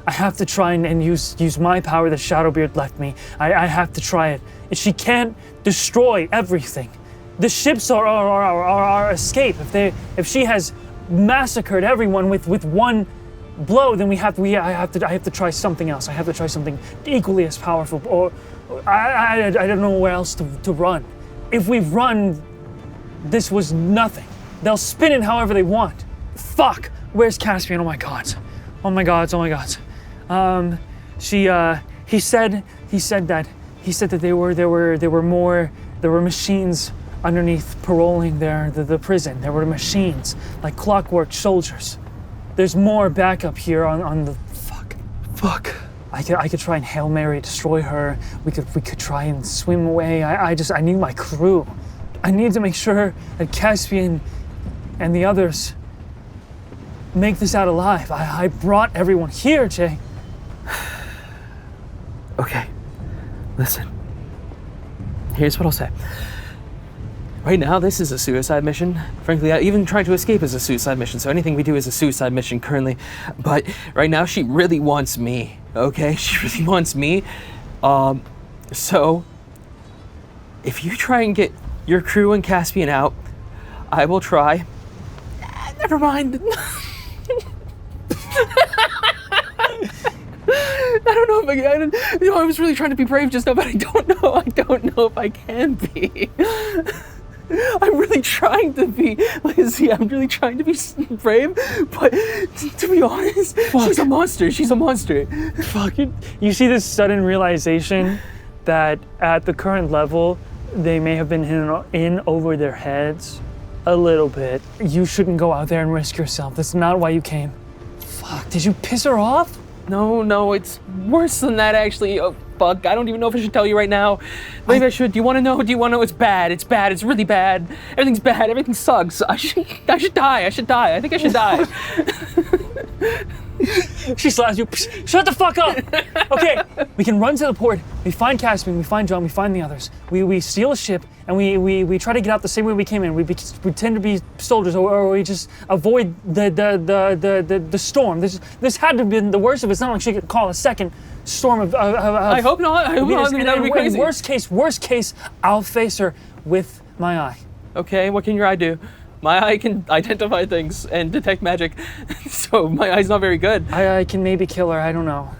Speaker 1: I have to try and use my power that Shadowbeard left me. I have to try it. She can't destroy everything. The ships are our escape. If she has massacred everyone with one blow, then I have to try something else. I have to try something equally as powerful, or I don't know where else to run. If we run, this was nothing. They'll spin it however they want. Fuck, where's Caspian? Oh my god. He said that there were machines underneath paroling the prison. There were machines, like clockwork soldiers. There's more backup here on the fuck. I could try and Hail Mary destroy her. We could try and swim away. I need my crew. I need to make sure that Caspian and the others make this out alive. I brought everyone here, Jay.
Speaker 2: Okay, listen. Here's what I'll say. Right now, this is a suicide mission. Frankly, even trying to escape is a suicide mission, so anything we do is a suicide mission currently. But right now, she really wants me, okay? She really wants me. So, if you try and get your crew and Caspian out, I will try. Never mind. I don't know if I was really trying to be brave just now, but I don't know if I can be. I'm really trying to be, Lizzie, I'm really trying to be brave, but to be honest, she's a monster.
Speaker 1: Fuck it. You see this sudden realization that at the current level, they may have been in over their heads a little bit. You shouldn't go out there and risk yourself. That's not why you came. Fuck, did you piss her off?
Speaker 2: No, it's worse than that, actually. Oh, fuck, I don't even know if I should tell you right now. Maybe I should. Do you want to know? It's bad. It's really bad. Everything's bad. Everything sucks. I should die. I think I should die.
Speaker 1: She slaps you. Shut the fuck up! Okay, we can run to the port. We find Caspian, we find John, we find the others. We steal a ship, and we try to get out the same way we came in. We pretend to be soldiers, or we just avoid the storm. This had to have been the worst of it. It's not like she could call a second storm of
Speaker 2: I hope not. I mean, that would be crazy.
Speaker 1: Worst case, I'll face her with my eye.
Speaker 2: Okay, what can your eye do? My eye can identify things and detect magic, so my eye's not very good.
Speaker 1: I can maybe kill her, I don't know.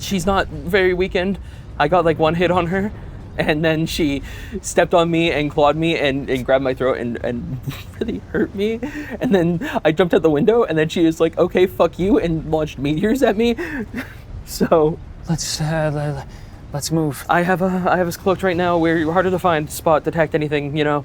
Speaker 2: She's not very weakened. I got like one hit on her, and then she stepped on me and clawed me and grabbed my throat and really hurt me. And then I jumped out the window, and then she was like, okay, fuck you, and launched meteors at me. So...
Speaker 1: Let's move.
Speaker 2: I have us cloaked right now. We're harder to find, spot, detect anything, you know.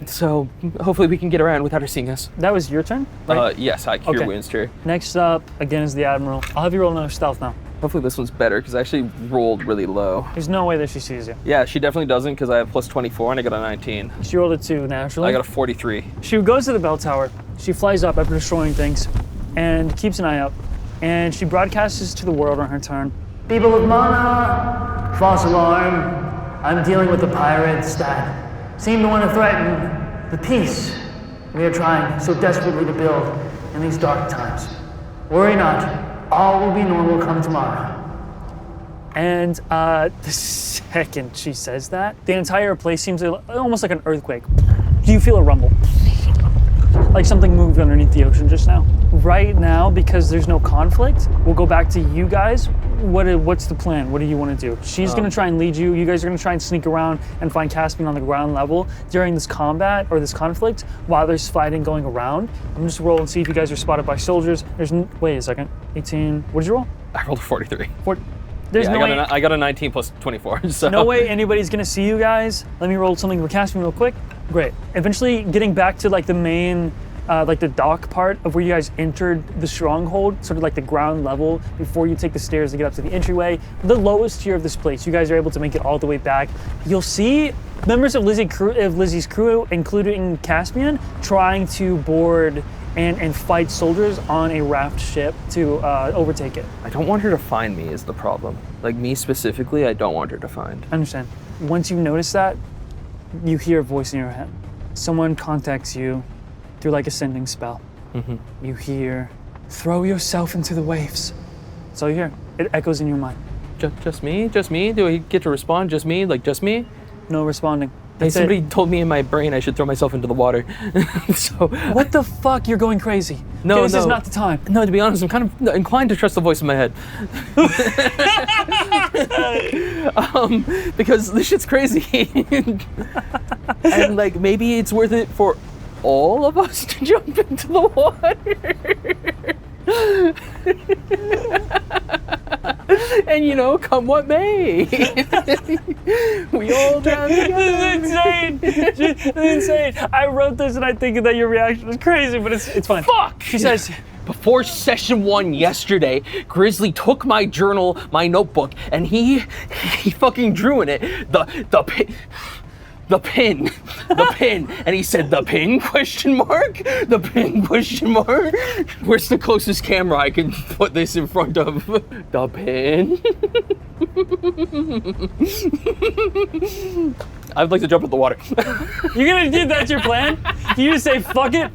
Speaker 2: So hopefully we can get around without her seeing us.
Speaker 1: That was your turn? Right?
Speaker 2: Yes, I cure wounds to her.
Speaker 1: Next up, again, is the Admiral. I'll have you roll another stealth now.
Speaker 2: Hopefully this one's better, because I actually rolled really low.
Speaker 1: There's no way that she sees you.
Speaker 2: Yeah, she definitely doesn't, because I have plus 24 and I got a 19.
Speaker 1: She rolled a 2 naturally.
Speaker 2: I got a 43.
Speaker 1: She goes to the bell tower. She flies up after destroying things and keeps an eye out. And she broadcasts to the world on her turn.
Speaker 5: People of Mana, false alarm. I'm dealing with the pirates that seem to want to threaten the peace we are trying so desperately to build in these dark times. Worry not, all will be normal come tomorrow.
Speaker 1: And the second she says that, the entire place seems almost like an earthquake. Do you feel a rumble? Like something moved underneath the ocean just now. Right now, because there's no conflict, we'll go back to you guys. What's the plan? What do you want to do? She's going to try and lead you. You guys are going to try and sneak around and find Caspian on the ground level during this combat or this conflict while there's fighting going around. I'm just roll and see if you guys are spotted by soldiers. Wait a second. 18. What did you roll?
Speaker 2: I rolled a 43.
Speaker 1: There's no way.
Speaker 2: I got a 19 plus 24. So.
Speaker 1: No way anybody's going to see you guys. Let me roll something for Caspian real quick. Great. Eventually getting back to like the main like the dock part of where you guys entered the stronghold, sort of like the ground level before you take the stairs to get up to the entryway, the lowest tier of this place. You guys are able to make it all the way back. You'll see members of Lizzie's crew, including Caspian, trying to board and fight soldiers on a raft ship to overtake it.
Speaker 2: I don't want her to find me is the problem. Like me specifically, I don't want her to find.
Speaker 1: I understand. Once you notice that, you hear a voice in your head. Someone contacts you through like a sending spell.
Speaker 2: Mm-hmm.
Speaker 1: You hear, throw yourself into the waves. That's all you hear. It echoes in your mind.
Speaker 2: Just me? Just me? Do I get to respond? Just me? Like, just me?
Speaker 1: No responding. That's
Speaker 2: somebody
Speaker 1: it.
Speaker 2: told me in my brain I should throw myself into the water. So
Speaker 1: What the fuck? You're going crazy.
Speaker 2: No,
Speaker 1: Okay, this is
Speaker 2: no.
Speaker 1: not the time.
Speaker 2: no, to be honest, I'm kind of inclined to trust the voice in my head. Because this shit's crazy. And like maybe it's worth it for all of us to jump into the water. And you know, come what may. We all drown together.
Speaker 1: This is insane. This is insane. I wrote this and I think that your reaction is crazy, but it's fine.
Speaker 3: Fuck!
Speaker 1: She says,
Speaker 3: Before session 1 yesterday, Grizzly took my journal, my notebook, and he fucking drew in it the pin, and he said, the pin, question mark? The pin, question mark? Where's the closest camera I can put this in front of? The pin? I'd like to jump in the water.
Speaker 1: you're gonna do that's your plan? You just say, fuck it?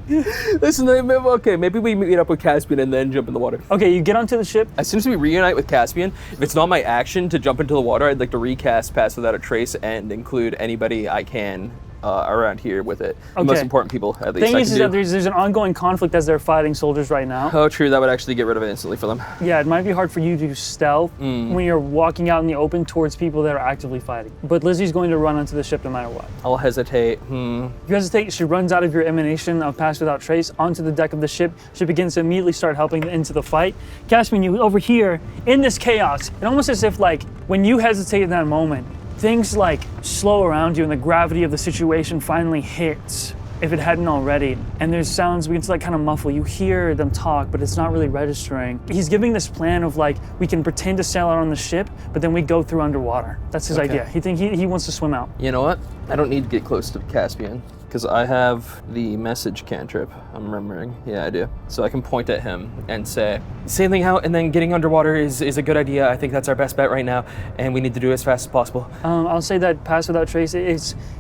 Speaker 3: Listen, okay, maybe we meet up with Caspian and then jump in the water.
Speaker 1: Okay, you get onto the ship.
Speaker 3: As soon as we reunite with Caspian, if it's not my action to jump into the water, I'd like to recast Pass Without a Trace and include anybody I can around here with it. The most
Speaker 1: Okay.
Speaker 3: important people, at least.
Speaker 1: Thing
Speaker 3: I
Speaker 1: is
Speaker 3: can
Speaker 1: that
Speaker 3: do.
Speaker 1: there's an ongoing conflict as they're fighting soldiers right now.
Speaker 3: Oh, true. That would actually get rid of it instantly for them.
Speaker 1: Yeah, it might be hard for you to stealth when you're walking out in the open towards people that are actively fighting. But Lizzie's going to run onto the ship no matter what.
Speaker 3: I'll hesitate.
Speaker 1: You hesitate, she runs out of your emanation of Pass Without Trace onto the deck of the ship. She begins to immediately start helping into the fight. Caspian, you over here in this chaos, it almost as if like when you hesitate in that moment, things like slow around you and the gravity of the situation finally hits, if it hadn't already. And there's sounds begin to like kind of muffle. You hear them talk, but it's not really registering. He's giving this plan of like, we can pretend to sail out on the ship, but then we go through underwater. That's his idea. He wants to swim out.
Speaker 3: You know what? I don't need to get close to Caspian because I have the message cantrip. I'm remembering. Yeah, I do. So I can point at him and say, sailing out and then getting underwater is a good idea. I think that's our best bet right now, and we need to do it as fast as possible.
Speaker 1: I'll say that Pass Without Trace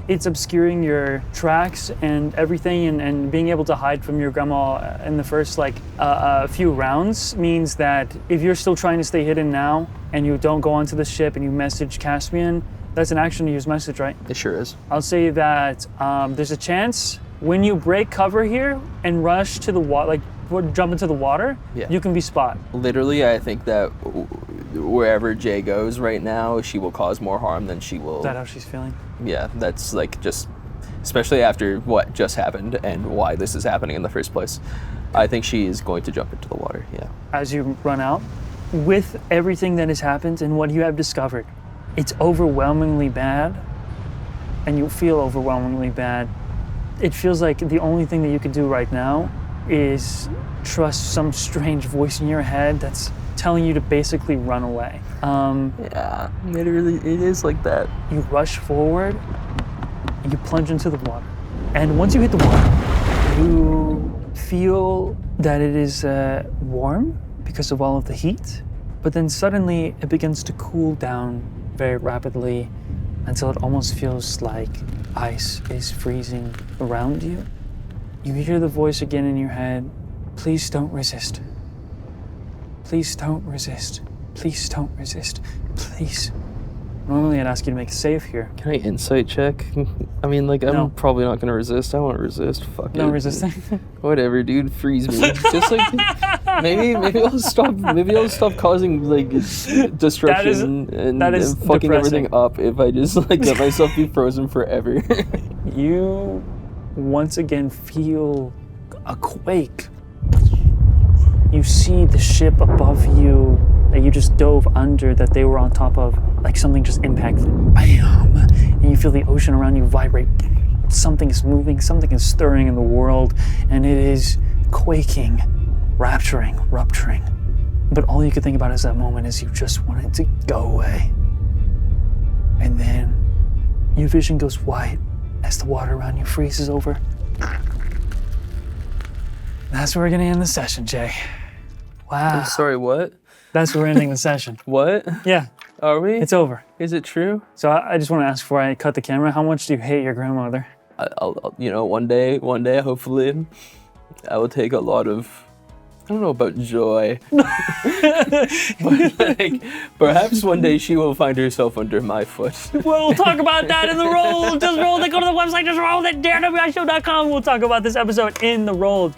Speaker 1: it's obscuring your tracks and everything, and being able to hide from your grandma in the first like few rounds means that if you're still trying to stay hidden now and you don't go onto the ship and you message Caspian, that's an action to use message, right?
Speaker 3: It sure is.
Speaker 1: I'll say that there's a chance when you break cover here and rush to the water, like jump into the water,
Speaker 3: Yeah.
Speaker 1: you can be spot.
Speaker 3: Literally, I think that wherever Jay goes right now, she will cause more harm than she will.
Speaker 1: Is that how she's feeling?
Speaker 3: Yeah, that's like just, especially after what just happened and why this is happening in the first place. I think she is going to jump into the water, yeah.
Speaker 1: As you run out, with everything that has happened and what you have discovered, it's overwhelmingly bad, and you feel overwhelmingly bad. It feels like the only thing that you could do right now is trust some strange voice in your head that's telling you to basically run away.
Speaker 3: Yeah, it is like that.
Speaker 1: You rush forward, and you plunge into the water. And once you hit the water, you feel that it is warm because of all of the heat, but then suddenly it begins to cool down very rapidly until it almost feels like ice is freezing around you. You hear the voice again in your head, please don't resist. Please don't resist. Please don't resist. Please. Normally I'd ask you to make a save here.
Speaker 2: Can I insight check? I mean, like, I'm
Speaker 1: No.
Speaker 2: probably not gonna resist. I won't resist. Fuck it.
Speaker 1: No resisting.
Speaker 2: Whatever, dude. Freeze me. Just like maybe I'll stop. Maybe I'll stop causing like destruction and
Speaker 1: that is
Speaker 2: fucking
Speaker 1: depressing.
Speaker 2: everything up if I just like let myself be frozen forever.
Speaker 1: You once again feel a quake. You see the ship above you that you just dove under, that they were on top of, like something just impacted. Bam! And you feel the ocean around you vibrate. Something is moving, something is stirring in the world, and it is quaking, rupturing. But all you could think about at that moment is you just wanted to go away. And then your vision goes white as the water around you freezes over. That's where we're gonna end the session, Jay. Wow.
Speaker 2: I'm sorry. What?
Speaker 1: That's where we're ending the session.
Speaker 2: What?
Speaker 1: Yeah,
Speaker 2: Are we?
Speaker 1: it's over.
Speaker 2: Is it true?
Speaker 1: So I just want to ask before I cut the camera, how much do you hate your grandmother?
Speaker 2: I'll, you know, one day, hopefully, I will take a lot of
Speaker 3: I don't know about joy. But like, perhaps one day she will find herself under my foot.
Speaker 1: We'll talk about that in the roll. Just roll it. Go to the website. Just roll it. DareWIShow.com. We'll talk about this episode in the roll.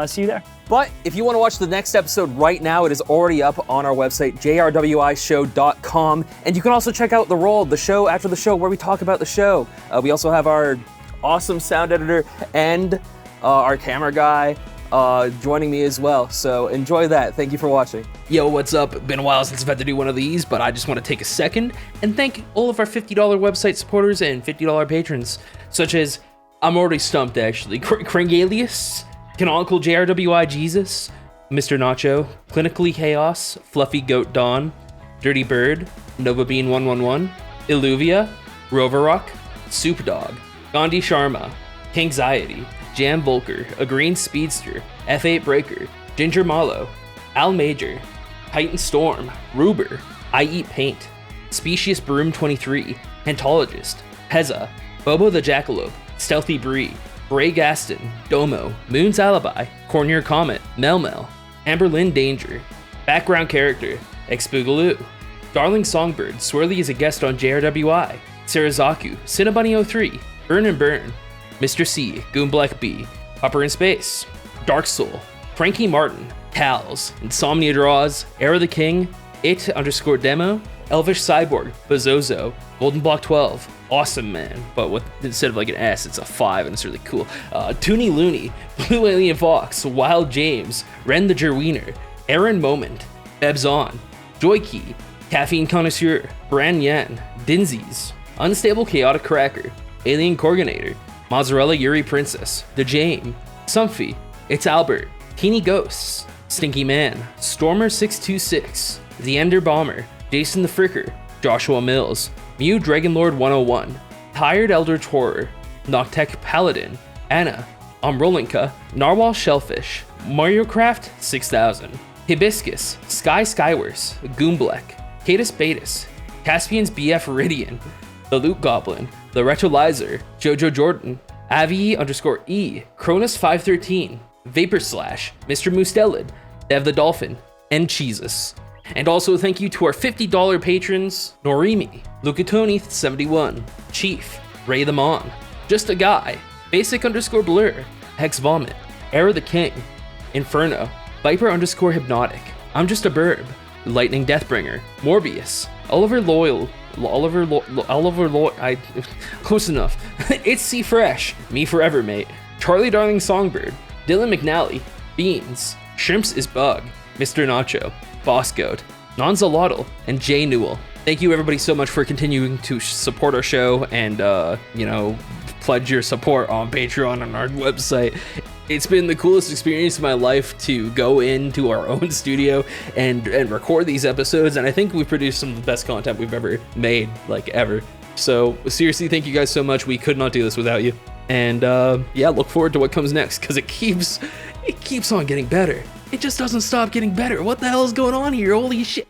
Speaker 1: See you there.
Speaker 3: But if you want to watch the next episode right now, it is already up on our website, jrwishow.com. And you can also check out The Roll, the show after the show, where we talk about the show. We also have our awesome sound editor and our camera guy joining me as well. So enjoy that. Thank you for watching.
Speaker 6: Yo, what's up? Been a while since I've had to do one of these, but I just want to take a second and thank all of our $50 website supporters and $50 patrons, such as, I'm already stumped actually, Kringalius, Canonical JRWI Jesus, Mr. Nacho, Clinically Chaos, Fluffy Goat Dawn, Dirty Bird, Nova Bean 111, Illuvia, Rover Rock, Soup Dog, Gandhi Sharma, Kingxiety, Jam Volker, A Green Speedster, F8 Breaker, Ginger Malo, Al Major, Titan Storm, Ruber, I Eat Paint, Specious Broom 23, Hentologist, Pezza, Bobo the Jackalope, Stealthy Bree, Bray Gaston, Domo, Moon's Alibi, Cornier Comet, Melmel, Amberlynn Danger, Background Character, Xboogaloo, Darling Songbird, Swirly is a guest on JRWI, Sarazaku, Cinnabunny03, Burn and Burn, Mr. C, Goomblack B, Upper in Space, Dark Soul, Frankie Martin, Cals, Insomnia Draws, Era the King, It_Demo, Elvish Cyborg, Bazozo, Golden Block 12, Awesome Man, but with instead of like an S, it's a 5 and it's really cool. Toony Looney, Blue Alien Fox, Wild James, Ren the Jerwiener, Aaron Moment, Bebs On, Joy Key, Caffeine Connoisseur, Bran Yen, Dinsies, Unstable Chaotic Cracker, Alien Corganator, Mozzarella Yuri Princess, The Jame, Sumphy, It's Albert, Teeny Ghosts, Stinky Man, Stormer 626, The Ender Bomber, Jason the Fricker, Joshua Mills, Mew Dragonlord 101, Tired Eldritch Horror, Noctec Paladin, Anna, Umrolinka, Narwhal Shellfish, Mario Craft 6000, Hibiscus, Sky Skywars, Goombleck, Catus Betis, Caspian's BF Iridian, The Loot Goblin, The Retrolizer, Jojo Jordan, Avi_E, Cronus 513, Vapor Slash, Mr. Mustelid, Dev the Dolphin, and Cheesus. And also thank you to our $50 patrons, Norimi, Lucatoni71, Chief, Ray the Mon, Just a Guy, Basic_Blur, Hex Vomit, Era the King, Inferno, Viper_Hypnotic, I'm Just a Burb, Lightning Deathbringer, Morbius, Oliver Loyal, close enough, It's C Fresh, Me Forever Mate, Charlie Darling Songbird, Dylan McNally, Beans, Shrimps is Bug, Mr. Nacho, Boss Goat, Nonzalotl, and Jay Newell. Thank you everybody so much for continuing to support our show and, pledge your support on Patreon and our website. It's been the coolest experience of my life to go into our own studio and record these episodes, and I think we've produced some of the best content we've ever made, like ever. So seriously, thank you guys so much. We could not do this without you. And look forward to what comes next, because it keeps on getting better. It just doesn't stop getting better. What the hell is going on here? Holy shit.